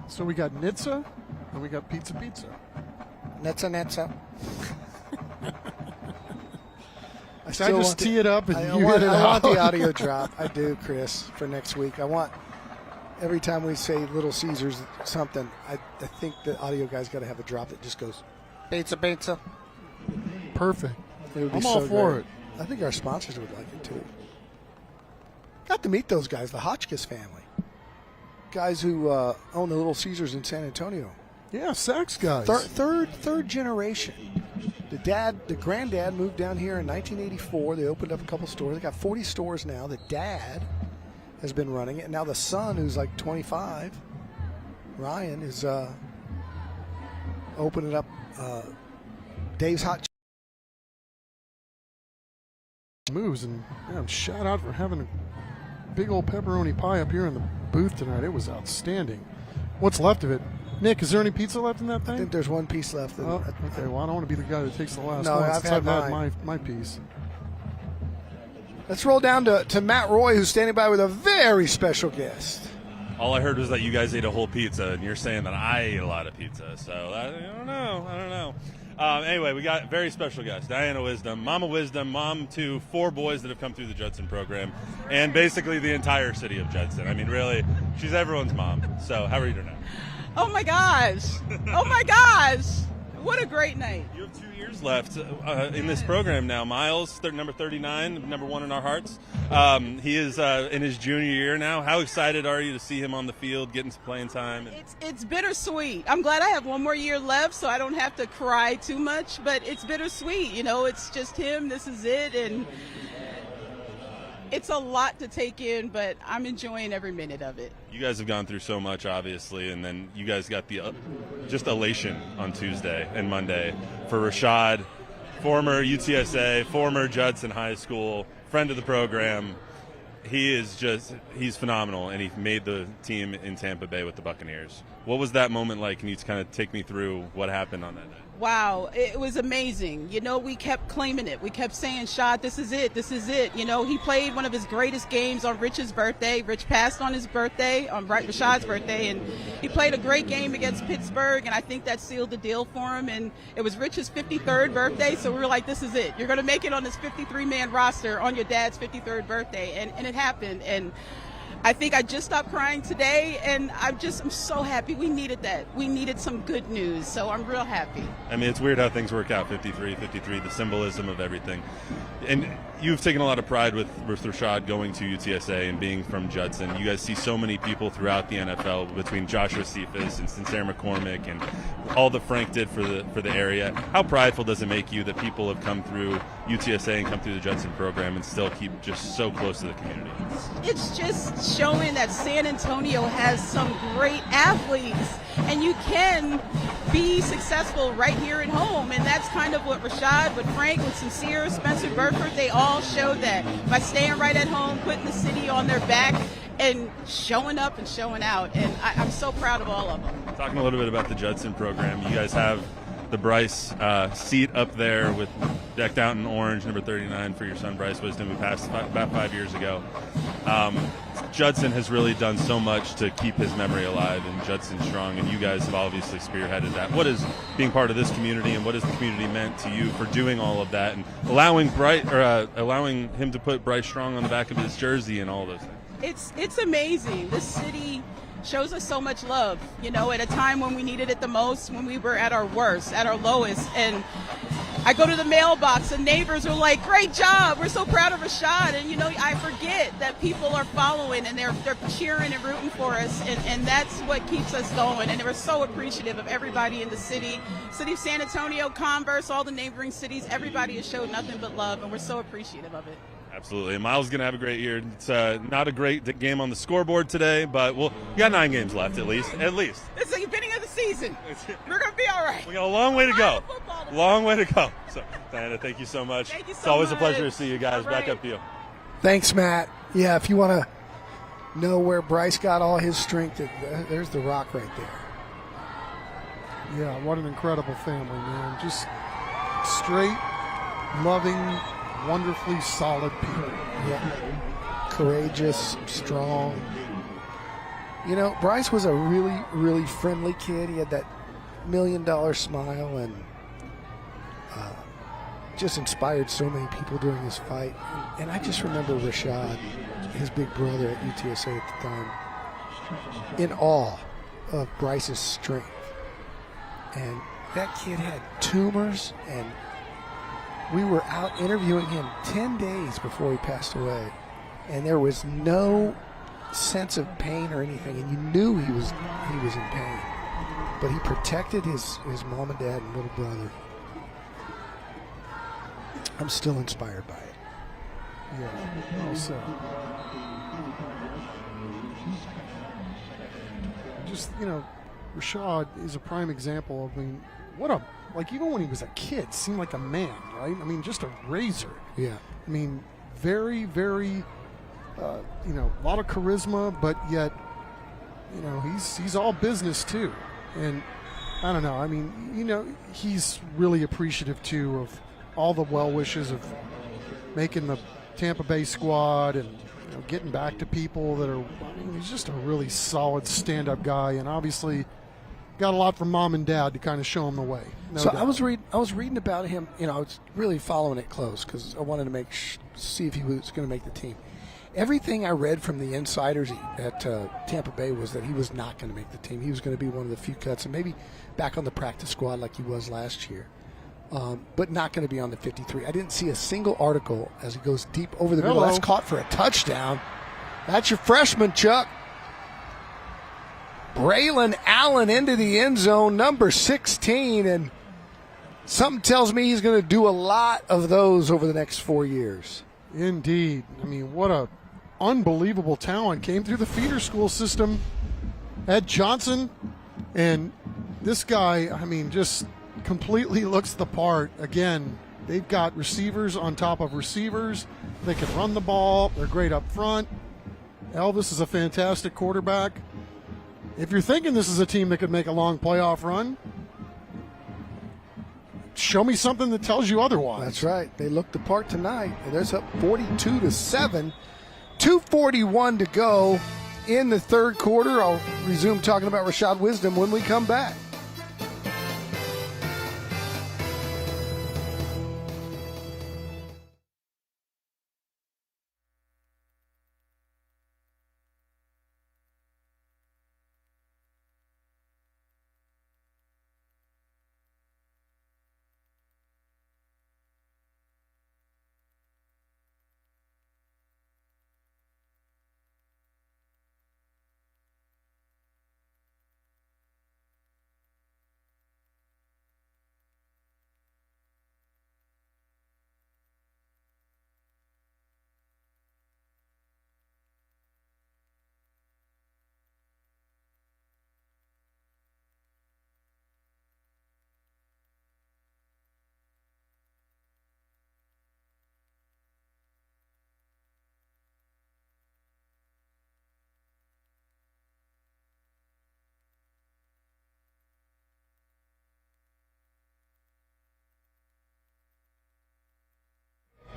So we got Nitsa and we got Pizza. Nitsa. I just tee it up and you hit it out. I want the audio drop. I do, Chris, for next week. I want every time we say Little Caesars something, I think the audio guy's got to have a drop that just goes pizza. Perfect. It would be I'm all for it. I think our sponsors would like it too. Got to meet those guys, the Hotchkiss family. Guys who own the Little Caesars in San Antonio. Yeah, Sachs guys. Third generation. The granddad moved down here in 1984. They opened up a couple stores. They got 40 stores now. The dad has been running it. And now the son, who's like 25, Ryan, is opening up Dave's Hot Moves. And shout out for having a big old pepperoni pie up here in the booth tonight. It was outstanding. What's left of it? Nick, is there any pizza left in that thing? I think there's one piece left. Oh, okay, well, I don't want to be the guy that takes the last one. I've had my piece. Let's roll down to Matt Roy, who's standing by with a very special guest. All I heard was that you guys ate a whole pizza, and you're saying that I ate a lot of pizza. So I don't know. Anyway, we got a very special guest, Diana Wisdom, mom to 4 boys that have come through the Judson program, and basically the entire city of Judson. I mean, really, she's everyone's mom. So how are you doing now? Oh, my gosh. Oh, my gosh. What a great night. You have 2 years left in this program now. Miles, number 39, number 1 in our hearts. He is in his junior year now. How excited are you to see him on the field, getting some playing time? It's bittersweet. I'm glad I have 1 more year left so I don't have to cry too much, but it's bittersweet. You know, it's just him. This is it. And it's a lot to take in, but I'm enjoying every minute of it. You guys have gone through so much, obviously, and then you guys got the just elation on Tuesday and Monday for Rashad, former UTSA, former Judson High School, friend of the program. He's phenomenal, and he made the team in Tampa Bay with the Buccaneers. What was that moment like? Can you kind of take me through what happened on that day? Wow, it was amazing. You know, we kept claiming it. We kept saying, Shad, this is it, this is it. You know, he played one of his greatest games on Rich's birthday. Rich passed on his birthday, on Rashad's birthday, and he played a great game against Pittsburgh, and I think that sealed the deal for him. And it was Rich's 53rd birthday, so we were like, this is it. You're going to make it on this 53-man roster on your dad's 53rd birthday, and it happened. And I think I just stopped crying today, and I'm so happy. We needed that. We needed some good news, so I'm real happy. I mean, it's weird how things work out, 53, the symbolism of everything. And you've taken a lot of pride with Rashad going to UTSA and being from Judson. You guys see so many people throughout the NFL between Joshua Cephas and Sincere McCormick and all that Frank did for the area. How prideful does it make you that people have come through UTSA and come through the Judson program and still keep just so close to the community? It's just showing that San Antonio has some great athletes, and you can be successful right here at home. And that's kind of what Rashad, with Frank, with Sincere, Spencer Burford, they all showed that by staying right at home, putting the city on their back, and showing up and showing out. And I'm so proud of all of them. Talking a little bit about the Judson program, you guys have the Bryce seat up there with decked out in orange, number 39 for your son Bryce Wisdom, who passed about 5 years ago. Judson has really done so much to keep his memory alive and Judson strong, and you guys have obviously spearheaded that. What is being part of this community, and what has the community meant to you for doing all of that and allowing him to put Bryce Strong on the back of his jersey and all those things? It's amazing. This city shows us so much love, you know, at a time when we needed it the most, when we were at our worst, at our lowest. And I go to the mailbox and neighbors are like, great job, we're so proud of Rashad. And, you know, I forget that people are following and they're cheering and rooting for us. And that's what keeps us going. And we're so appreciative of everybody in the city of San Antonio, Converse, all the neighboring cities. Everybody has showed nothing but love, and we're so appreciative of it. Absolutely. And Miles is going to have a great year. It's not a great game on the scoreboard today, but we got 9 games left at least. It's the beginning of the season. We're going to be all right. We got a long way to go. Long way to go. So, Diana, thank you so much. Thank you so much. It's always a pleasure to see you guys. Back up to you. Thanks, Matt. Yeah, if you want to know where Bryce got all his strength, there's the rock right there. Yeah, what an incredible family, man. Just straight, loving, wonderfully solid people. Yeah. Courageous, strong. You know, Bryce was a really, really friendly kid. He had that $1 million smile and just inspired so many people during his fight. And I just remember Rashad, his big brother at UTSA at the time, in awe of Bryce's strength. And that kid had tumors, and we were out interviewing him 10 days before he passed away, and there was no sense of pain or anything, and you knew he was in pain, but he protected his mom and dad and little brother. I'm still inspired by it. Yeah, also, just, you know, Rashad is a prime example of, I mean, even when he was a kid, seemed like a man, right? I mean, just a razor. Yeah. I mean, very, very, a lot of charisma, but yet, you know, he's all business too. And I don't know. I mean, you know, he's really appreciative too of all the well wishes of making the Tampa Bay squad and, you know, getting back to people that are. I mean, he's just a really solid stand-up guy, and obviously, got a lot from mom and dad to kind of show him the way. No So doubt. I was reading about him. I was really following it close because I wanted to see if he was going to make the team. Everything I read from the insiders at Tampa Bay was that he was not going to make the team. He was going to be one of the few cuts and maybe back on the practice squad like he was last year, but not going to be on the 53. I didn't see a single article as he goes deep over the middle. That's caught for a touchdown. That's your freshman, Chuck. Braylon Allen into the end zone, number 16, and something tells me he's going to do a lot of those over the next 4 years. Indeed. I mean, what a unbelievable talent came through the feeder school system at Johnson, and this guy, I mean, just completely looks the part. Again, they've got receivers on top of receivers. They can run the ball. They're great up front. Elvis is a fantastic quarterback. If you're thinking this is a team that could make a long playoff run, show me something that tells you otherwise. That's right. They looked the part tonight. And there's up 42-7. 2:41 to go in the third quarter. I'll resume talking about Rashad Wisdom when we come back.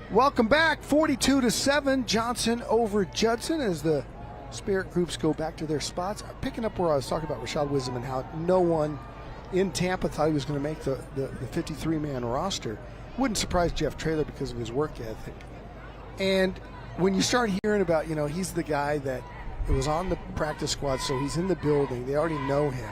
Welcome back. 42-7. Johnson over Judson as the Spirit groups go back to their spots. Picking up where I was talking about Rashad Wisdom and how no one in Tampa thought he was going to make the 53-man roster. Wouldn't surprise Jeff Traylor because of his work ethic. And when you start hearing about, he's the guy that was on the practice squad, so he's in the building. They already know him.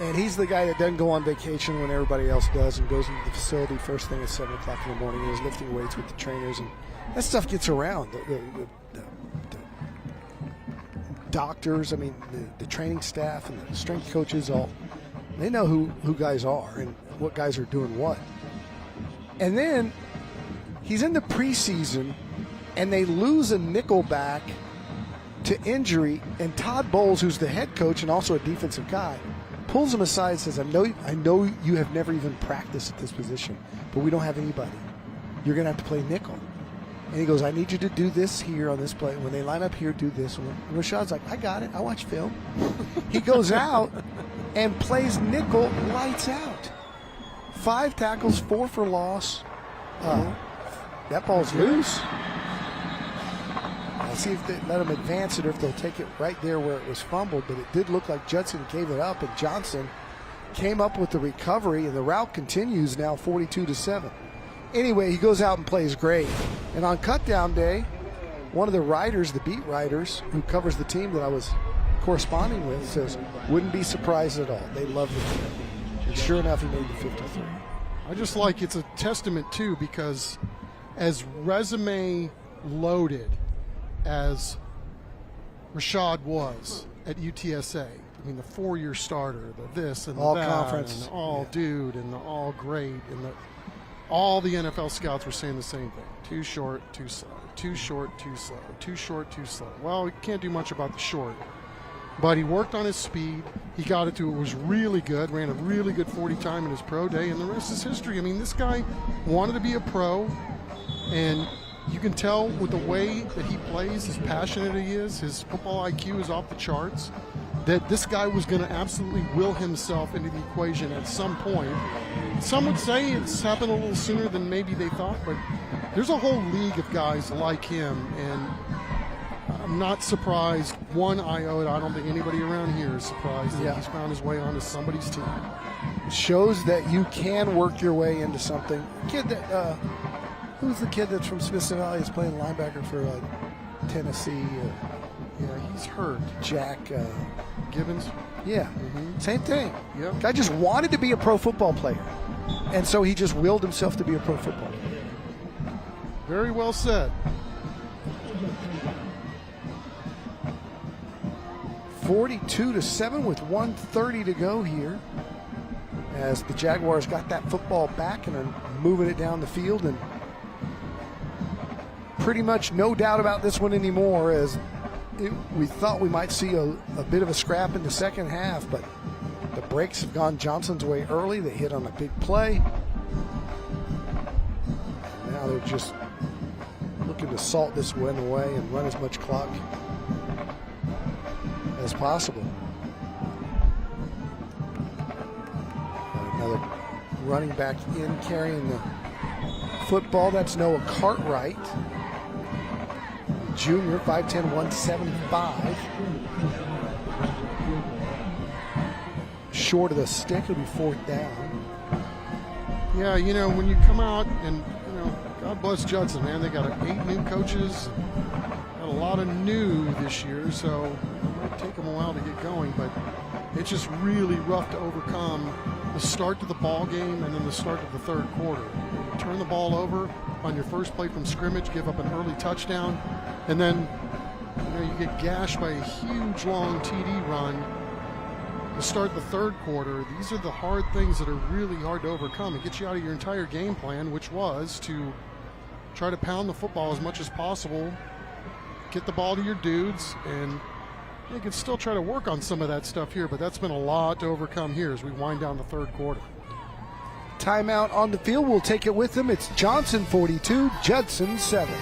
And he's the guy that doesn't go on vacation when everybody else does and goes into the facility first thing at 7 o'clock in the morning and is lifting weights with the trainers. And that stuff gets around. The doctors, the training staff and the strength coaches, they know who guys are and what guys are doing what. And then he's in the preseason and they lose a nickelback to injury, and Todd Bowles, who's the head coach and also a defensive guy, pulls him aside and says, I know you have never even practiced at this position, but we don't have anybody. You're going to have to play nickel. And he goes, I need you to do this here on this play. When they line up here, do this. And Rashad's like, I got it. I watch film. He goes out and plays nickel, lights out. 5 tackles, 4 for loss. That ball's loose. I'll see if they let him advance it or if they'll take it right there where it was fumbled. But it did look like Judson gave it up, and Johnson came up with the recovery, and the route continues now 42-7. Anyway, he goes out and plays great. And on cutdown day, one of the writers, the beat writers, who covers the team that I was corresponding with, says, wouldn't be surprised at all. They love the kid. And sure enough, he made the 53. I just like it's a testament, too, because as resume loaded as Rashad was at UTSA, I mean, the 4-year starter, the this and the all that, conference, and the all dude, and the all great, and all the NFL scouts were saying the same thing. Too short, too slow. Too short, too slow. Too short, too slow. Well, we can't do much about the short. But he worked on his speed. He got it to it was really good, ran a really good 40 time in his pro day, and the rest is history. I mean, this guy wanted to be a pro, and you can tell with the way that he plays, as passionate he is, his football IQ is off the charts, that this guy was going to absolutely will himself into the equation at some point. Some would say it's happened a little sooner than maybe they thought, but there's a whole league of guys like him, and I'm not surprised one iota. I don't think anybody around here is surprised that he's found his way onto somebody's team. Shows that you can work your way into something. Kid that, who's the kid that's from Smithson Valley is playing linebacker for Tennessee? He's hurt. Jack Gibbons? Yeah, same thing. Yep. Guy just wanted to be a pro football player, and so he just willed himself to be a pro football player. Very well said. 42-7 with 1:30 to go here, as the Jaguars got that football back and are moving it down the field, and pretty much no doubt about this one anymore, as we thought we might see a bit of a scrap in the second half, but the breaks have gone Johnson's way early. They hit on a big play. Now they're just looking to salt this win away and run as much clock as possible. Another running back in carrying the football. That's Noah Cartwright, junior, 5'10", 175. Short of the stick, it'll be fourth down. Yeah, when you come out and, God bless Judson, man. They got 8 new coaches, got a lot of new this year, so it might take them a while to get going, but it's just really rough to overcome the start to the ball game and then the start of the third quarter. You turn the ball over on your first play from scrimmage, give up an early touchdown, and then you get gashed by a huge long TD run to start the third quarter. These are the hard things that are really hard to overcome. It gets you out of your entire game plan, which was to try to pound the football as much as possible, get the ball to your dudes, and you can still try to work on some of that stuff here, but that's been a lot to overcome here as we wind down the third quarter. Timeout on the field. We'll take it with them. It's Johnson 42, Judson 7.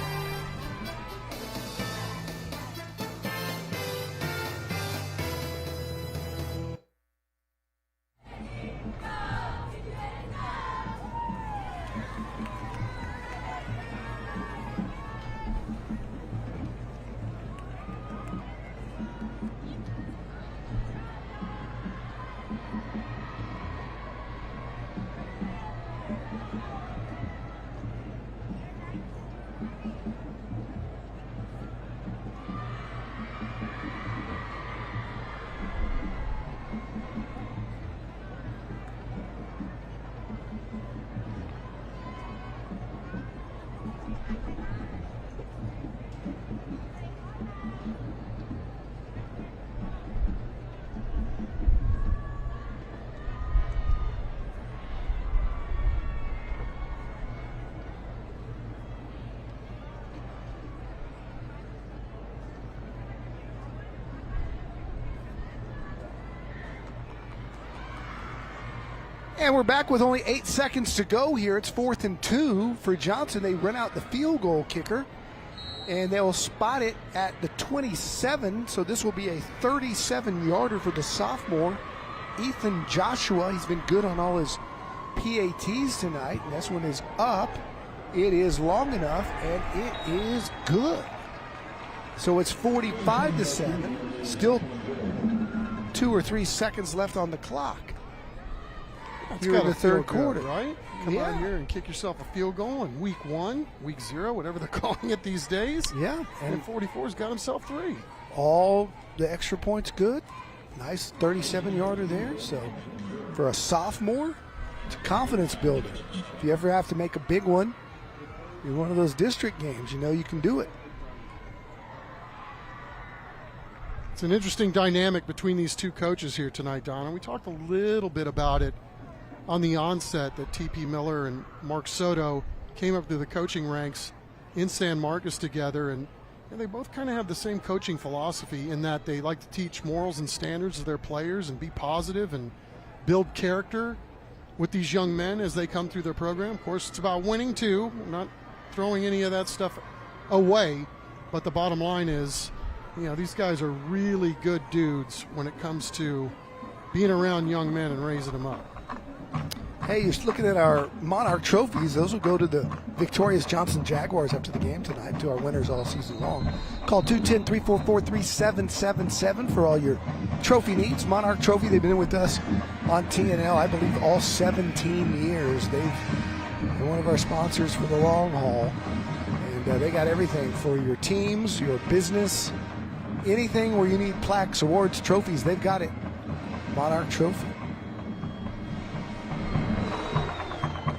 And we're back with only 8 seconds to go here. It's 4th and 2 for Johnson. They run out the field goal kicker, and they'll spot it at the 27. So this will be a 37-yarder for the sophomore, Ethan Joshua. He's been good on all his PATs tonight. And this one is up. It is long enough, and it is good. So it's 45-7. Still 2 or 3 seconds left on the clock. Here in the third quarter, right? Come out here and kick yourself a field goal in week 1, week 0, whatever they're calling it these days. Yeah. And 44's got himself 3. All the extra points good. Nice 37-yarder there. So for a sophomore, it's a confidence builder. If you ever have to make a big one in one of those district games, you can do it. It's an interesting dynamic between these two coaches here tonight, Donna. We talked a little bit about it on the onset that T.P. Miller and Mark Soto came up through the coaching ranks in San Marcos together, and they both kind of have the same coaching philosophy in that they like to teach morals and standards to their players and be positive and build character with these young men as they come through their program. Of course, it's about winning too. I'm not throwing any of that stuff away, but the bottom line is, these guys are really good dudes when it comes to being around young men and raising them up. Hey, you're looking at our Monarch trophies. Those will go to the victorious Johnson Jaguars after the game tonight, to our winners all season long. Call 210-344-3777 for all your trophy needs. Monarch Trophy, they've been with us on TNL, I believe, all 17 years. They're one of our sponsors for the long haul. And they got everything for your teams, your business, anything where you need plaques, awards, trophies, they've got it. Monarch Trophy.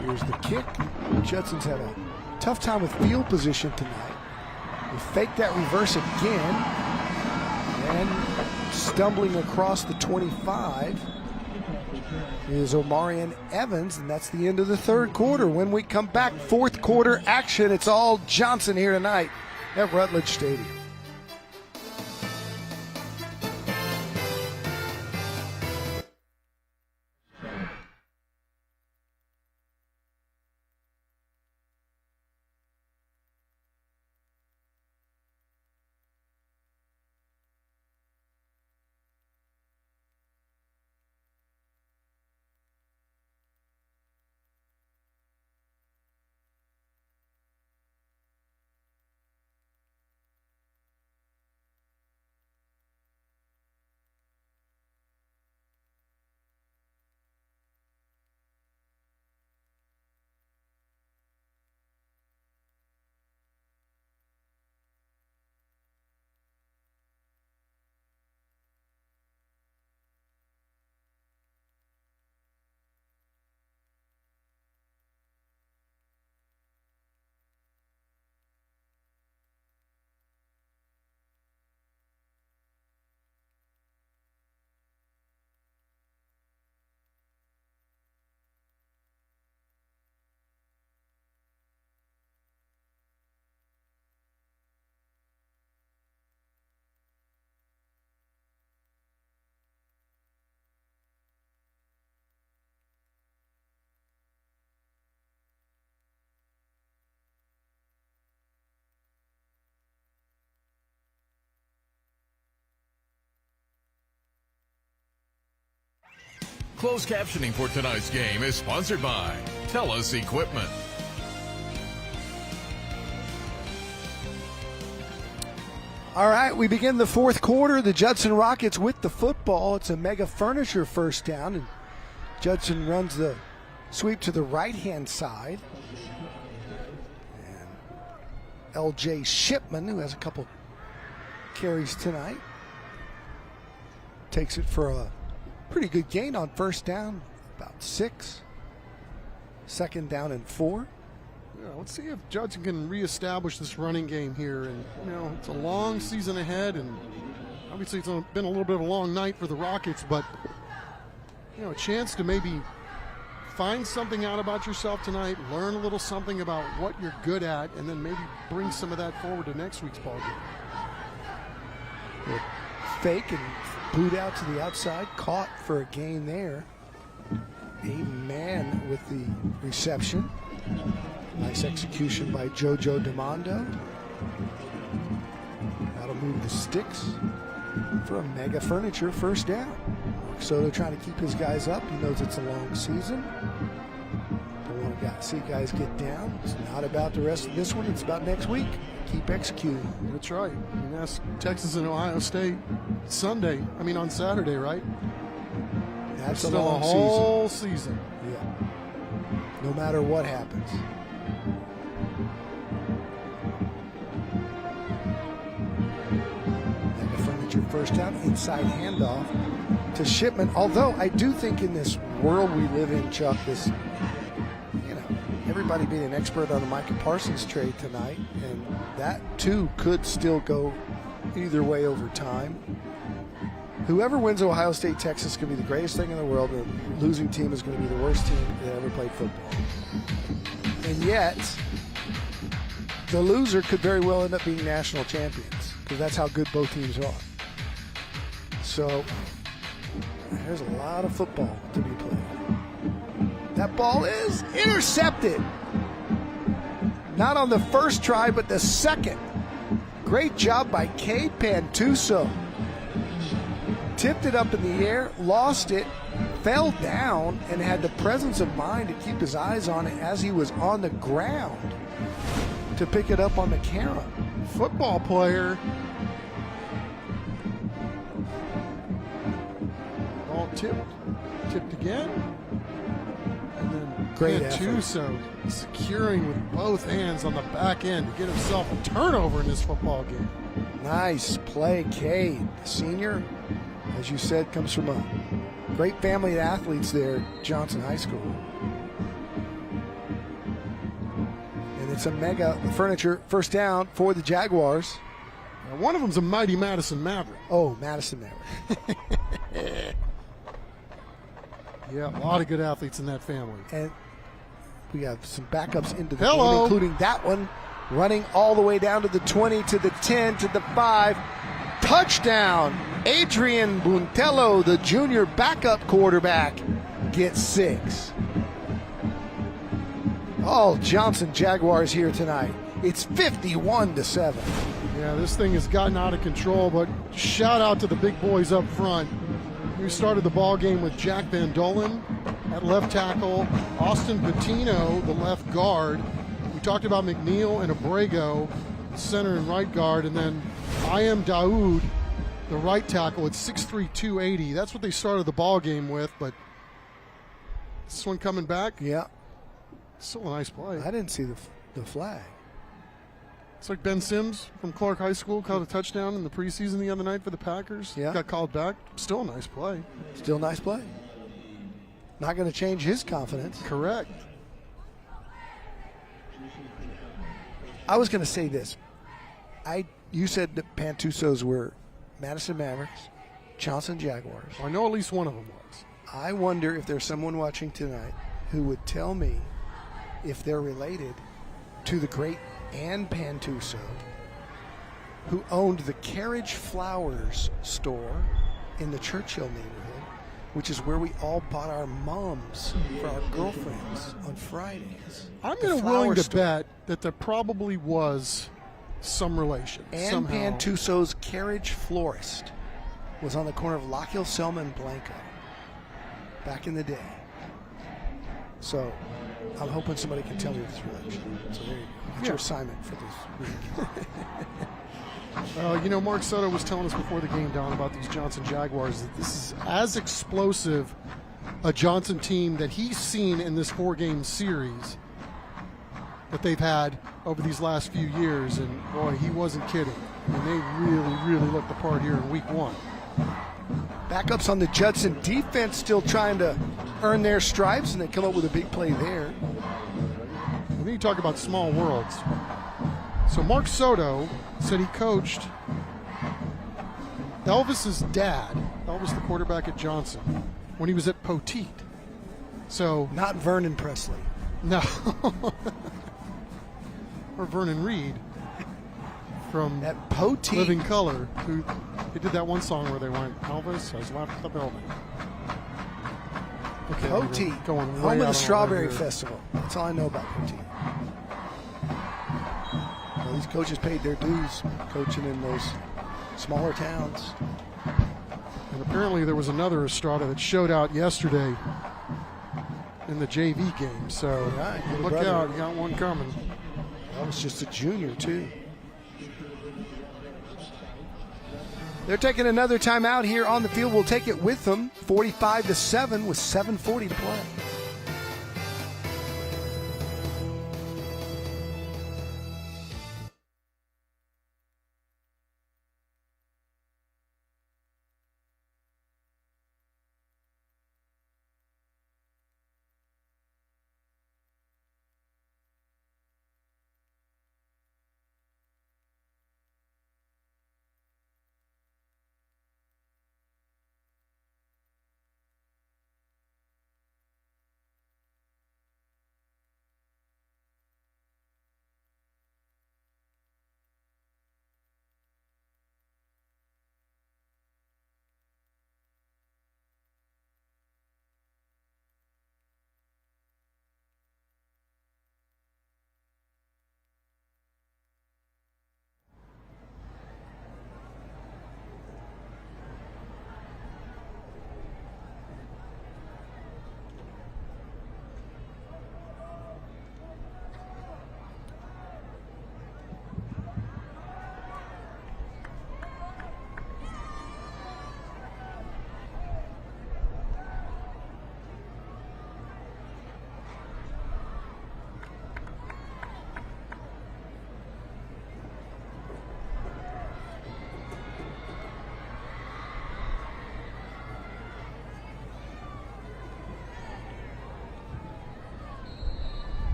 Here's the kick. Judson's had a tough time with field position tonight. They fake that reverse again. And stumbling across the 25 is Omarion Evans, and that's the end of the third quarter. When we come back, fourth quarter action. It's all Johnson here tonight at Rutledge Stadium. Closed captioning for tonight's game is sponsored by TELUS Equipment. All right, we begin the fourth quarter. The Judson Rockets with the football. It's a Mega Furniture first down, and Judson runs the sweep to the right-hand side. And L.J. Shipman, who has a couple carries tonight, takes it for a pretty good gain on first down, about 6. Second down and 4. Yeah, let's see if Judson can reestablish this running game here. And, it's a long season ahead, and obviously it's been a little bit of a long night for the Rockets, but, a chance to maybe find something out about yourself tonight, learn a little something about what you're good at, and then maybe bring some of that forward to next week's ball game. Fake and boot out to the outside, caught for a gain there. A man with the reception. Nice execution by JoJo DeMondo. That'll move the sticks for a Mega Furniture first down. Mark Soto trying to keep his guys up. He knows it's a long season. Don't want to see guys get down. It's not about the rest of this one. It's about next week. Keep executing. That's right. That's Texas and Ohio State on Saturday, right? That's still a whole season. Yeah. No matter what happens. Mega Furniture first down, inside handoff to Shipman. Although I do think in this world we live in, Chuck, everybody being an expert on the Micah Parsons trade tonight, and that too could still go either way over time. Whoever wins Ohio State, Texas is going to be the greatest thing in the world, and the losing team is going to be the worst team that ever played football. And yet, the loser could very well end up being national champions, because that's how good both teams are. So, there's a lot of football to be played. That ball is intercepted. Not on the first try, but the second. Great job by Cade Pantuso. Tipped it up in the air, lost it, fell down and had the presence of mind to keep his eyes on it as he was on the ground to pick it up on the camera. Football player. Ball tipped again. And then Great Tuso securing with both hands on the back end to get himself a turnover in this football game. Nice play, Cade. Senior, as you said, comes from a great family of athletes there at Johnson High School. And it's a mega furniture first down for the Jaguars. Now, one of them's a mighty Madison Maverick. Oh, Madison Maverick. Yeah, a lot of good athletes in that family. And we have some backups into the Hello. game, including that one running all the way down to the 20, to the 10, to the 5. Touchdown! Adrian Buntello, the junior backup quarterback, gets 6. All Johnson Jaguars here tonight. It's 51-7. Yeah, this thing has gotten out of control, but shout out to the big boys up front. We started the ball game with Jack Van Dolen at left tackle, Austin Patino, the left guard. We talked about McNeil and Abrego, center and right guard, and then I am Daoud, the right tackle at 6'3", 280. That's what they started the ball game with, but this one coming back. Yeah. Still a nice play. I didn't see the flag. It's like Ben Sims from Clark High School caught a touchdown in the preseason the other night for the Packers. Yeah. Got called back. Still a nice play. Still a nice play. Not going to change his confidence. Correct. I was going to say this. You said that Pantusos were Madison Mavericks, Johnson Jaguars. I know at least one of them was. I wonder if there's someone watching tonight who would tell me if they're related to the great Ann Pantuso, who owned the Carriage Flowers store in the Churchill neighborhood, which is where we all bought our mums for our girlfriends on Fridays. I'm going to willing to bet that there probably was some relation. Ann somehow. Pantuso's Carriage Florist was on the corner of Lock Hill, Selma, and Blanco back in the day. So I'm hoping somebody can tell me this relation. So there you go. That's your assignment for this week. Mark Soto was telling us before the game, Don, about these Johnson Jaguars, that this is as explosive a Johnson team that he's seen in this 4-game series that they've had over these last few years. And, boy, he wasn't kidding. I mean, they really, really looked the part here in week 1. Backups on the Judson defense still trying to earn their stripes, and they come up with a big play there. And then you talk about small worlds. So Mark Soto said he coached Elvis's dad, Elvis the quarterback at Johnson, when he was at Poteet. So not Vernon Presley. No. Or Vernon Reed from at Poteet. Living Color, who they did that one song where they went, Elvis has left the building. Okay, Poteet, going home of the Strawberry Festival. That's all I know about Poteet. Well, these coaches paid their dues coaching in those smaller towns. And apparently there was another Estrada that showed out yesterday in the JV game. So look out, you got one coming. That was just a junior, too. They're taking another timeout here on the field. We'll take it with them. 45-7 with 7:40 to play.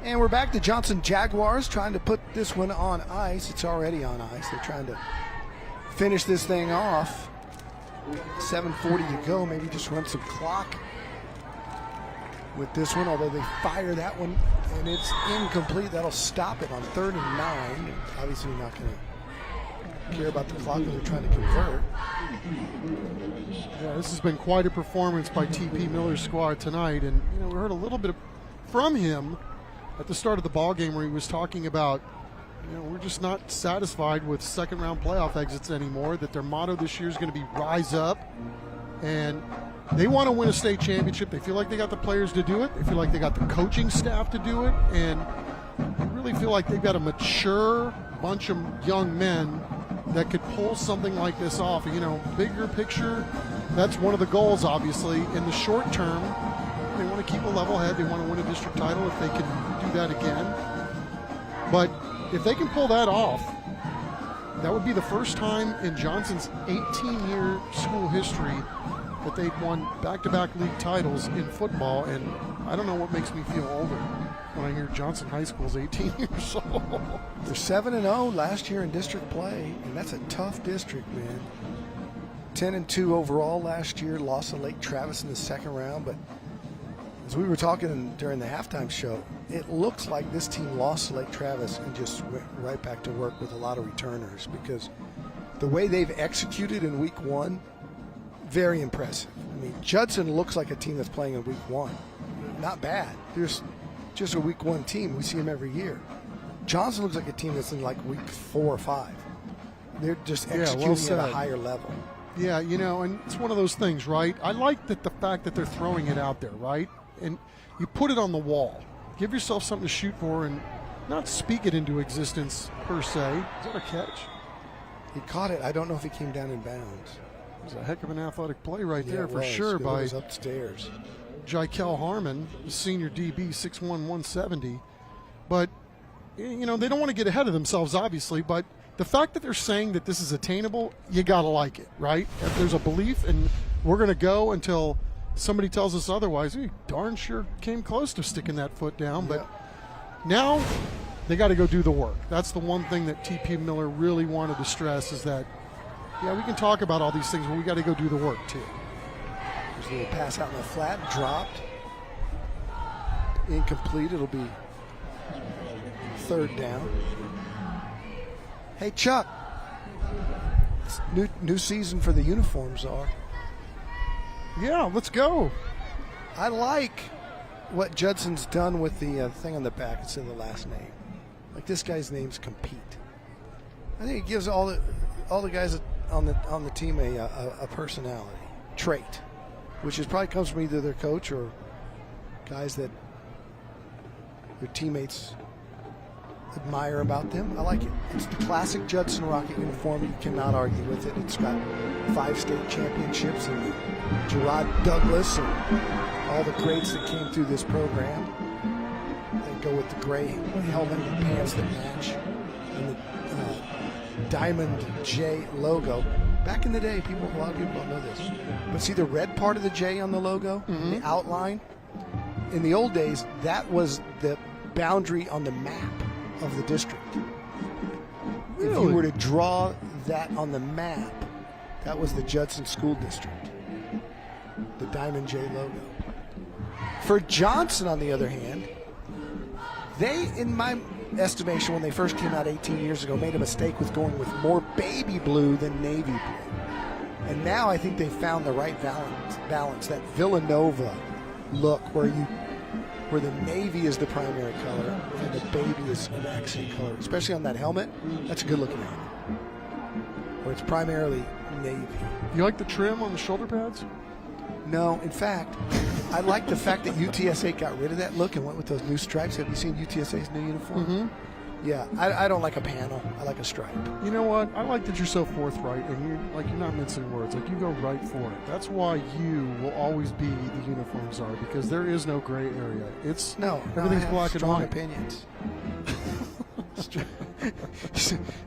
And we're back to Johnson Jaguars trying to put this one on ice. It's already on ice. They're trying to finish this thing off. 7:40 to go. Maybe just run some clock with this one, although they fire that one and it's incomplete. That'll stop it on 3rd and 9. Obviously you're not going to care about the clock when they're trying to convert. Yeah, this has been quite a performance by TP Miller's squad tonight, and we heard a little bit from him at the start of the ball game where he was talking about, we're just not satisfied with second-round playoff exits anymore, that their motto this year is going to be rise up, and they want to win a state championship. They feel like they got the players to do it. They feel like they got the coaching staff to do it, and they really feel like they've got a mature bunch of young men that could pull something like this off. Bigger picture, that's one of the goals, obviously. In the short term, they want to keep a level head. They want to win a district title if they can do that again. But if they can pull that off, that would be the first time in Johnson's 18-year school history that they've won back-to-back league titles in football. And I don't know what makes me feel older when I hear Johnson High School's 18 years old. They're 7-0 last year in district play, and that's a tough district, man. 10-2 overall last year, lost to Lake Travis in the second round, but as we were talking during the halftime show, it looks like this team lost to Lake Travis and just went right back to work with a lot of returners, because the way they've executed in week 1, very impressive. I mean, Judson looks like a team that's playing in week 1. Not bad. There's just a week 1 team. We see them every year. Johnson looks like a team that's in like week 4 or 5. They're just executing at a higher level. Yeah, and it's one of those things, right? I like the fact that they're throwing it out there, right? And you put it on the wall. Give yourself something to shoot for and not speak it into existence per se. Is that a catch? He caught it. I don't know if he came down in bounds. It was a heck of an athletic play right there for sure by upstairs. Jaikel Harmon, the senior DB, 6'1", 170. But, they don't want to get ahead of themselves, obviously, but the fact that they're saying that this is attainable, you got to like it, right? If there's a belief and we're going to go until somebody tells us otherwise, he darn sure came close to sticking that foot down. But now they got to go do the work. That's the one thing that TP Miller really wanted to stress, is that, we can talk about all these things, but we got to go do the work too. There's a little pass out in the flat, dropped. Incomplete. It'll be 3rd down. Hey, Chuck. It's new season for the uniforms are. Yeah, let's go. I like what Judson's done with the thing on the back instead of the last name. Like, this guy's name's Compete. I think it gives all the guys on the team a personality trait, which probably comes from either their coach or guys that their teammates admire about them. I like it. It's the classic Judson Rocket uniform. You cannot argue with it. It's got 5 state championships and Gerard Douglas and all the greats that came through this program. They go with the gray helmet and pants that match, and the Diamond J logo. Back in the day, a lot of people don't know this, but see the red part of the J on the logo, the outline? In the old days, that was the boundary on the map of the district. Really? If you were to draw that on the map, that was the Judson School District, the Diamond J logo. For Johnson, on the other hand, they, in my estimation, when they first came out 18 years ago, made a mistake with going with more baby blue than navy blue. And now I think they found the right balance, that Villanova look where the navy is the primary color and the baby is an accent color, especially on that helmet. That's a good looking helmet, where it's primarily navy. You like the trim on the shoulder pads? No, in fact, I like the fact that UTSA got rid of that look and went with those new stripes. Have you seen UTSA's new uniform? Mm-hmm. Yeah, I don't like a panel. I like a stripe. You know what? I like that you're so forthright and you're not mincing words. Like, you go right for it. That's why you will always be the uniforms are, because there is no gray area. Everything's black and white. Strong opinions.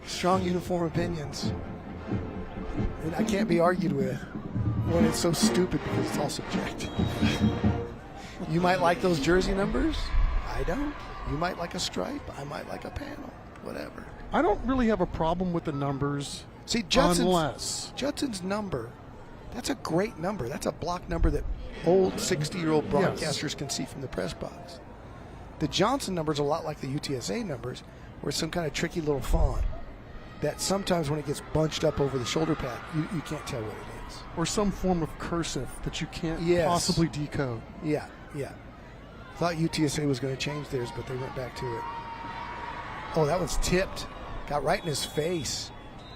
Strong uniform opinions. And I can't be argued with when it's so stupid, because it's all subjective. You might like those jersey numbers. I I don't. You might like a stripe. I might like a panel. Whatever. I don't really have a problem with the numbers. See, Judson's number, that's a great number. That's a block number that old 60-year-old broadcasters can see from the press box. The Johnson number is a lot like the UTSA numbers, where it's some kind of tricky little font that sometimes when it gets bunched up over the shoulder pad, you can't tell what it is. Or some form of cursive that you can't possibly decode. Yeah. Thought UTSA was going to change theirs, but they went back to it. Oh, that one's tipped. Got right in his face.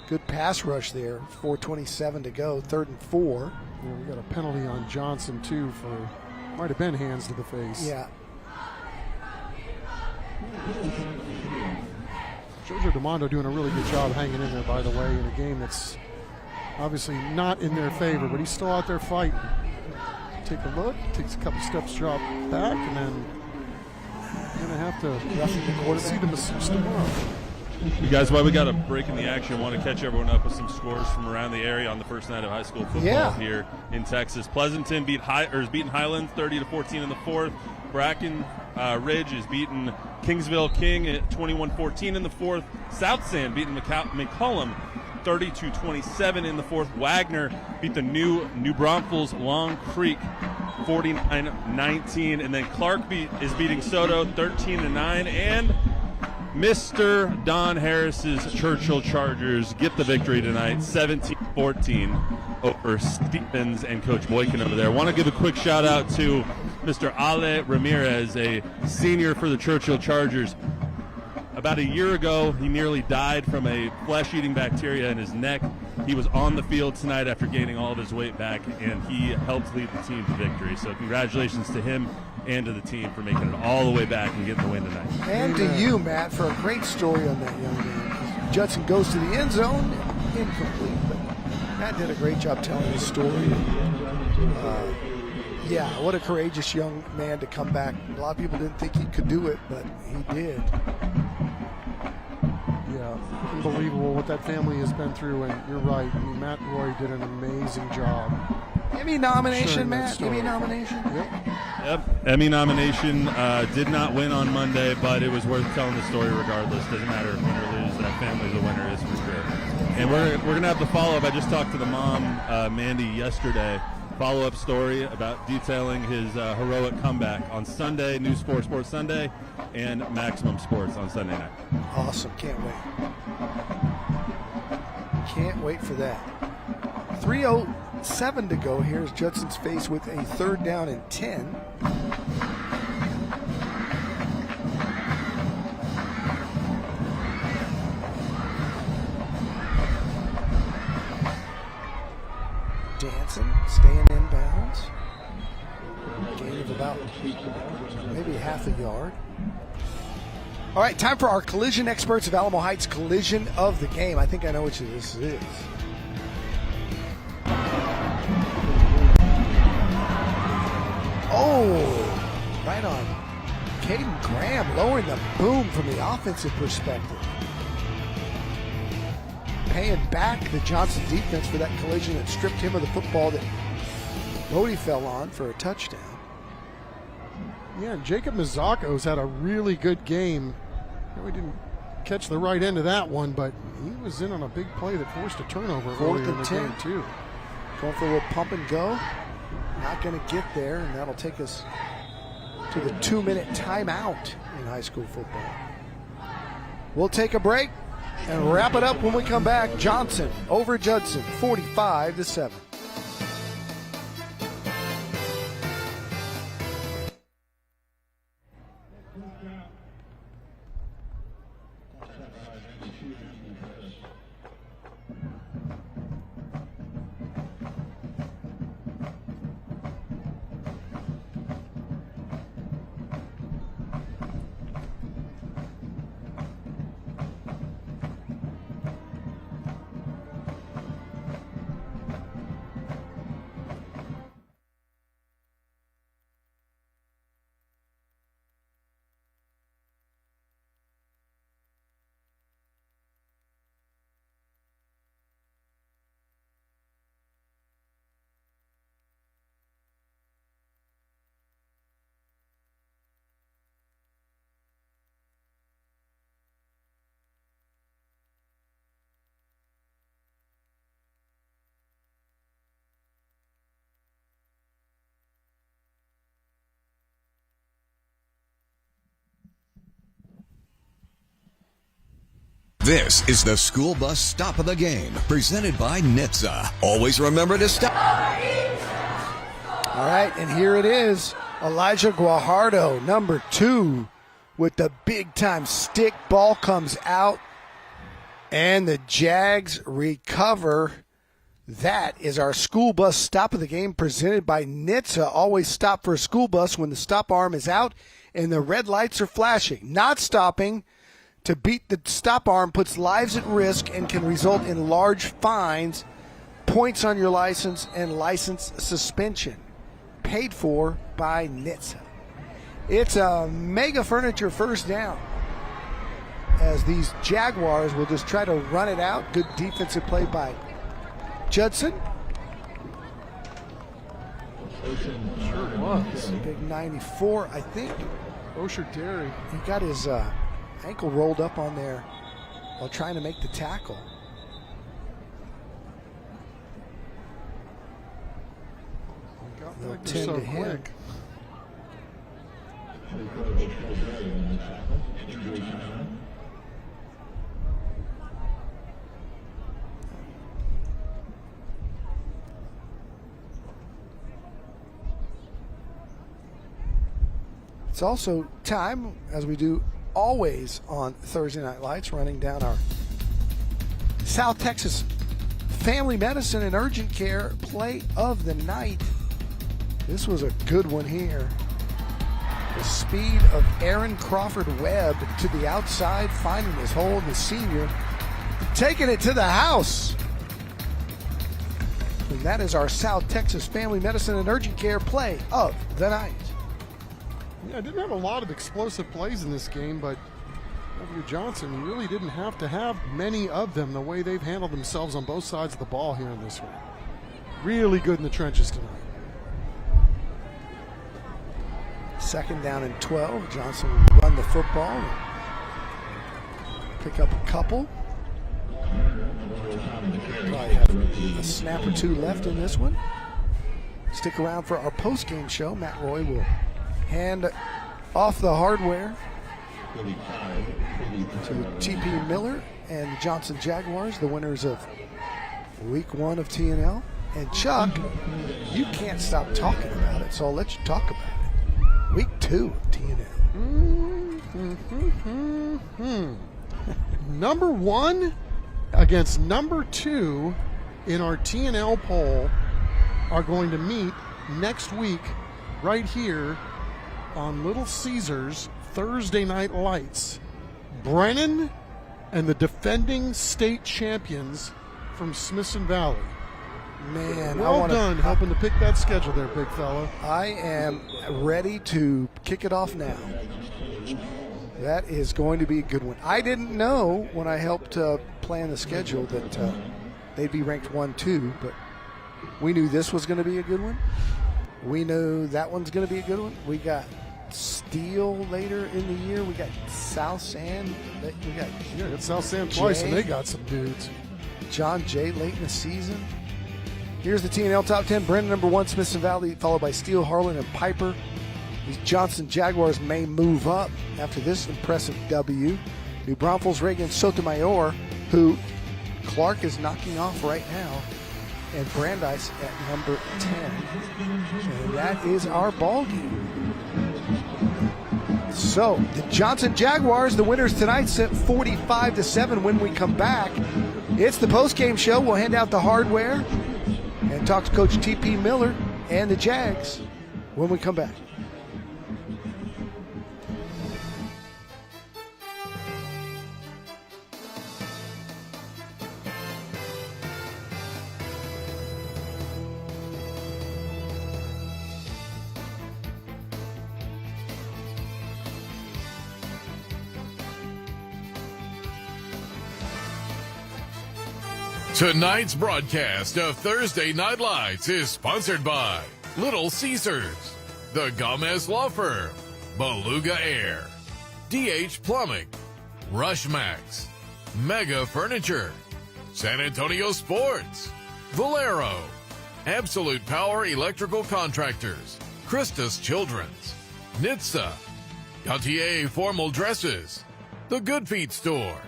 Good pass rush there. 4:27 to go. 3rd and 4. Yeah, we got a penalty on Johnson, too, for might have been hands to the face. Yeah. Jojo DeMondo doing a really good job hanging in there, by the way, in a game that's obviously not in their favor, but he's still out there fighting. Take a look, takes a couple steps, drop back, and then going to have to see the masseuse tomorrow. You guys, while we got a break in the action, want to catch everyone up with some scores from around the area on the first night of high school football here in Texas. Pleasanton beating Highlands 30-14 in the 4th. Bracken Ridge is beating Kingsville King at 21-14 in the 4th. South San beating McCollum 30-27 in the 4th. Wagner beat the New Braunfels Long Creek 49-19, and then Clark is beating Soto 13-9, and Mr. Don Harris's Churchill Chargers get the victory tonight, 17-14 over Stephens and Coach Boykin over there. I want to give a quick shout out to Mr. Ale Ramirez, a senior for the Churchill Chargers. About a year ago, he nearly died from a flesh-eating bacteria in his neck. He was on the field tonight after gaining all of his weight back, and he helped lead the team to victory. So congratulations to him and to the team for making it all the way back and getting the win tonight. And to you, Matt, for a great story on that young man. Judson goes to the end zone, incomplete, but Matt did a great job telling his story. Yeah, what a courageous young man to come back. A lot of people didn't think he could do it, but he did. Yeah, unbelievable what that family has been through, and you're right. I mean, Matt Roy did an amazing job. Emmy nomination, Matt. Emmy nomination. Yep. Emmy nomination. Did not win on Monday, but it was worth telling the story regardless. Doesn't matter if win or lose. That family's a winner, is for sure. And we're gonna have the follow-up. I just talked to the mom, Mandy, yesterday. Follow-up story about detailing his heroic comeback on Sunday, New Sports Sunday, and Maximum Sports on Sunday night. Awesome. Can't wait. Can't wait for that. 3:07 to go. Here's Judson's face with a 3rd down and 10. Danson staying in bounds. Gain of about maybe half a yard. All right, time for our collision experts of Alamo Heights collision of the game. I think I know which this is. Oh, right on. Caden Graham lowering the boom from the offensive perspective. Paying back the Johnson defense for that collision that stripped him of the football that Bodie fell on for a touchdown. Yeah, Jacob Mazzaco's had a really good game. We didn't catch the right end of that one, but he was in on a big play that forced a turnover earlier in the game, too. Going for a little pump and go. Not going to get there, and that'll take us to the 2-minute timeout in high school football. We'll take a break and wrap it up when we come back. Johnson over Judson, 45-7. This is the school bus stop of the game, presented by Nitsa. Always remember to stop. All right, and here it is. Elijah Guajardo, number 2, with the big-time stick. Ball comes out, and the Jags recover. That is our school bus stop of the game, presented by Nitsa. Always stop for a school bus when the stop arm is out and the red lights are flashing. Not stopping to beat the stop arm puts lives at risk and can result in large fines, points on your license, and license suspension. Paid for by Nitsa. It's a mega furniture first down, as these Jaguars will just try to run it out. Good defensive play by Judson. Sure was. Big 94, I think. Osher Derry. He got his ankle rolled up on there while trying to make the tackle. Got so quick. It's also time, as we do always on Thursday Night Lights, running down our South Texas Family Medicine and Urgent Care play of the night. This was a good one here. The speed of Aaron Crawford Webb to the outside, finding his hole, the senior, taking it to the house. And that is our South Texas Family Medicine and Urgent Care play of the night. Yeah, didn't have a lot of explosive plays in this game, but W. Johnson really didn't have to have many of them the way they've handled themselves on both sides of the ball here in this one. Really good in the trenches tonight. 2nd down and 12. Johnson will run the football and pick up a couple. Probably have a snap or two left in this one. Stick around for our post-game show. Matt Roy will hand off the hardware to T.P. Miller and the Johnson Jaguars, the winners of Week 1 of TNL. And Chuck, you can't stop talking about it, so I'll let you talk about it. Week 2 of TNL. Number 1 against number 2 in our TNL poll are going to meet next week right here on Little Caesars Thursday Night Lights. Brennan and the defending state champions from Smithson Valley. Man, well done helping to pick that schedule there, big fella. I am ready to kick it off now. That is going to be a good one. I didn't know when I helped plan the schedule that they'd be ranked 1-2, but we knew this was going to be a good one. We knew that one's going to be a good one. We got Steele later in the year. We got South San. We got South San twice, and they got some dudes. John Jay late in the season. Here's the TNL Top 10. Brennan, number 1, Smithson Valley, followed by Steele, Harlan, and Piper. These Johnson Jaguars may move up after this impressive W. New Braunfels, Reagan, Sotomayor, who Clark is knocking off right now, and Brandeis at number 10. And that is our ball game. So, the Johnson Jaguars, the winners tonight, set 45-7. When we come back, it's the post-game show. We'll hand out the hardware and talk to Coach T.P. Miller and the Jags when we come back. Tonight's broadcast of Thursday Night Lights is sponsored by Little Caesars, the Gomez Law Firm, Beluga Air, DH Plumbing, Rush Max, Mega Furniture, San Antonio Sports, Valero, Absolute Power Electrical Contractors, Christus Children's, Nitsa, Gautier Formal Dresses, The Good Feet Store,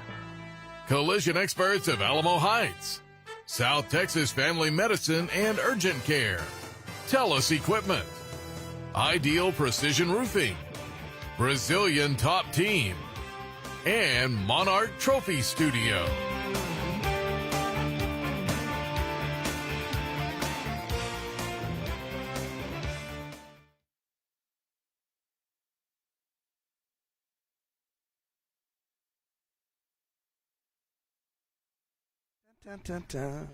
Collision experts of Alamo Heights, South Texas Family Medicine and Urgent Care, Telus Equipment, Ideal Precision Roofing, Brazilian Top Team, and Monarch Trophy Studio. Dun, dun, dun.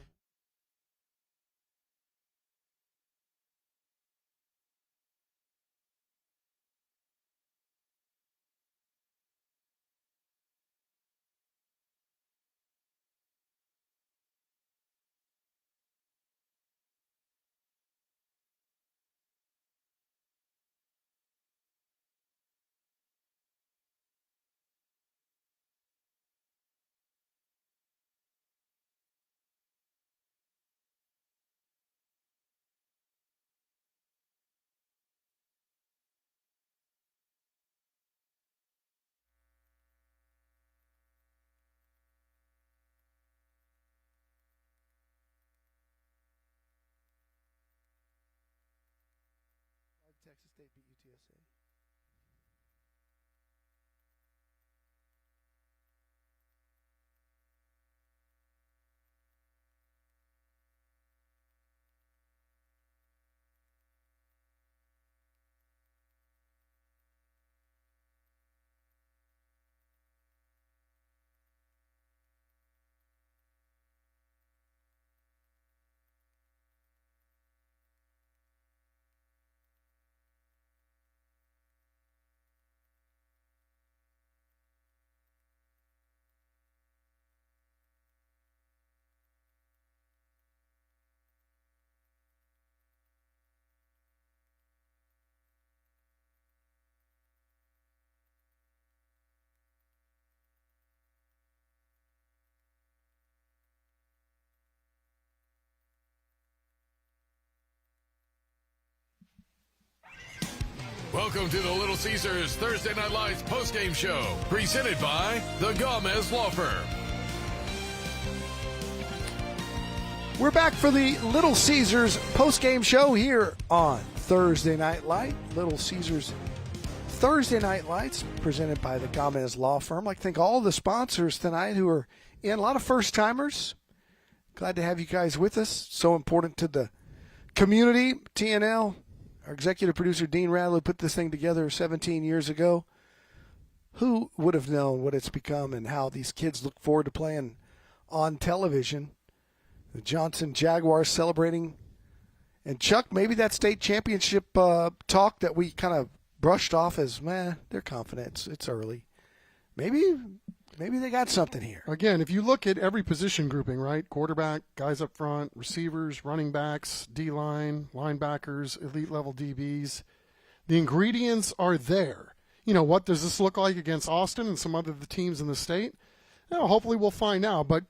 Texas State beat UTSA. Welcome to the Little Caesars Thursday Night Lights postgame show, presented by the Gomez Law Firm. We're back for the Little Caesars postgame show here on Thursday Night Light. Little Caesars Thursday Night Lights, presented by the Gomez Law Firm. I'd like to thank all the sponsors tonight who are in, a lot of first-timers. Glad to have you guys with us. So important to the community. TNL, our executive producer, Dean Radley, put this thing together 17 years ago. Who would have known what it's become and how these kids look forward to playing on television? The Johnson Jaguars celebrating. And Chuck, maybe that state championship talk that we kind of brushed off as, they're confident. It's early. Maybe they got something here. Again, if you look at every position grouping, right? Quarterback, guys up front, receivers, running backs, D-line, linebackers, elite-level DBs, the ingredients are there. You know, what does this look like against Austin and some other teams in the state? Hopefully we'll find out. But,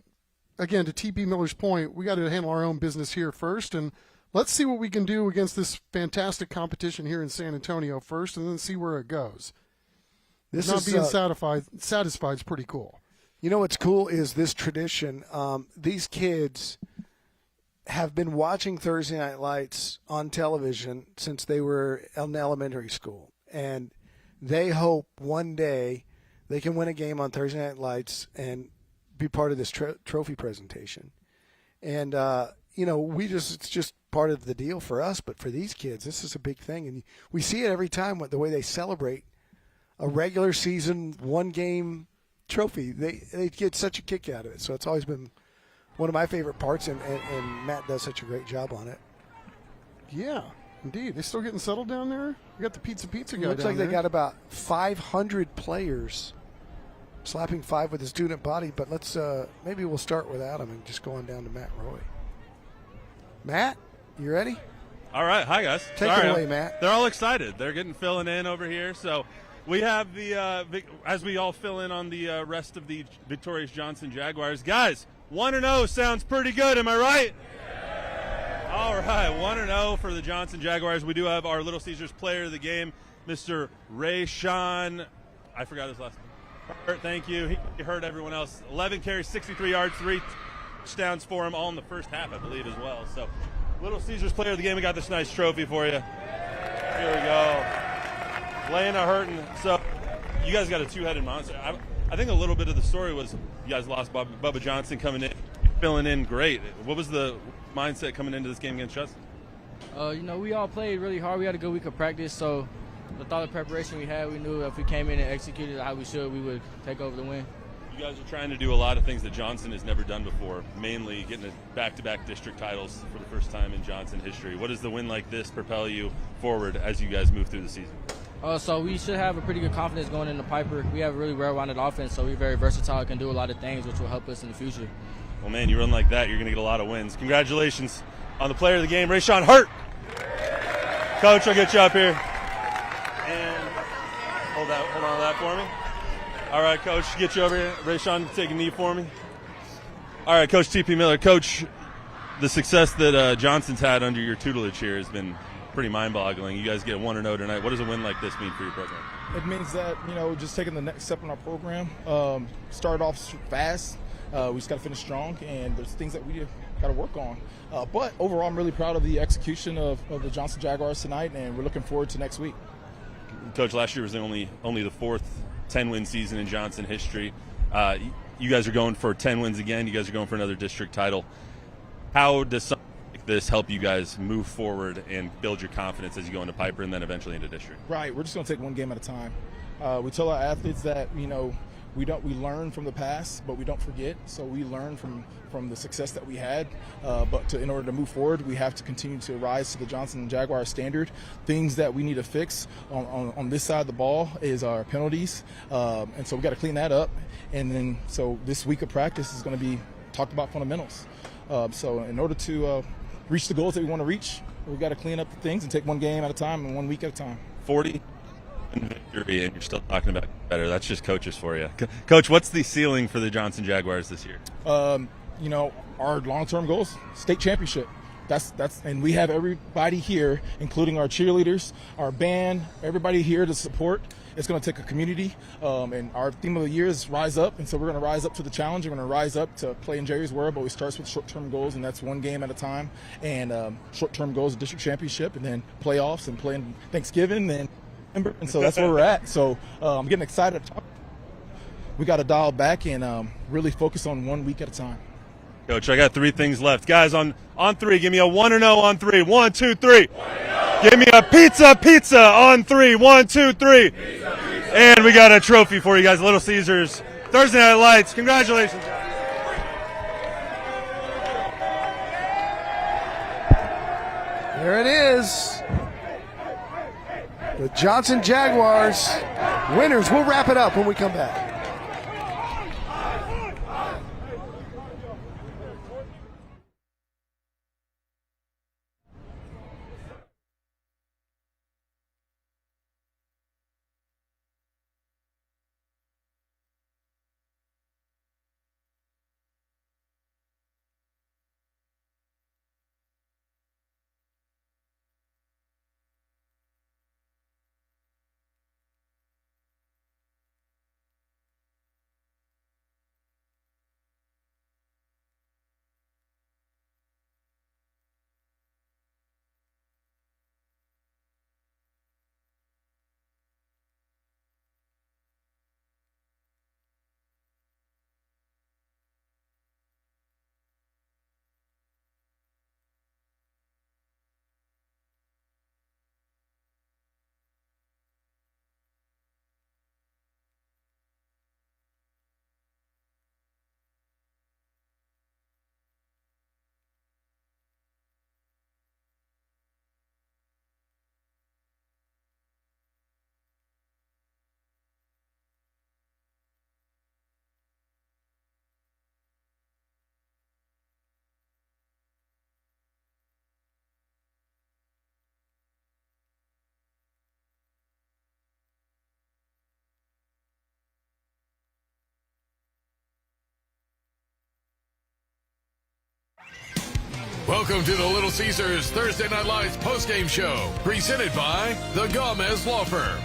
again, to T.P. Miller's point, we got to handle our own business here first, and let's see what we can do against this fantastic competition here in San Antonio first, and then see where it goes. This not being satisfied is pretty cool. You know what's cool is this tradition. These kids have been watching Thursday Night Lights on television since they were in elementary school, and they hope one day they can win a game on Thursday Night Lights and be part of this trophy presentation. And it's just part of the deal for us, but for these kids, this is a big thing, and we see it every time with the way they celebrate a regular season one-game trophy. They get such a kick out of it. So it's always been one of my favorite parts, and Matt does such a great job on it. Yeah, indeed. They still getting settled down there? We got the pizza guy down there. Looks like they got about 500 players slapping five with his student body, but let's maybe we'll start with Adam and just go on down to Matt Roy. Matt, you ready? All right. Hi, guys. Take it away, Matt. They're all excited. They're filling in over here, so we have as we all fill in on the rest of the victorious Johnson Jaguars. Guys, 1-0 sounds pretty good, am I right? Yeah. All right, 1-0 for the Johnson Jaguars. We do have our Little Caesars player of the game, Mr. Ray Sean. I forgot his last name. Hurt, thank you. He hurt everyone else. 11 carries, 63 yards, 3 touchdowns for him, all in the first half, I believe, as well. So, Little Caesars player of the game. We got this nice trophy for you. Here we go. Lena hurting. So, you guys got a two-headed monster. I think a little bit of the story was you guys lost Bubba Johnson coming in, filling in great. What was the mindset coming into this game against Judson? We all played really hard. We had a good week of practice, so with all the preparation we had, we knew if we came in and executed how we should, we would take over the win. You guys are trying to do a lot of things that Johnson has never done before, mainly getting a back-to-back district titles for the first time in Johnson history. What does the win like this propel you forward as you guys move through the season? So we should have a pretty good confidence going into Piper. We have a really well-rounded offense, so we're very versatile, can do a lot of things, which will help us in the future. Well, man, you run like that, you're going to get a lot of wins. Congratulations on the player of the game, Rayshawn Hurt. Coach, I'll get you up here. And hold on to that for me. All right, Coach, get you over here. Rayshawn, take a knee for me. All right, Coach T.P. Miller. Coach, the success that Johnson's had under your tutelage here has been pretty mind-boggling. You guys get 1-0 tonight. What does a win like this mean for your program? It means that, just taking the next step in our program, started off fast. We just got to finish strong, and there's things that we got to work on. But overall, I'm really proud of the execution of the Johnson Jaguars tonight, and we're looking forward to next week. Coach, last year was only the fourth 10-win season in Johnson history. You guys are going for 10 wins again. You guys are going for another district title. How does something like this help you guys move forward and build your confidence as you go into Piper and then eventually into district? Right. We're just going to take one game at a time. We tell our athletes that, we learn from the past, but we don't forget. So we learn from the success that we had. But in order to move forward, we have to continue to rise to the Johnson Jaguars standard. Things that we need to fix on this side of the ball is our penalties. And so we got to clean that up. And then so this week of practice is going to be talked about fundamentals. So in order to reach the goals that we want to reach, we got to clean up the things and take one game at a time and 1 week at a time. 40 victory, and you're still talking about better. That's just coaches for you. Coach, what's the ceiling for the Johnson Jaguars this year? Our long-term goals, state championship. That's and we have everybody here, including our cheerleaders, our band, everybody here to support. It's going to take a community, and our theme of the year is Rise Up, and so we're going to rise up to the challenge. We're going to rise up to play in Jerry's World, but we start with short-term goals, and that's one game at a time. And short-term goals, district championship, and then playoffs, and playing Thanksgiving, and so that's where we're at. So I'm getting excited to talk. We got to dial back and really focus on 1 week at a time. Coach, I got 3 things left. Guys, on 3, give me a 1-0 on 3. 1, 2, 3. 1-0. Give me a pizza on 3. 1, 2, 3. Pizza. And we got a trophy for you guys, Little Caesars. Thursday Night Lights. Congratulations. There it is. The Johnson Jaguars winners. We'll wrap it up when we come back. Welcome to the Little Caesars Thursday Night Lights postgame show, presented by the Gomez Law Firm.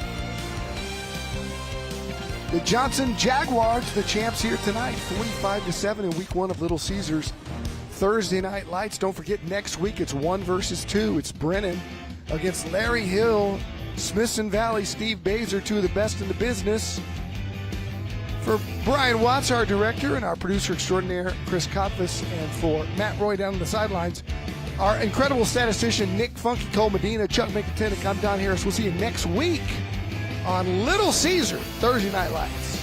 The Johnson Jaguars, the champs here tonight, 45-7 in week 1 of Little Caesars. Thursday night lights. Don't forget next week it's 1 versus 2. It's Brennan against Larry Hill. Smithson Valley, Steve Baser, 2 of the best in the business. For Brian Watts, our director, and our producer extraordinaire, Chris Kotvis, and for Matt Roy down on the sidelines, our incredible statistician, Nick Funky Cole Medina, Chuck McIntyre, I'm Don Harris. We'll see you next week on Little Caesar, Thursday Night Lights.